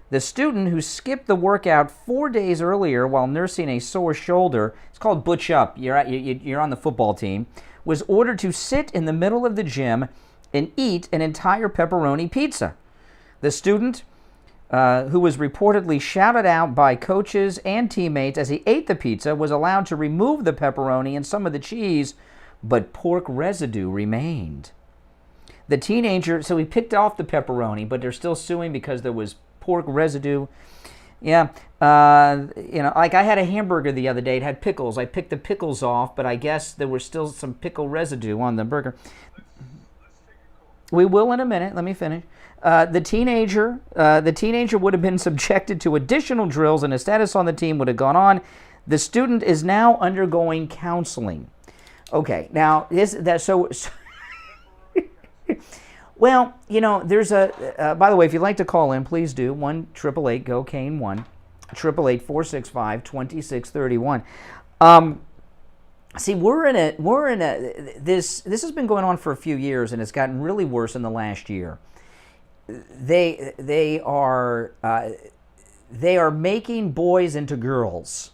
The student, who skipped the workout 4 days earlier while nursing a sore shoulder, it's called butch up, you're on the football team, was ordered to sit in the middle of the gym and eat an entire pepperoni pizza. The student, who was reportedly shouted out by coaches and teammates as he ate the pizza, was allowed to remove the pepperoni and some of the cheese, but pork residue remained. The teenager, so he picked off the pepperoni, but they're still suing because there was pork residue. Yeah, like I had a hamburger the other day. It had pickles. I picked the pickles off, but I guess there was still some pickle residue on the burger. We will in a minute. Let me finish. The teenager would have been subjected to additional drills, and his status on the team would have gone on. The student is now undergoing counseling. Okay, now so well, there's by the way, if you'd like to call in, please do. 1-888-GO-CANE-1, 888-465-2631. See, this has been going on for a few years, and it's gotten really worse in the last year. They are making boys into girls.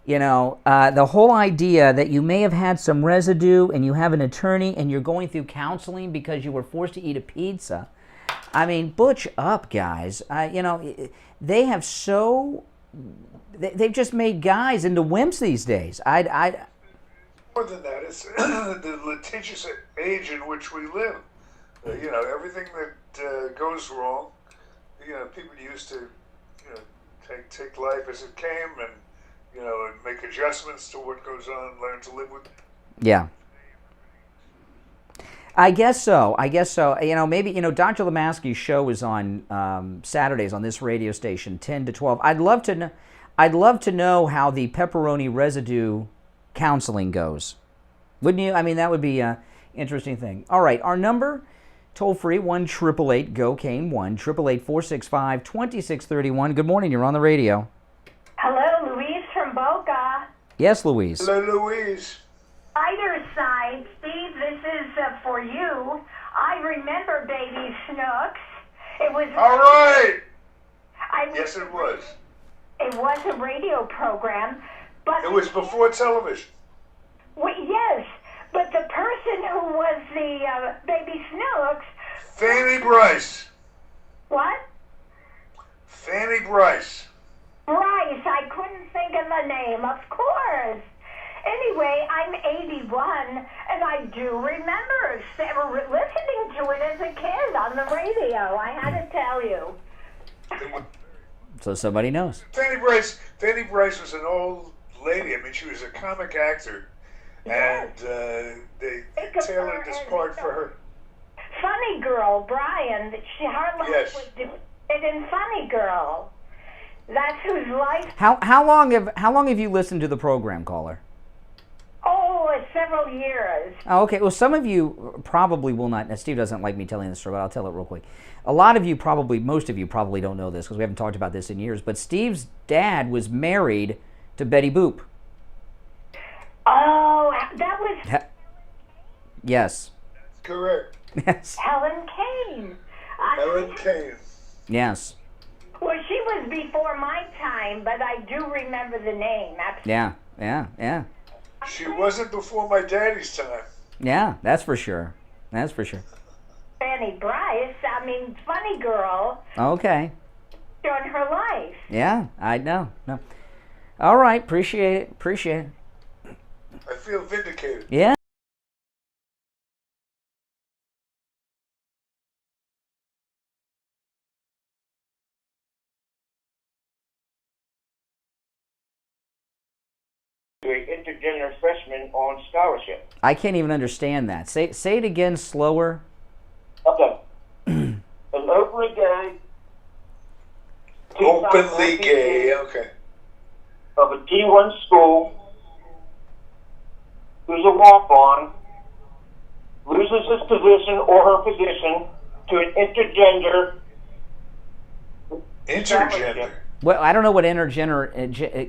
The whole idea that you may have had some residue and you have an attorney and you're going through counseling because you were forced to eat a pizza. I mean, butch up, guys. They've just made guys into wimps these days. More than that, it's the litigious age in which we live. everything that goes wrong, people used to, take life as it came and, and make adjustments to what goes on and learn to live with it. Yeah. I guess so. Maybe, Dr. Lemaski's show is on Saturdays on this radio station, 10 to 12. I'd love to know how the pepperoni residue counseling goes. Wouldn't you? I mean, that would be an interesting thing. All right, our number, toll free, 1-888-GO-CANE, 1-888-465-2631. Good morning, you're on the radio. Hello, Louise from Boca. Yes, Louise. Hello, Louise. Either side, Steve, this is for you. I remember Baby Snooks. It was... All right! Yes, it was. It was a radio program, but... It was before television. Yes, but the person who was the Baby Snooks... Fanny Bryce. What? Fanny Bryce. Bryce, I couldn't think of the name, of course. Anyway, I'm 81, and I do remember listening to it as a kid on the radio. I had to tell you. So somebody knows. Fanny Bryce was an old lady. I mean, she was a comic actor, and they tailored this part for her. Funny Girl, Brian. Her life was depicted in Funny Girl. That's whose life. How long have you listened to the program, caller? Oh, several years. Oh, okay. Well, some of you probably will not. Now, Steve doesn't like me telling this story, but I'll tell it real quick. A lot of you most of you probably don't know this because we haven't talked about this in years. But Steve's dad was married to Betty Boop. Oh, that was. Yes. Correct. Yes. Helen Kane. Helen Kane. Yes. Well, she was before my time, but I do remember the name. Absolutely. Yeah. She wasn't before my daddy's time. Yeah, that's for sure. Fanny Bryce, Funny Girl. Okay. On her life. Yeah, I know. No. All right, appreciate it. I feel vindicated. Yeah. Intergender freshman on scholarship. I can't even understand that. Say it again slower. Okay. An openly gay. Openly gay, okay. Of a D1 school, who's a walk-on, loses his position or her position to an intergender. Intergender. Well, I don't know what intergender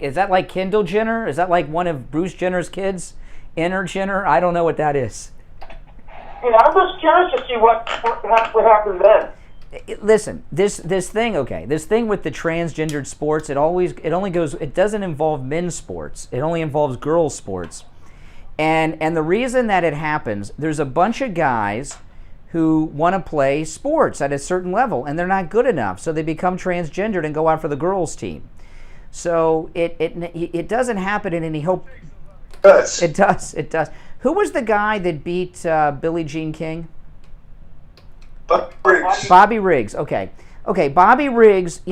is. That like Kendall Jenner? Is that like one of Bruce Jenner's kids? Intergender? I don't know what that is. Yeah, I'm just curious to see what happened then. Listen, this thing with the transgendered sports, it doesn't involve men's sports. It only involves girls' sports. And the reason that it happens, there's a bunch of guys who want to play sports at a certain level, and they're not good enough, so they become transgendered and go out for the girls' team. So it doesn't happen in any hope. It does. Who was the guy that beat Billie Jean King? Bobby Riggs. Okay. Bobby Riggs.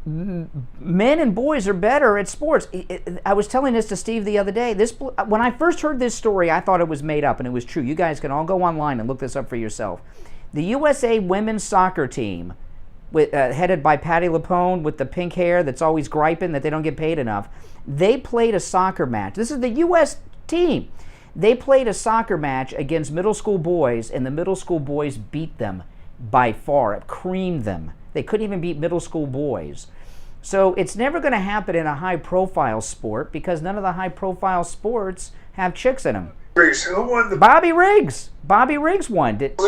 Men and boys are better at sports. I was telling this to Steve the other day. When I first heard this story, I thought it was made up, and it was true. You guys can all go online and look this up for yourself. The USA women's soccer team, headed by Patti LuPone with the pink hair that's always griping that they don't get paid enough, they played a soccer match. This is the U.S. team. They played a soccer match against middle school boys, and the middle school boys beat them by far, creamed them. They couldn't even beat middle school boys. So it's never going to happen in a high-profile sport because none of the high-profile sports have chicks in them. Who won the... Bobby Riggs. Bobby Riggs won. That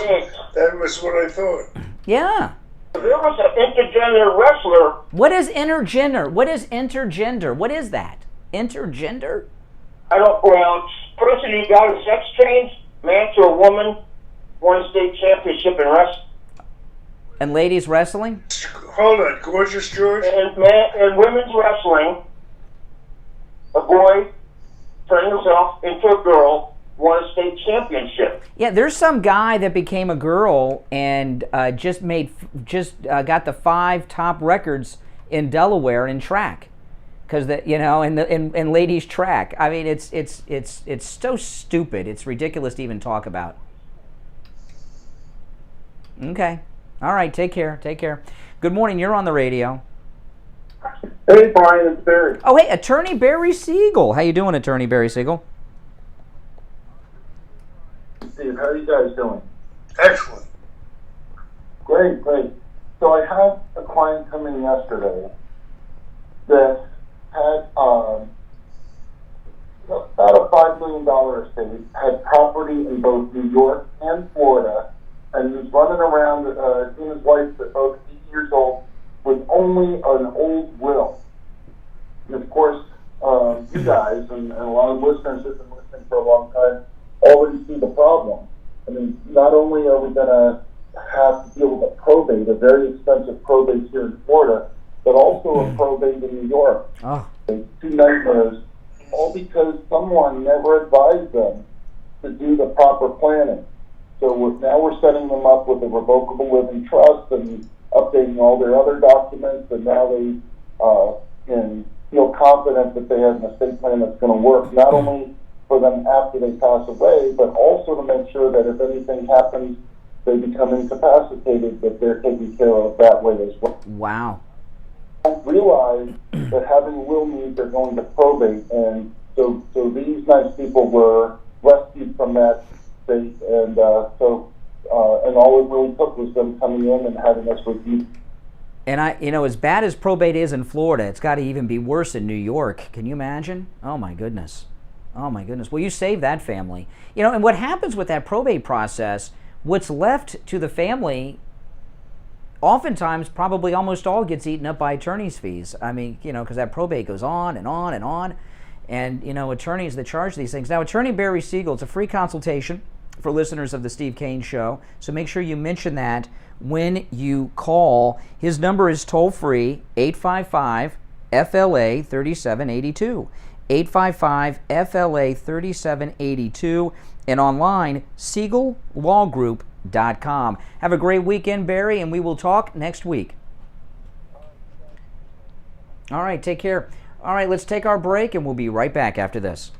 was what I thought. Yeah. There was an intergender wrestler. What is intergender? What is that? Intergender? Person who got a sex change, man to a woman, won a state championship in wrestling. And ladies wrestling? Hold on, Gorgeous George? And women's wrestling, a boy turned himself into a girl won a state championship. Yeah, there's some guy that became a girl and just got the 5 top records in Delaware in track, because in ladies track. I mean, it's so stupid. It's ridiculous to even talk about. Okay, all right. Take care. Take care. Good morning. You're on the radio. Hey, Brian, it's Barry. Oh, hey, Attorney Barry Siegel. How you doing, Attorney Barry Siegel? Steve, how are you guys doing? Excellent. Great, great. So I had a client come in yesterday that had about a $5 million estate, had property in both New York and Florida, and he was running around, he and his wife, they're both 8 years old, with only an old will. And of course, you guys and a lot of listeners who've been listening for a long time already see the problem. I mean, not only are we going to have to deal with a probate, a very expensive probate here in Florida, but also a probate in New York. Oh. 2 nightmares, all because someone never advised them to do the proper planning. So now we're setting them up with a revocable living trust and updating all their other documents, and now they can feel confident that they have an estate plan that's going to work, not only for them after they pass away, but also to make sure that if anything happens, they become incapacitated, that they're taken care of that way as well. Wow. Don't realize that having a will means they're going to probate, and so these nice people were rescued from that state, and and all it really took was them coming in and having us review. And as bad as probate is in Florida, it's got to even be worse in New York. Can you imagine? Oh my goodness. Oh my goodness. Well, you saved that family. And what happens with that probate process, what's left to the family, oftentimes, probably almost all gets eaten up by attorney's fees. I mean, because that probate goes on and on and on. And, attorneys that charge these things. Now, Attorney Barry Siegel, it's a free consultation for listeners of the Steve Kane Show. So make sure you mention that when you call. His number is toll-free, 855-FLA-3782. 855-FLA-3782. And online, SiegelLawGroup.com. Have a great weekend, Barry, and we will talk next week. All right, take care. All right, let's take our break, and we'll be right back after this.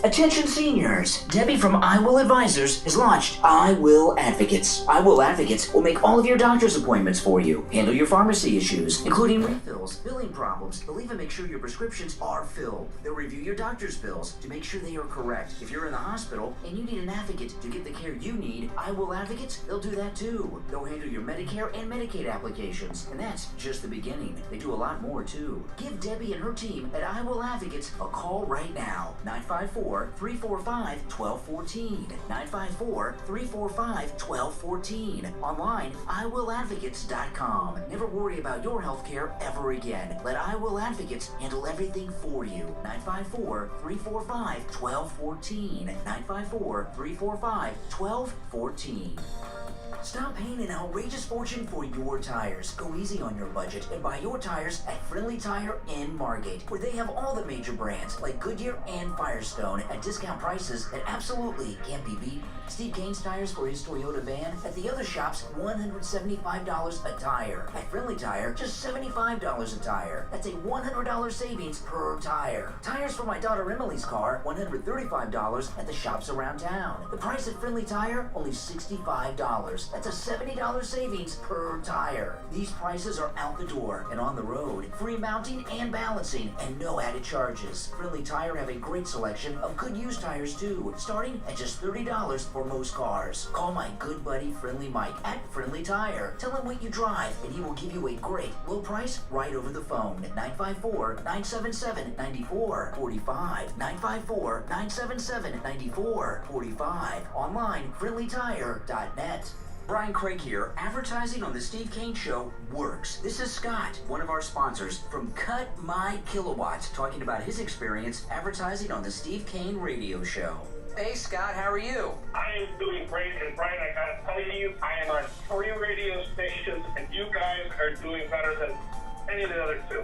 Attention seniors, Debbie from I Will Advisors has launched I Will Advocates. I Will Advocates will make all of your doctor's appointments for you, handle your pharmacy issues, including refills, billing problems. They'll even make sure your prescriptions are filled. They'll review your doctor's bills to make sure they are correct. If you're in the hospital and you need an advocate to get the care you need, I Will Advocates, they'll do that too. They'll handle your Medicare and Medicaid applications, and that's just the beginning. They do a lot more too. Give Debbie and her team at I Will Advocates a call right now, 954-345-1214. 954-345-1214. Online, IWillAdvocates.com. Never worry about your health care ever again. Let I Will Advocates handle everything for you. 954-345-1214. 954-345-1214. Stop paying an outrageous fortune for your tires. Go easy on your budget and buy your tires at Friendly Tire in Margate, where they have all the major brands like Goodyear and Firestone at discount prices that absolutely can't be beaten. Steve Kane's tires for his Toyota van at the other shops, $175 a tire. At Friendly Tire, just $75 a tire. That's a $100 savings per tire. Tires for my daughter Emily's car, $135 at the shops around town. The price at Friendly Tire, only $65. That's a $70 savings per tire. These prices are out the door and on the road. Free mounting and balancing and no added charges. Friendly Tire have a great selection of good used tires too, starting at just $30 for most cars. Call my good buddy Friendly Mike at Friendly Tire. Tell him what you drive and he will give you a great low price right over the phone at 954-977-9445. 954-977-9445. Online, friendlytire.net. Brian Craig here. Advertising on the Steve Kane Show works. This is Scott, one of our sponsors from Cut My Kilowatts, talking about his experience advertising on the Steve Kane Radio Show. Hey Scott, how are you? I am doing great, and Brian, I gotta tell you, I am on 3 radio stations, and you guys are doing better than any of the other 2.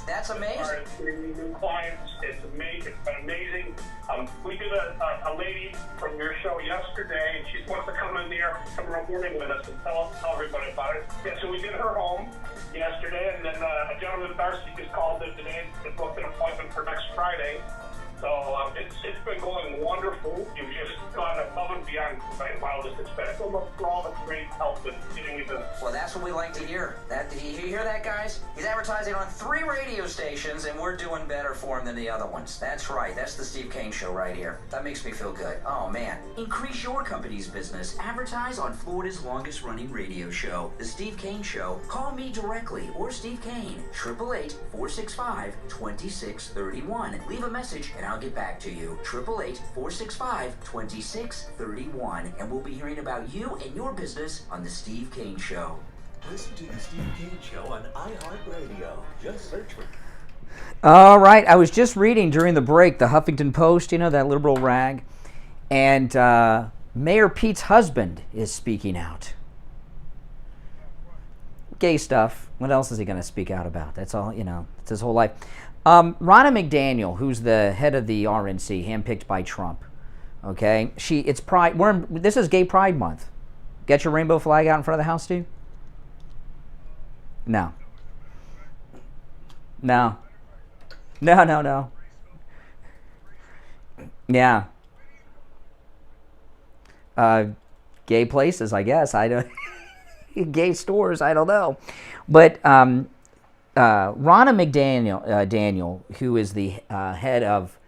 That's amazing. Getting new clients, it's amazing. It's been amazing. We did a lady from your show yesterday, and she wants to come in there tomorrow morning with us and tell everybody about it. Yeah, so we did her home yesterday, and then a gentleman, Darcy, just called in today and booked an appointment for next Friday. So it's been going wonderful. You've just gone above and beyond my wildest expectations. So much for all the great help with getting me business. Well, that's what we like to hear. You hear that, guys? He's advertising on 3 radio stations, and we're doing better for him than the other ones. That's right. That's the Steve Kane Show right here. That makes me feel good. Oh, man. Increase your company's business. Advertise on Florida's longest-running radio show, The Steve Kane Show. Call me directly or Steve Kane, 888-465-2631. Leave a message, and I'll get back to you. 888-465-2631. And we'll be hearing about you and your business on The Steve Kane Show. Listen to The Steve Kane Show on iHeartRadio. Just search for it. All right. I was just reading during the break the Huffington Post, you know, that liberal rag. And Mayor Pete's husband is speaking out. Gay stuff. What else is he going to speak out about? That's all, you know, it's his whole life. Ronna McDaniel, who's the head of the RNC, handpicked by Trump. Okay, it's Pride. This is Gay Pride Month. Get your rainbow flag out in front of the house, Steve? No. No. Yeah. Gay places, I guess. I don't. Gay stores, I don't know. But Ronna McDaniel, who is the head of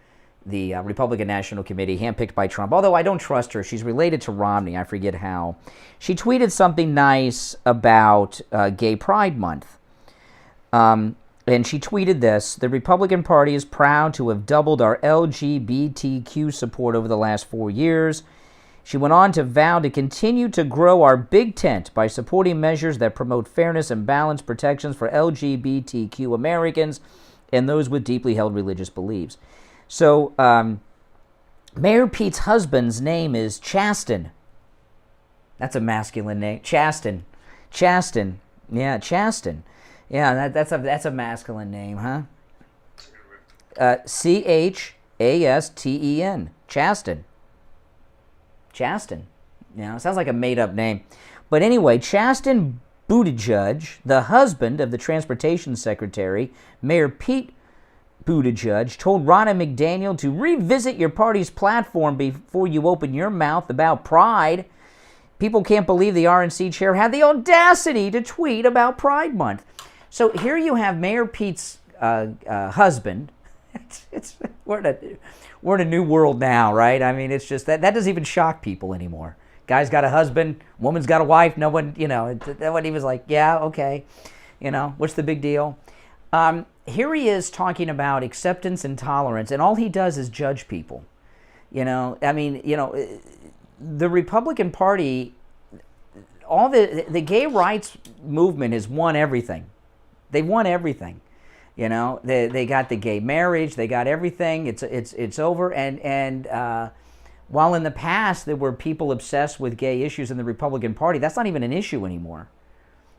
the Republican National Committee, handpicked by Trump, although I don't trust her. She's related to Romney. I forget how. She tweeted something nice about Gay Pride Month. And she tweeted this: the Republican Party is proud to have doubled our LGBTQ support over the last 4 years. She went on to vow to continue to grow our big tent by supporting measures that promote fairness and balanced protections for LGBTQ Americans and those with deeply held religious beliefs. So, Mayor Pete's husband's name is Chasten. That's a masculine name. Chasten. Yeah, Chasten. Yeah, that's a masculine name, huh? Chasten. Chasten. You know, it sounds like a made-up name. But anyway, Chasten Buttigieg, the husband of the Transportation Secretary, Mayor Pete Buttigieg, told Ronna McDaniel to revisit your party's platform before you open your mouth about pride. People can't believe the RNC chair had the audacity to tweet about Pride Month. So here you have Mayor Pete's husband. We're in a new world now, right? I mean, it's just that doesn't even shock people anymore. Guy's got a husband, woman's got a wife. No one, you know, that one he was like, yeah, okay, you know, what's the big deal? Here he is talking about acceptance and tolerance, and all he does is judge people. You know, I mean, you know, the Republican Party, all the gay rights movement has won everything. They won everything. You know, they got the gay marriage, they got everything. It's over. And while in the past there were people obsessed with gay issues in the Republican Party, that's not even an issue anymore.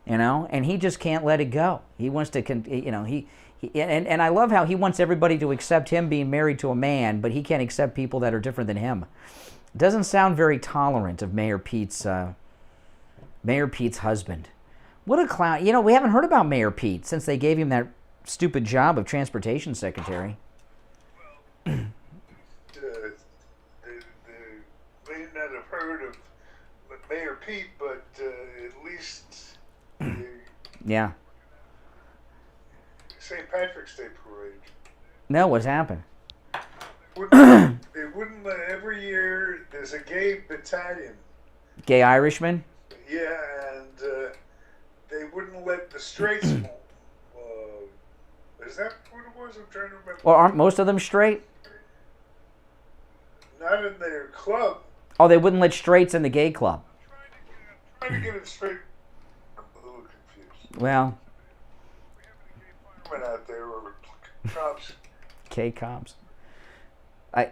You know, and he just can't let it go. He wants to, you know, and I love how he wants everybody to accept him being married to a man, but he can't accept people that are different than him. It doesn't sound very tolerant of Mayor Pete's husband. What a clown! You know, we haven't heard about Mayor Pete since they gave him that stupid job of Transportation Secretary. They may not have heard of Mayor Pete, but at least yeah. St. Patrick's Day parade. No, what's happened? They wouldn't let every year. There's a gay battalion. Gay Irishman. Yeah, and they wouldn't let the straights. Is that what it was? I'm trying to remember. Well, aren't most of them straight? Not in their club. Oh, they wouldn't let straights in the gay club. I'm trying to get it straight. I'm a little confused. Well. Went out there or cops. Gay cops. I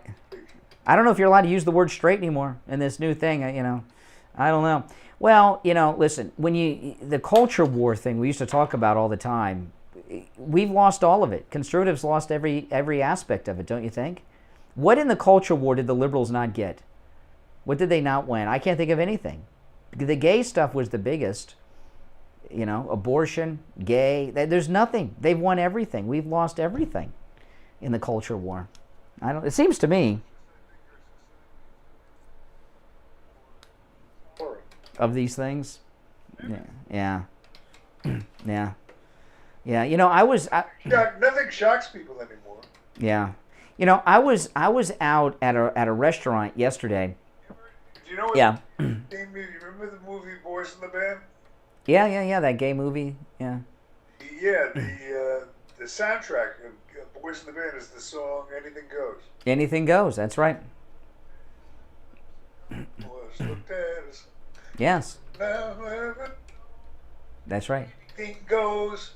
don't know if you're allowed to use the word straight anymore in this new thing. You know, I don't know. Well, you know, listen, the culture war thing we used to talk about all the time, we've lost all of it. Conservatives lost every aspect of it, don't you think? What in the culture war did the liberals not get? What did they not win? I can't think of anything. The gay stuff was the biggest. You know, abortion, gay. There's nothing. They've won everything. We've lost everything in the culture war. It seems to me. Of these things. Yeah. Yeah. Yeah. You know, nothing shocks people anymore. Yeah. You know, I was out at a restaurant yesterday. Do you know what? Yeah. You remember the movie Boys in the Band? Yeah. That gay movie. Yeah. Yeah. The soundtrack of Boys in the Band is the song "Anything Goes." Anything goes. That's right. Was looked at as yes. That's right. Anything goes.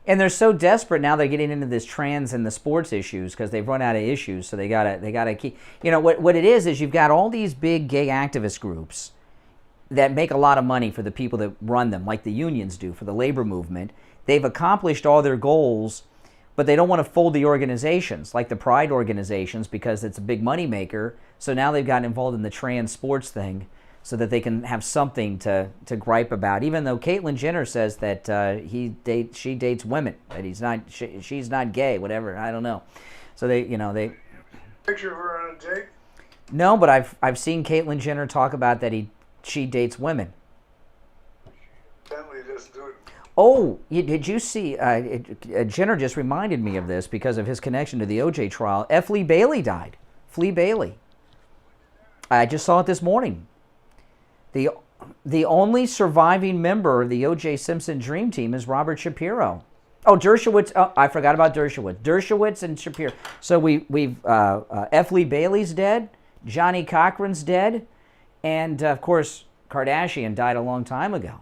And they're so desperate now. They're getting into this trans and the sports issues because they've run out of issues. So they gotta keep. You know what it is you've got all these big gay activist groups that make a lot of money for the people that run them, like the unions do for the labor movement. They've accomplished all their goals, but they don't want to fold the organizations like the Pride organizations because it's a big money maker. So now they've gotten involved in the trans sports thing so that they can have something to gripe about. Even though Caitlyn Jenner says that she dates women, that she's not gay, whatever. I don't know. So they. Picture of her on a date? No, but I've seen Caitlyn Jenner talk about that she dates women. Bentley doesn't do it. Oh, did you see? Jenner just reminded me of this because of his connection to the OJ trial. F. Lee Bailey died. Flea Bailey. I just saw it this morning. The only surviving member of the O.J. Simpson Dream Team is Robert Shapiro. Oh, Dershowitz. Oh, I forgot about Dershowitz. Dershowitz and Shapiro. So we've F. Lee Bailey's dead. Johnny Cochran's dead. And, of course, Kardashian died a long time ago.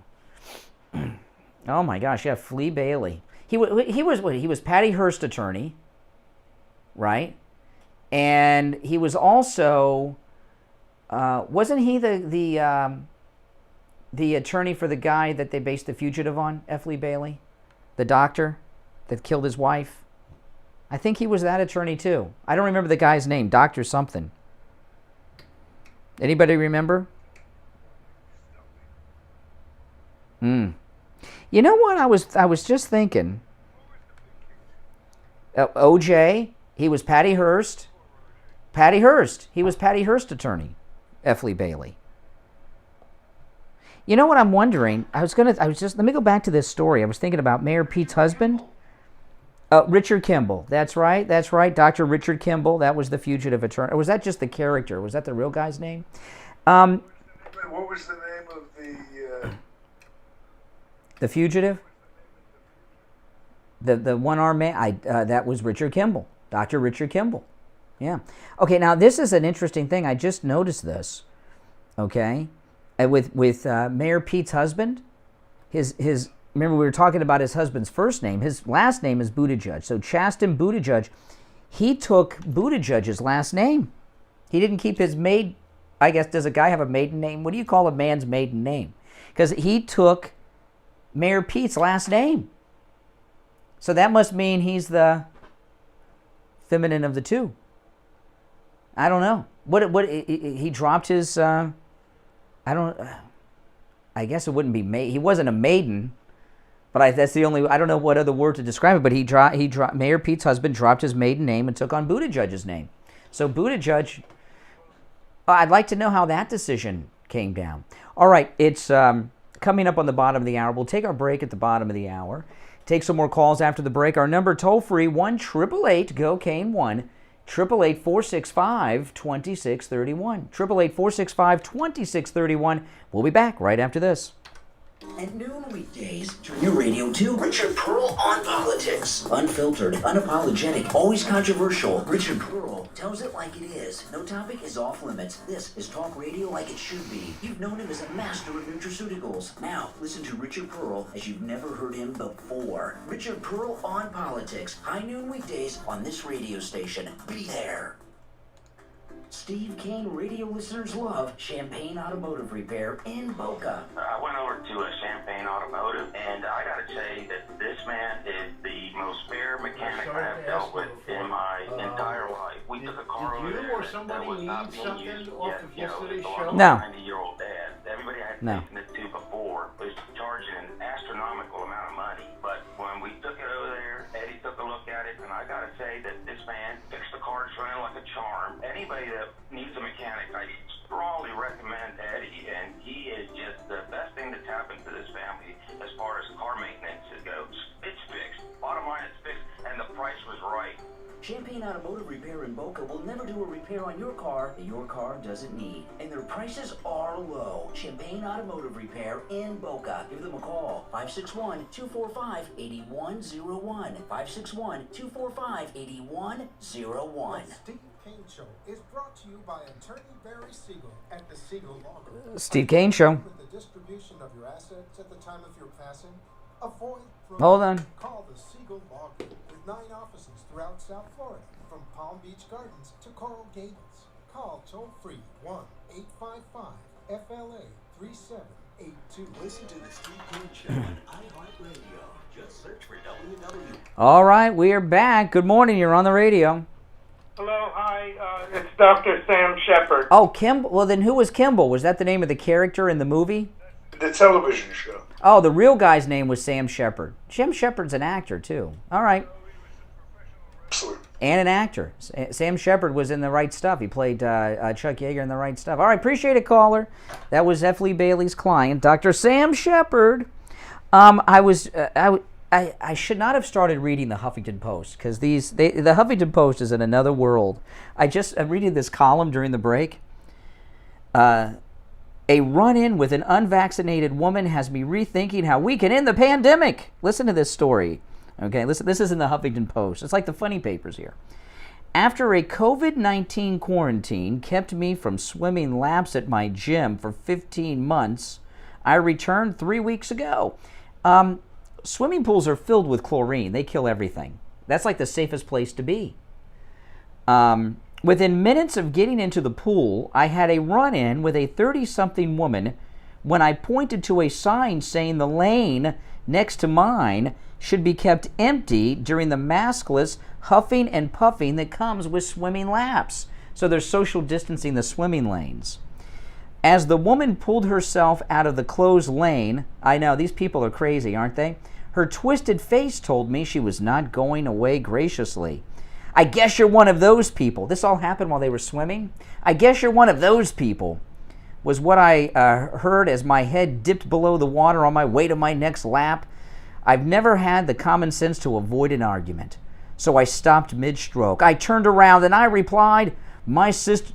Oh, my gosh. Yeah, Flea Bailey. He was Patty Hearst's attorney, right? And he was also... wasn't he the attorney for the guy that they based The Fugitive on, F. Lee Bailey? The doctor that killed his wife? I think he was that attorney too. I don't remember the guy's name, Dr. something. Anybody remember? You know what? I was just thinking. OJ, he was Patty Hearst. Patty Hearst. He was Patty Hearst's attorney. F. Lee Bailey. You know what I'm wondering? Let me go back to this story. I was thinking about Mayor Pete's husband. Richard Kimball. That's right. Dr. Richard Kimball. That was the fugitive attorney. Or was that just the character? Was that the real guy's name? What was the name of the fugitive? The one-armed man? That was Richard Kimball. Dr. Richard Kimball. Yeah. Okay, now this is an interesting thing. I just noticed this. Okay? With Mayor Pete's husband, his remember we were talking about his husband's first name. His last name is Buttigieg. So Chasten Buttigieg, he took Buttigieg's last name. He didn't keep his maiden. I guess, does a guy have a maiden name? What do you call a man's maiden name? Because he took Mayor Pete's last name. So that must mean he's the feminine of the two. I don't know. What he dropped his I guess it wouldn't be he wasn't a maiden, but that's the only, I don't know what other word to describe it, but he dropped Mayor Pete's husband dropped his maiden name and took on Buttigieg's name. So Buttigieg, I'd like to know how that decision came down. All right, it's coming up on the bottom of the hour. We'll take our break at the bottom of the hour. Take some more calls after the break. Our number toll free 1-888-GO-CANE 1-888-465-2631. 888-465-2631. We'll be back right after this. At noon weekdays, turn your radio to Richard Pearl on politics. Unfiltered, unapologetic, always controversial. Richard Pearl tells it like it is. No topic is off limits. This is talk radio like it should be. You've known him as a master of nutraceuticals. Now, listen to Richard Pearl as you've never heard him before. Richard Pearl on politics. High noon weekdays on this radio station. Be there. Steve Kane radio listeners love Champagne Automotive Repair in Boca. I went over to a Champagne Automotive, and I got to say that this man is anybody need something off of yesterday's show? No. 90-year-old dad. Everybody had No. taken this to before was charging an astronomical amount of money. But when we took it over there, Eddie took a look at it, and I gotta say that this man fixed the cars running like a charm. Anybody that needs a mechanic, I strongly recommend Eddie, and he is just the best thing that's happened to this family as far as car maintenance goes. It's fixed. Bottom line, it's fixed, and the price was right. Champagne Automotive Repair in Boca will never do a repair on your car that your car doesn't need. And their prices are low. Champagne Automotive Repair in Boca. Give them a call. 561-245-8101. 561-245-8101. The Steve Kane Show is brought to you by Attorney Barry Siegel at the Siegel Law Group. Steve Kane Show. With the distribution of your assets at the time of your passing, avoid fraud. Hold on. Call the Siegel Law Group with 9 offices throughout South Florida, from Palm Beach Gardens to Coral Gables. Call toll-free 1-855-FLA-3782. Listen to the Steve Kane Show on iHeartRadio. Just search for WW. All right, we are back. Good morning. You're on the radio. Hello, hi. It's Dr. Sam Shepard. Oh, Kimball. Well, then who was Kimball? Was that the name of the character in the movie? The television show. Oh, the real guy's name was Sam Shepard. Sam Shepard's an actor, too. All right. And an actor. Sam Shepard was in The Right Stuff. He played Chuck Yeager in The Right Stuff. All right, appreciate it, caller. That was F. Lee Bailey's client, Dr. Sam Shepard. I should not have started reading the Huffington Post, because the Huffington Post is in another world. I'm reading this column during the break. A run-in with an unvaccinated woman has me rethinking how we can end the pandemic. Listen to this story. Okay, listen. This is in the Huffington Post. It's like the funny papers here. After a COVID-19 quarantine kept me from swimming laps at my gym for 15 months, I returned 3 weeks ago. Swimming pools are filled with chlorine. They kill everything. That's like the safest place to be. Within minutes of getting into the pool, I had a run-in with a 30-something woman when I pointed to a sign saying the lane next to mine should be kept empty during the maskless huffing and puffing that comes with swimming laps. So they're social distancing the swimming lanes. As the woman pulled herself out of the closed lane, I know, these people are crazy, aren't they? Her twisted face told me she was not going away graciously. I guess you're one of those people. This all happened while they were swimming. I guess you're one of those people, was what I heard as my head dipped below the water on my way to my next lap. I've never had the common sense to avoid an argument, so I stopped mid-stroke. I turned around and I replied, my sister...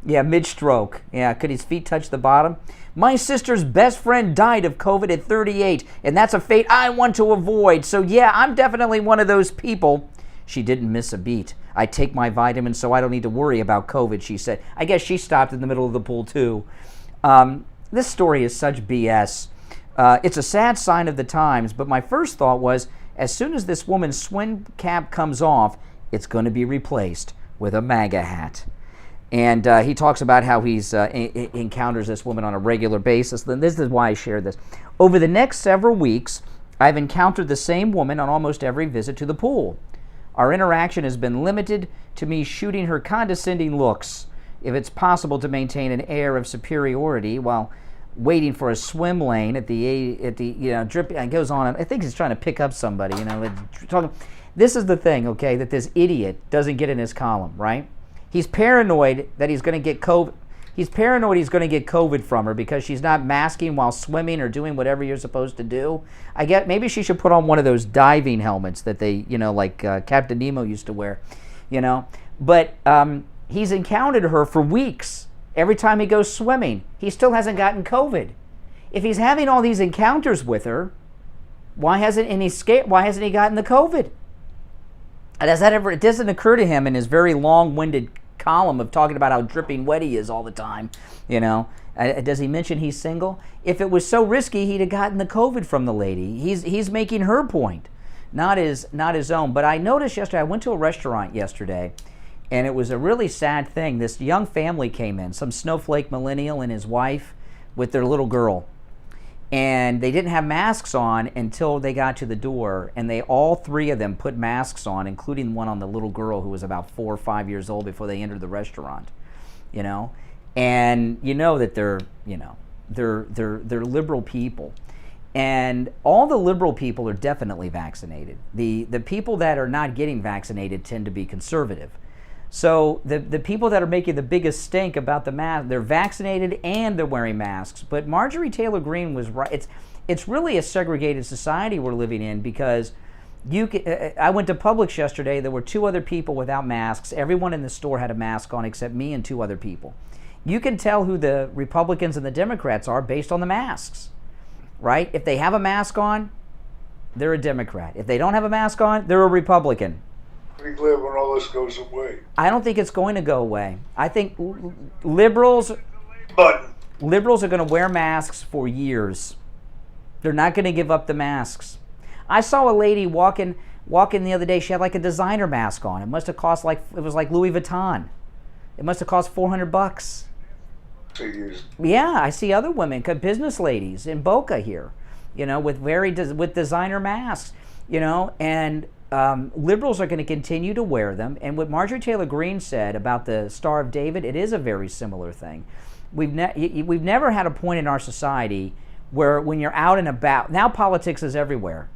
Yeah, mid-stroke. Yeah, could his feet touch the bottom? My sister's best friend died of COVID at 38, and that's a fate I want to avoid. So yeah, I'm definitely one of those people. She didn't miss a beat. I take my vitamins so I don't need to worry about COVID, she said. I guess she stopped in the middle of the pool too. This story is such BS. It's a sad sign of the times, but my first thought was, as soon as this woman's swim cap comes off, it's going to be replaced with a MAGA hat. And he talks about how he's encounters this woman on a regular basis. Then this is why I share this. Over the next several weeks, I've encountered the same woman on almost every visit to the pool. Our interaction has been limited to me shooting her condescending looks, if it's possible to maintain an air of superiority while waiting for a swim lane at the drip. It goes on. I think he's trying to pick up somebody. This is the thing, okay, that this idiot doesn't get in his column, right? He's paranoid that he's going to get COVID. He's paranoid he's going to get COVID from her because she's not masking while swimming or doing whatever you're supposed to do. I get maybe she should put on one of those diving helmets that they, like Captain Nemo used to wear, But he's encountered her for weeks. Every time he goes swimming, he still hasn't gotten COVID. If he's having all these encounters with her, why hasn't he gotten the COVID? It doesn't occur to him in his very long-winded column of talking about how dripping wet he is all the time, Does he mention he's single? If it was so risky, he'd have gotten the COVID from the lady. He's making her point, not his own. But I noticed yesterday, I went to a restaurant yesterday, and it was a really sad thing. This young family came in, some snowflake millennial and his wife with their little girl. And they didn't have masks on until they got to the door, and all three of them put masks on, including one on the little girl who was about 4 or 5 years old before they entered the restaurant. you know, and you know that they're liberal people. And all the liberal people are definitely vaccinated. The people that are not getting vaccinated tend to be conservative. So the people that are making the biggest stink about the mask, they're vaccinated and they're wearing masks. But Marjorie Taylor Greene was right. It's really a segregated society we're living in, because I went to Publix yesterday. There were 2 other people without masks. Everyone in the store had a mask on except me and 2 other people. You can tell who the Republicans and the Democrats are based on the masks. Right? If they have a mask on, they're a Democrat. If they don't have a mask on, they're a Republican. Pretty glad when all this goes away. I don't think it's going to go away. I think liberals are going to wear masks for years. They're not going to give up the masks. I saw a lady walking the other day. She had like a designer mask on. It must have cost it was like Louis Vuitton. It must have cost $400. Yeah, I see other women, business ladies in Boca here, you know, with with designer masks, you know, and liberals are going to continue to wear them. And what Marjorie Taylor Greene said about the Star of David, it is a very similar thing. We've never had a point in our society where when you're out and about, now politics is everywhere,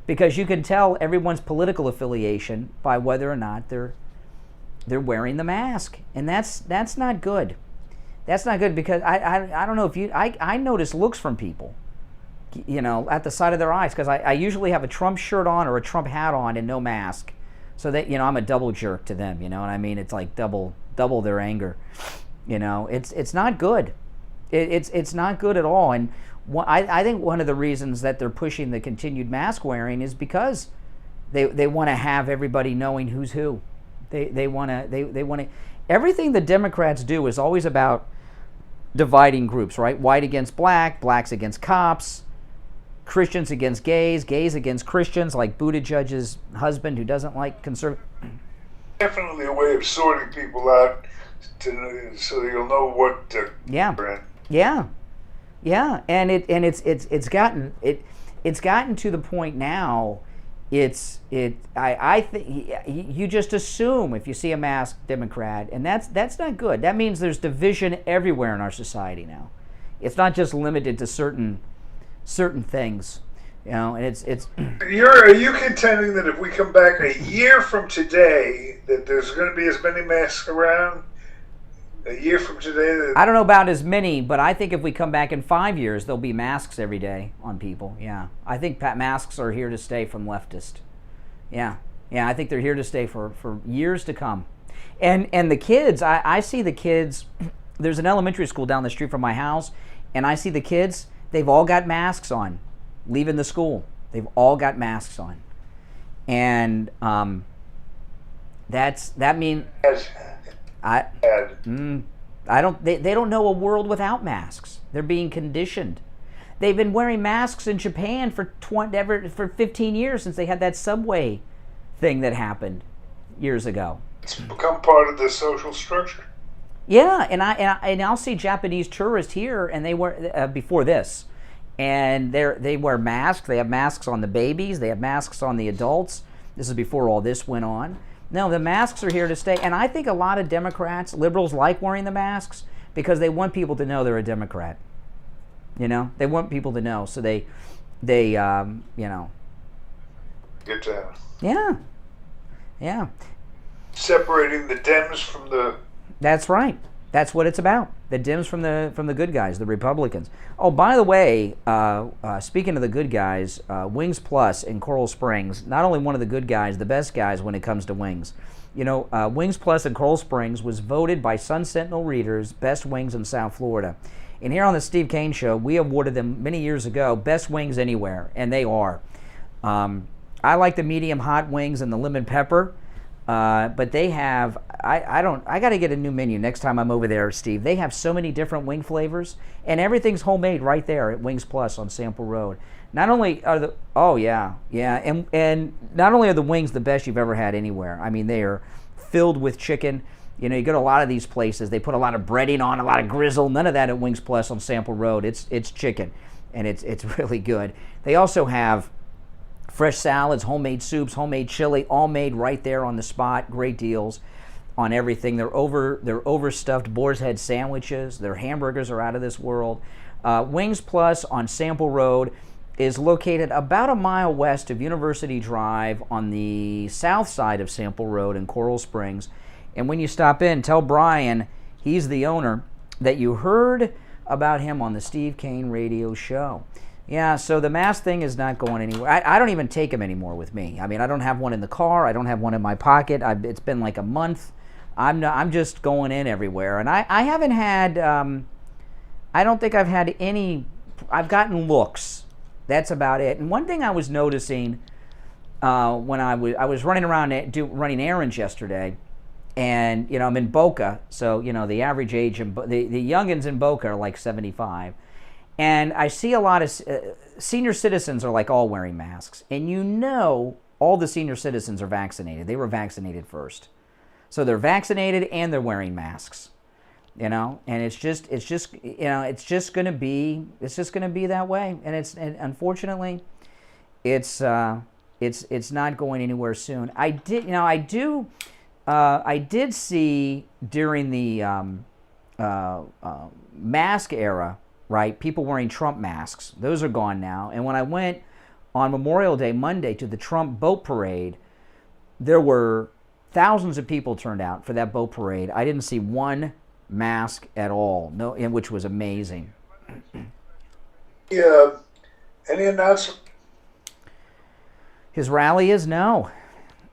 because you can tell everyone's political affiliation by whether or not they're wearing the mask, and that's not good. That's not good, because I don't know if I notice looks from people, you know, at the side of their eyes, because I usually have a Trump shirt on or a Trump hat on and no mask, so that, you know, I'm a double jerk to them, you know what I mean? It's like double their anger, you know. It's not good. It's not good at all. And I think one of the reasons that they're pushing the continued mask wearing is because they want to have everybody knowing who's who. They want to. Everything the Democrats do is always about dividing groups, right? White against black, blacks against cops, Christians against gays, gays against Christians, like Buttigieg's husband who doesn't like conservative. Definitely a way of sorting people out, so you'll know what. Yeah, and it's gotten to the point now. I think you just assume if you see a masked Democrat, and that's not good. That means there's division everywhere in our society now. It's not just limited to certain things, you know. And it's. Are you contending that if we come back a year from today, that there's going to be as many masks around? A year from today? I don't know about as many, but I think if we come back in 5 years, there'll be masks every day on people. Yeah, I think masks are here to stay from leftists. Yeah, I think they're here to stay for years to come. And the kids, I see the kids. There's an elementary school down the street from my house, and I see the kids. They've all got masks on, leaving the school. They've all got masks on, and that means. They don't know a world without masks. They're being conditioned. They've been wearing masks in Japan for 15 years, since they had that subway thing that happened years ago. It's become part of the social structure. Yeah, and I'll see Japanese tourists here, and they wear before this, and they wear masks. They have masks on the babies. They have masks on the adults. This is before all this went on. No, the masks are here to stay, and I think a lot of Democrats, liberals, like wearing the masks because they want people to know they're a Democrat. You know, they want people to know, so they you know. Get down. Yeah. Separating the Dems from the. That's right. That's what it's about. The Dems from the good guys, the Republicans. Oh, by the way, speaking of the good guys, Wings Plus in Coral Springs, not only one of the good guys, the best guys when it comes to wings. You know, Wings Plus in Coral Springs was voted by Sun Sentinel readers best wings in South Florida. And here on the Steve Kane Show, we awarded them many years ago best wings anywhere, and they are. I like the medium hot wings and the lemon pepper. But they have, I got to get a new menu next time I'm over there, Steve. They have so many different wing flavors, and everything's homemade right there at Wings Plus on Sample Road. Not only are and not only are the wings the best you've ever had anywhere. I mean, they are filled with chicken. You know, you go to a lot of these places, they put a lot of breading on, a lot of grizzle. None of that at Wings Plus on Sample Road. It's chicken, and it's really good. They also have fresh salads, homemade soups, homemade chili, all made right there on the spot. Great deals. on everything. They're overstuffed boar's head sandwiches. Their hamburgers are out of this world. Wings Plus on Sample Road is located about a mile west of University Drive on the south side of Sample Road in Coral Springs. And when you stop in, tell Brian, he's the owner, that you heard about him on the Steve Kane Radio Show. Yeah, so the mask thing is not going anywhere. I don't even take them anymore with me. I mean, I don't have one in the car. I don't have one in my pocket. It's been like a month. I'm just going in everywhere. And I haven't had, I don't think I've had any, I've gotten looks. That's about it. And one thing I was noticing when I was running around running errands yesterday, and I'm in Boca, so the average age the youngins in Boca are like 75, and I see a lot of senior citizens are like all wearing masks, and all the senior citizens are vaccinated. They were vaccinated first, so they're vaccinated and they're wearing masks. And it's just going to be that way, and unfortunately, it's not going anywhere soon. I did see during the mask era, right? People wearing Trump masks; those are gone now. And when I went on Memorial Day Monday to the Trump boat parade, there were thousands of people turned out for that boat parade. I didn't see one mask at all, which was amazing. Yeah, any announcement? His rally is no.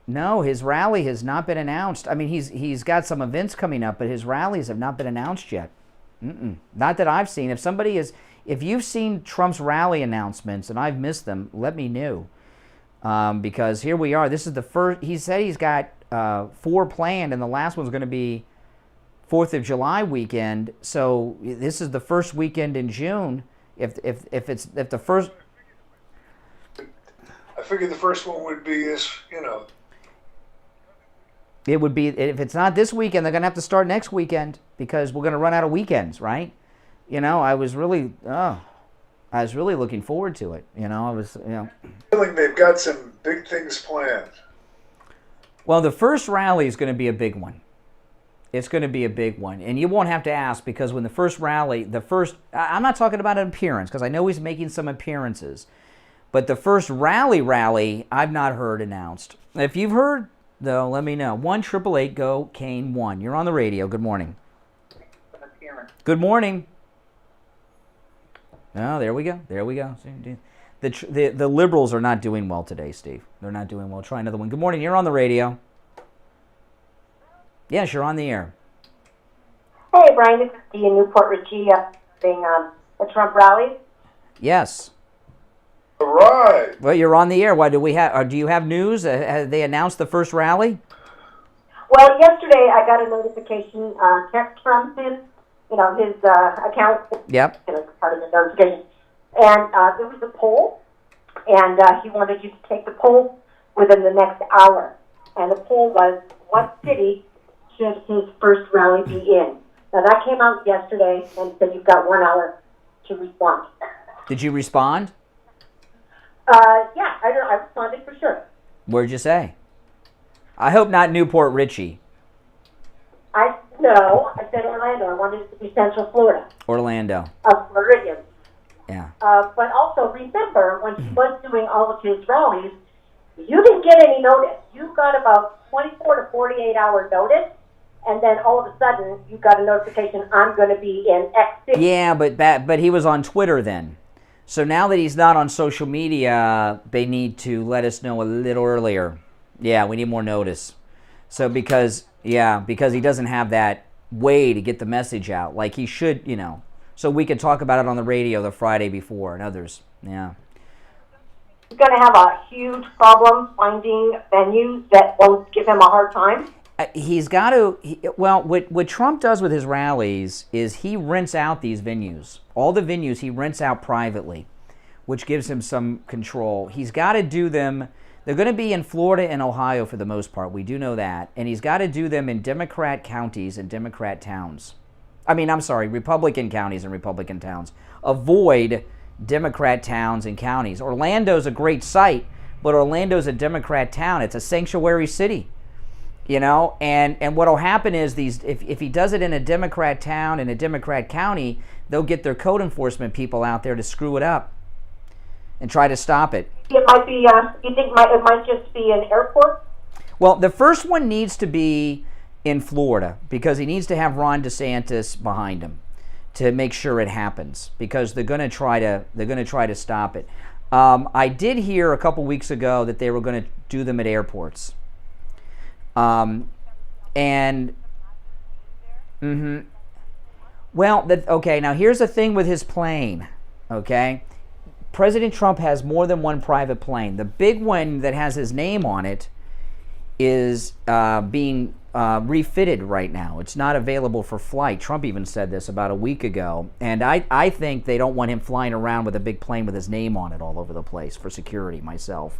His rally has not been announced. I mean, he's got some events coming up, but his rallies have not been announced yet. Not that I've seen. If you've seen Trump's rally announcements and I've missed them, let me know, because here we are. This is the first. He said he's got 4 planned, and the last one's going to be 4th of July weekend, so this is the first weekend in June. If the first, I figured the first one would be this. It would be, if it's not this weekend, they're gonna have to start next weekend because we're gonna run out of weekends, right? I was really looking forward to it. Feeling they've got some big things planned. Well, the first rally is going to be a big one. It's going to be a big one. And you won't have to ask, because when the first rally, I'm not talking about an appearance, because I know he's making some appearances. But the first rally, I've not heard announced. If you've heard, though, let me know. 1-888-GO-KANE-1. You're on the radio. Good morning. Good morning. Oh, there we go. The liberals are not doing well today, Steve. They're not doing well. Try another one. Good morning. You're on the radio. Yes, you're on the air. Hey, Brian, this is Dee in Newport Richie being the Trump rally. Yes. All right. Well, you're on the air. What do we have? Do you have news? Have they announced the first rally? Well, yesterday I got a notification, text from him, his account. Yep. Part of the notification. And there was a poll, and he wanted you to take the poll within the next hour. And the poll was, what city should his first rally be in? Now, that came out yesterday, and said you've got 1 hour to respond. Did you respond? Yeah, I responded for sure. Where'd you say? I hope not Newport Richie. No, I said Orlando. I wanted it to be Central Florida. Orlando. Floridian. Yeah. But also remember, when he was doing all of his rallies, you didn't get any notice. You got about 24 to 48 hour notice, and then all of a sudden you got a notification, I'm going to be in X city. Yeah, but he was on Twitter then. So now that he's not on social media, they need to let us know a little earlier. Yeah, we need more notice. So because he doesn't have that way to get the message out like he should, so we could talk about it on the radio the Friday before and others. Yeah. He's going to have a huge problem finding venues that won't give him a hard time. He's got to, what Trump does with his rallies is he rents out these venues. All the venues he rents out privately, which gives him some control. He's got to do them. They're going to be in Florida and Ohio for the most part. We do know that. And he's got to do them in Democrat counties and Democrat towns. Republican counties and Republican towns. Avoid Democrat towns and counties. Orlando's a great site, but Orlando's a Democrat town. It's a sanctuary city. You know, and what'll happen is if he does it in a Democrat town, in a Democrat county, they'll get their code enforcement people out there to screw it up and try to stop it. It might be, you think it might just be an airport? Well, the first one needs to be in Florida because he needs to have Ron DeSantis behind him to make sure it happens, because they're going to try to stop it. I did hear a couple weeks ago that they were going to do them at airports. Well, okay, now here's the thing with his plane, okay? President Trump has more than one private plane. The big one that has his name on it is being refitted right now. It's not available for flight. Trump even said this about a week ago. And I think they don't want him flying around with a big plane with his name on it all over the place for security, myself.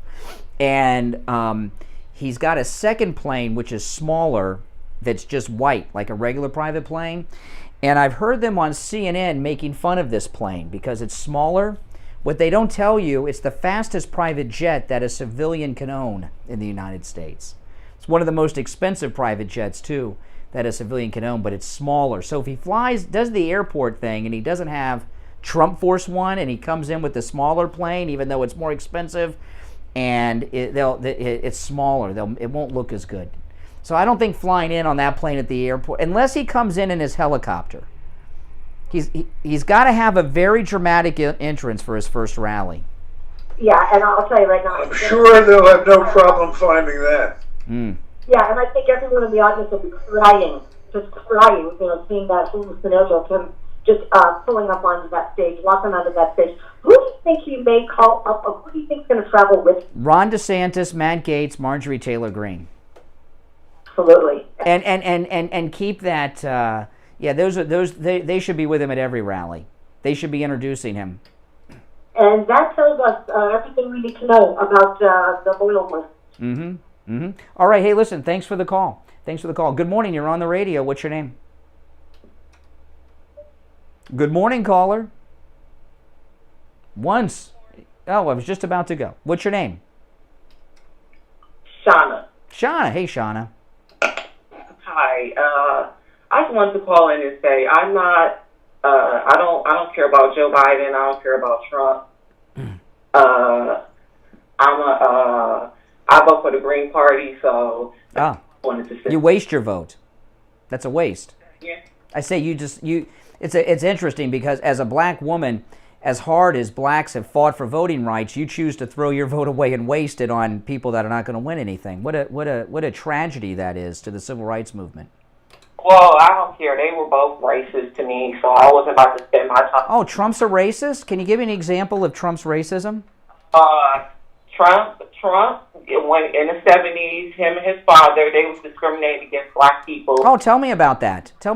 And he's got a second plane, which is smaller, that's just white, like a regular private plane. And I've heard them on CNN making fun of this plane because it's smaller. What they don't tell you, it's the fastest private jet that a civilian can own in the United States. It's one of the most expensive private jets, too, that a civilian can own, but it's smaller. So if he does the airport thing, and he doesn't have Trump Force One, and he comes in with the smaller plane, even though it's more expensive, and it's smaller, it won't look as good. So I don't think flying in on that plane at the airport, unless he comes in his helicopter. He's got to have a very dramatic entrance for his first rally. Yeah, and I'll tell you right now. I'm sure they'll have no problem finding that. Mm. Yeah, and I think everyone in the audience will be crying, just crying, seeing that whole scenario of him just pulling up onto that stage, walking onto that stage. Who do you think he may call up? Who do you think is going to travel with him? Ron DeSantis, Matt Gaetz, Marjorie Taylor Greene. Absolutely. And keep that. Yeah, they should be with him at every rally. They should be introducing him. And that tells us everything we need to know about the loyal ones. Mm-hmm. Mm-hmm. All right. Hey, listen. Thanks for the call. Good morning. You're on the radio. What's your name? Good morning, caller. Once. Oh, I was just about to go. What's your name? Shauna. Shauna. Hey, Shauna. Hi. I just wanted to call in and say I'm not. I don't care about Joe Biden. I don't care about Trump. I vote for the Green Party, so I wanted to say. You waste your vote. That's a waste. Yeah. I say it's interesting because as a black woman, as hard as blacks have fought for voting rights, you choose to throw your vote away and waste it on people that are not going to win anything. What a tragedy that is to the civil rights movement. Well, I don't care. They were both racist to me, so I wasn't about to spend my time. Oh, Trump's a racist? Can you give me an example of Trump's racism? Trump, when in the 70s, him and his father, they was discriminating against black people. Oh, tell me about that. You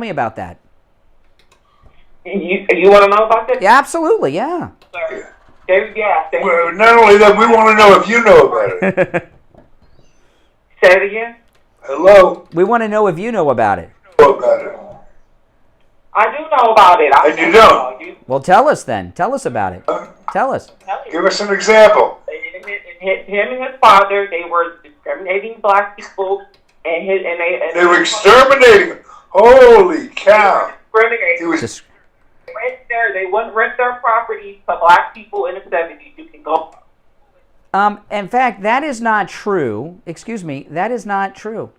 want to know about that? Yeah, absolutely, yeah. Well, not only that, we want to know if you know about it. Say it again? Hello? We want to know if you know about it. I do know about it. And you don't? Well, tell us then. Tell us about it. Tell us. Give us an example. Him and his father, they were discriminating black people, and they were exterminating. Holy cow! They wouldn't rent their property to black people in the 70s. You can go. In fact, that is not true. Excuse me. That is not true.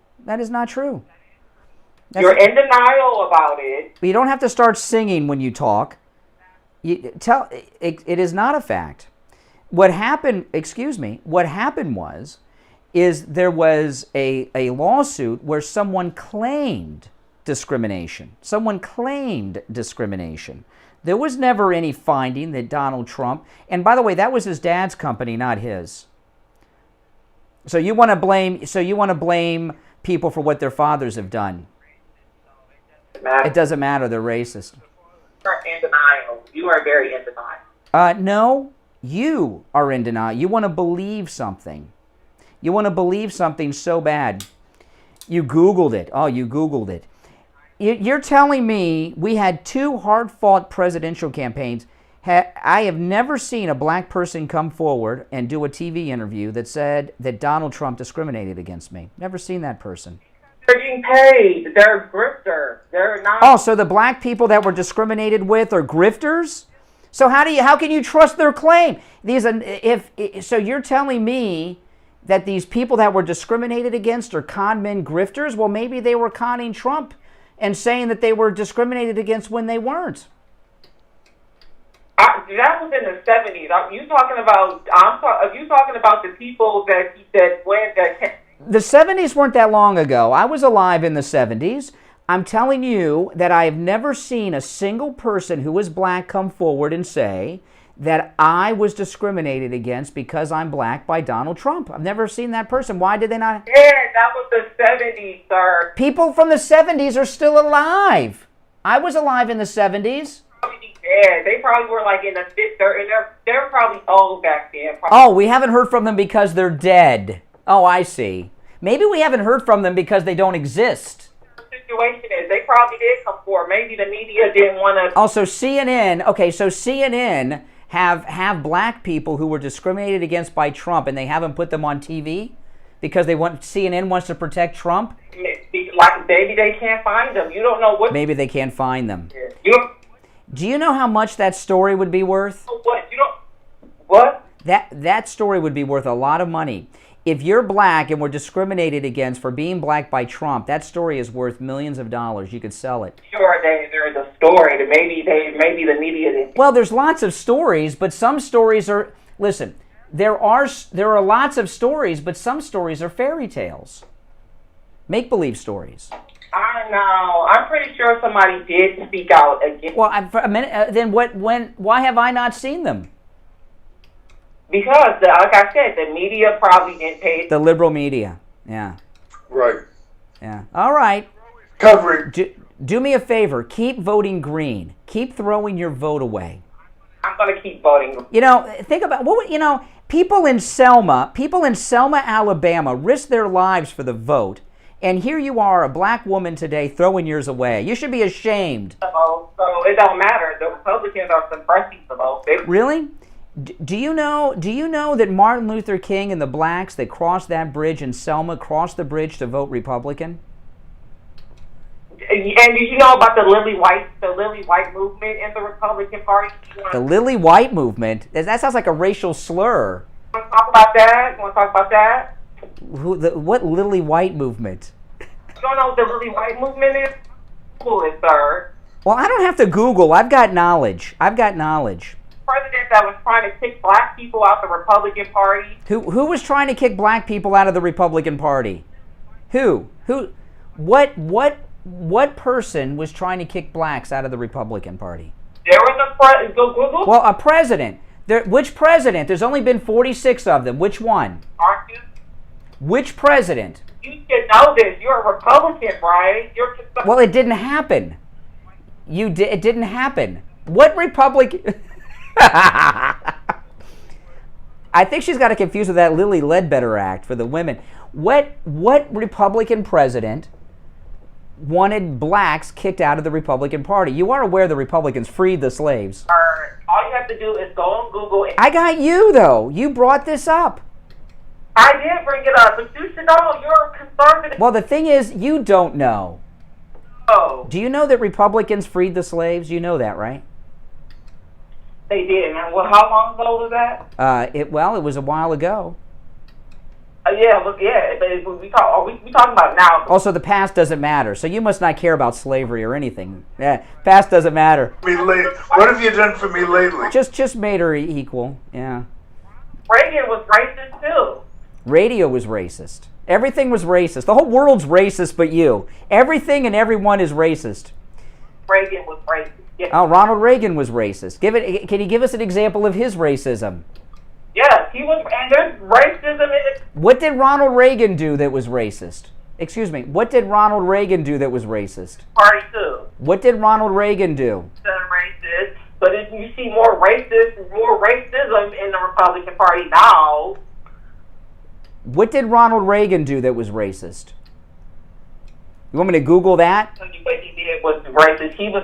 You're in denial about it. You don't have to start singing when you talk. It is not a fact. What happened is there was a lawsuit where someone claimed discrimination. There was never any finding that Donald Trump, and by the way, that was his dad's company, not his. So you want to blame people for what their fathers have done. It doesn't matter. They're racist. You're in denial. You are very in denial. No, you are in denial. You want to believe something. You want to believe something so bad. You Googled it. Oh, you Googled it. You're telling me we had two hard-fought presidential campaigns. I have never seen a black person come forward and do a TV interview that said that Donald Trump discriminated against me. Never seen that person. They're getting paid. They're grifters. They're not. Oh, so the black people that were discriminated with are grifters? So how can you trust their claim? So you're telling me that these people that were discriminated against are con men grifters? Well, maybe they were conning Trump and saying that they were discriminated against when they weren't. That was in the 70s. Are you talking about the people that when that? The 70s weren't that long ago. I was alive in the 70s. I'm telling you that I have never seen a single person who is black come forward and say that I was discriminated against because I'm black by Donald Trump. I've never seen that person. Why did they not? Yeah, that was the 70s, sir. People from the 70s are still alive. I was alive in the 70s. Yeah, they probably were like in the 50s, and they're probably old back then. Oh, we haven't heard from them because they're dead. Oh, I see. Maybe we haven't heard from them because they don't exist. The situation is they probably did come forward. Maybe the media didn't want to. Also, CNN. Okay, so CNN have black people who were discriminated against by Trump, and they haven't put them on TV because CNN wants to protect Trump. Like maybe they can't find them. You don't know what. Maybe they can't find them. You Do you know how much that story would be worth? What? You don't. What? That story would be worth a lot of money. If you're black and were discriminated against for being black by Trump, that story is worth millions of dollars. You could sell it. Sure, there is a story that maybe the media didn't. Well, there's lots of stories, but some stories are. Listen, there are lots of stories, but some stories are fairy tales, make-believe stories. I know. I'm pretty sure somebody did speak out against. Well, for a minute. Then why have I not seen them? Because, like I said, the media probably didn't pay. The liberal media. Yeah. Right. Yeah. All right. Covering. Do me a favor. Keep voting green. Keep throwing your vote away. I'm going to keep voting. You know, think about people in Selma, Alabama risked their lives for the vote. And here you are, a black woman today, throwing yours away. You should be ashamed. So it don't matter. The Republicans are suppressing the vote. Really? Do you know that Martin Luther King and the blacks that crossed that bridge in Selma crossed the bridge to vote Republican? And did you know about the Lily White movement in the Republican Party? The Lily White movement? That sounds like a racial slur. You want to talk about that? What Lily White movement? You don't know what the Lily White movement is? Google it, sir. Well, I don't have to Google. I've got knowledge. President that was trying to kick black people out the Republican Party. Who was trying to kick black people out of the Republican Party? Who? What person was trying to kick blacks out of the Republican Party? There was go Google. Well, a president. Which president? There's only been 46 of them. Which one? Aren't you? Which president? You should know this. You're a Republican, right? Well, it didn't happen. It didn't happen. What Republican? I think she's got it confused with that Lilly Ledbetter Act for the women. What Republican president wanted blacks kicked out of the Republican Party? You are aware the Republicans freed the slaves. All you have to do is go on Google. I got you, though. You brought this up. I did bring it up, but you should know you're a conservative. Well, the thing is, you don't know. Oh. Do you know that Republicans freed the slaves? You know that, right? They did. And how long ago was that? It was a while ago. We talking about now. Also, the past doesn't matter, so you must not care about slavery or anything. Yeah, past doesn't matter. What have you done for me lately? Just made her equal. Yeah. Reagan was racist too. Radio was racist. Everything was racist. The whole world's racist, but you. Everything and everyone is racist. Reagan was racist. Yes. Oh, Ronald Reagan was racist. Can you give us an example of his racism? Yes, he was, and there's racism in it. What did Ronald Reagan do that was racist? Excuse me, what did Ronald Reagan do that was racist? Party too. What did Ronald Reagan do? Racist, but if you see more racism in the Republican Party now. What did Ronald Reagan do that was racist? You want me to Google that? What he did was racist. He was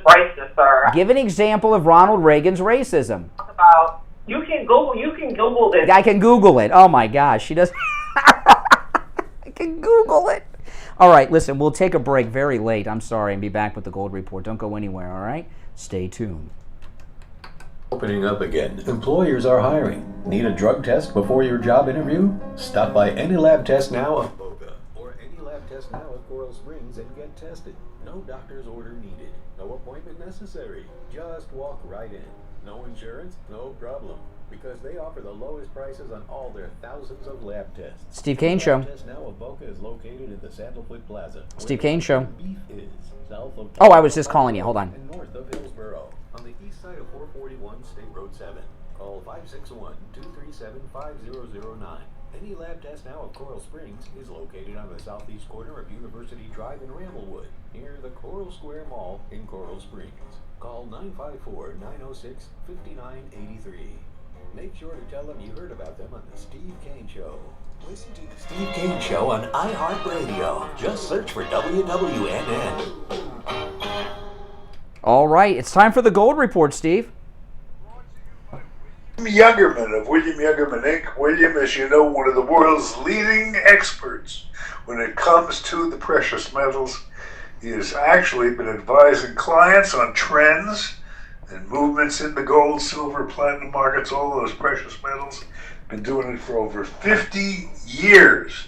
racist, sir. Give an example of Ronald Reagan's racism. You can Google this. I can Google it. Oh my gosh, she does. I can Google it. All right, listen, we'll take a break very late. I'm sorry, and be back with the Gold Report. Don't go anywhere, all right? Stay tuned. Opening up again. Employers are hiring. Need a drug test before your job interview? Stop by Any Lab Test Now of Boca or Any Lab Test Now of Coral Springs and get tested. No doctor's order needed. No appointment necessary. Just walk right in. No insurance? No problem. Because they offer the lowest prices on all their thousands of lab tests. Steve Kane Show. Lab Test Now of Boca is located in the Sandalwood Plaza. Steve Kane Show. Beef is south of Oh, I was just calling you. Hold on. and north of Hillsborough, on the east side of 441 State Road 7. Call 561-237-5009. Any Lab Test Now of Coral Springs is located on the southeast corner of University Drive in Ramblewood, near the Coral Square Mall in Coral Springs. Call 954-906-5983. Make sure to tell them you heard about them on the Steve Kane Show. Listen to the Steve Kane Show on iHeartRadio. Just search for WWNN. All right, it's time for the Gold Report, Steve. Youngerman of William Youngerman Inc. William, as you know, one of the world's leading experts when it comes to the precious metals. He has actually been advising clients on trends and movements in the gold, silver, platinum markets, all those precious metals. Been doing it for over 50 years.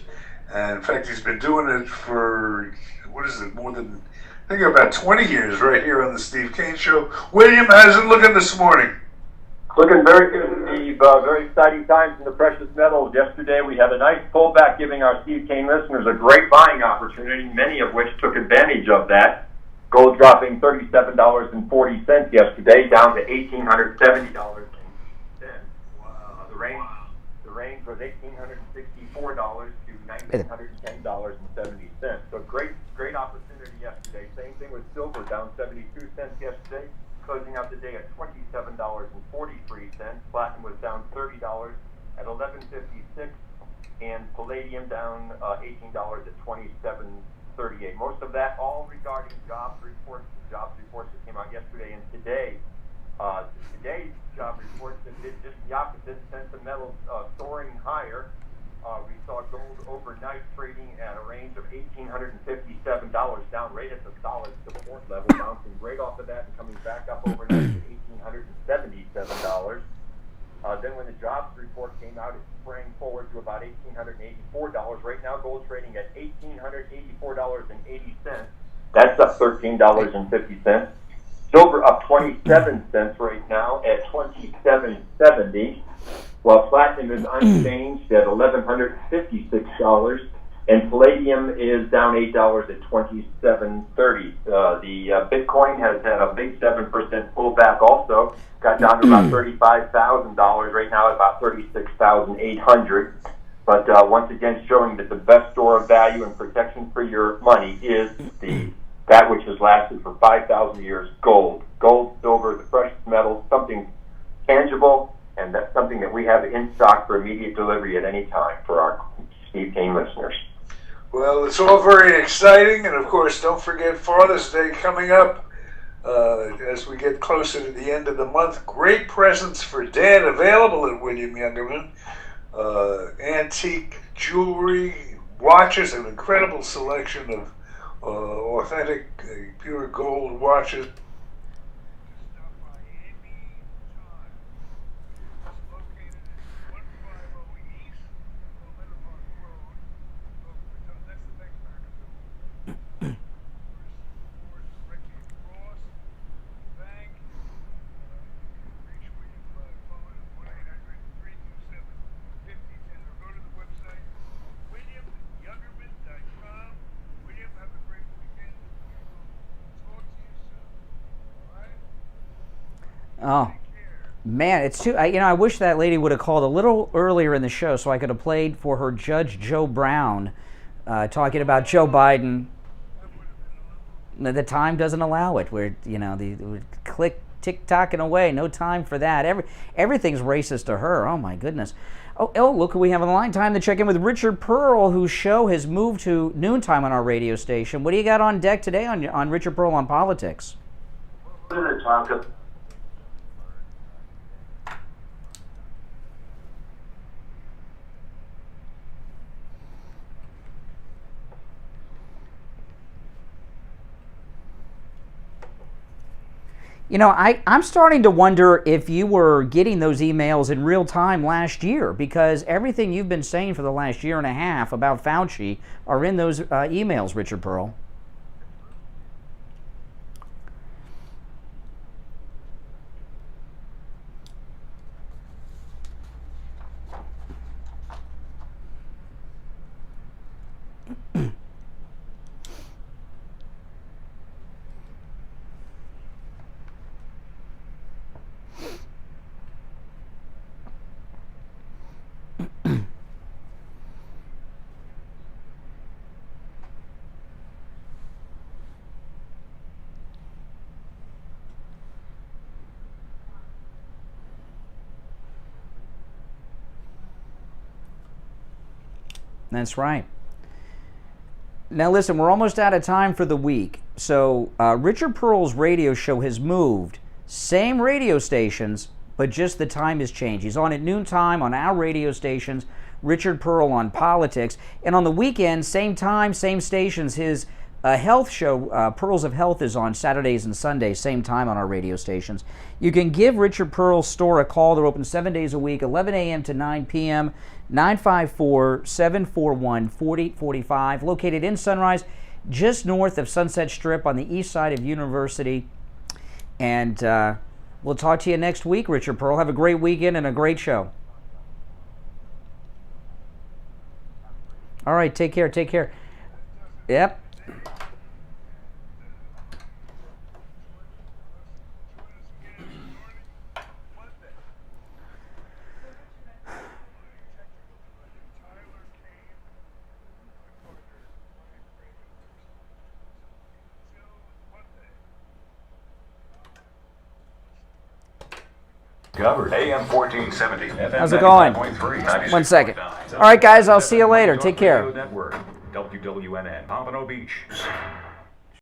And in fact, he's been doing it for, more than, I think about 20 years right here on the Steve Kane Show. William, how's it looking this morning? Looking very good, Steve. Very exciting times in the precious metals. Yesterday we had a nice pullback, giving our Steve Kane listeners a great buying opportunity, many of which took advantage of that. Gold dropping $37.40 yesterday, down to $1,870. Wow. The range was $1,864 to $1,910.70. So great opportunity yesterday. Same thing with silver, down 72 cents yesterday, closing out the day at $27.43. Platinum was down $30 at $11.56, and palladium down $18 at $27.38. Most of that all regarding jobs reports that came out yesterday and today. Today's job reports that did just the opposite, sent the metals soaring higher. We saw gold overnight trading at a range of $1,857, down right at the solid support level, bouncing right off of that and coming back up overnight to $1,877. Then when the jobs report came out, it sprang forward to about $1,884. Right now, gold trading at $1,884.80. That's up $13.50. Silver up 27 cents right now at $27.70, while platinum is unchanged at $1,156, and palladium is down $8 at $27.30. The Bitcoin has had a big 7% pullback also, got down to about $35,000 right now at about $36,800. But once again, showing that the best store of value and protection for your money is that which has lasted for 5,000 years, gold. Gold, silver, the precious metals, something tangible, and that's something that we have in stock for immediate delivery at any time for our Steve Kane listeners. Well, it's all very exciting, and of course, don't forget Father's Day coming up as we get closer to the end of the month. Great presents for Dad available at William Youngerman. Antique jewelry, watches, an incredible selection of authentic, pure gold watches. Oh, man, it's too. I wish that lady would have called a little earlier in the show so I could have played for her Judge Joe Brown talking about Joe Biden. The time doesn't allow it. We're click tick-tocking away. No time for that. Everything's racist to her. Oh my goodness. Oh, look who we have on the line. Time to check in with Richard Pearl, whose show has moved to noontime on our radio station. What do you got on deck today on Richard Pearl on politics? You know, I'm starting to wonder if you were getting those emails in real time last year, because everything you've been saying for the last year and a half about Fauci are in those emails, Richard Pearl. That's right. Now listen, we're almost out of time for the week. So Richard Pearl's radio show has moved. Same radio stations, but just the time has changed. He's on at noontime on our radio stations, Richard Pearl on politics. And on the weekend, same time, same stations, his health show, Pearls of Health, is on Saturdays and Sundays, same time on our radio stations. You can give Richard Pearl's store a call. They're open 7 days a week, 11 a.m. to 9 p.m., 954-741-4845, located in Sunrise, just north of Sunset Strip on the east side of University. And we'll talk to you next week, Richard Pearl. Have a great weekend and a great show. All right, take care, take care. Yep. Covered. AM 1470. FM How's it going? 95.3, 1 second. All right, guys, I'll see you later. Take care. Network, WWNN, Pompano Beach.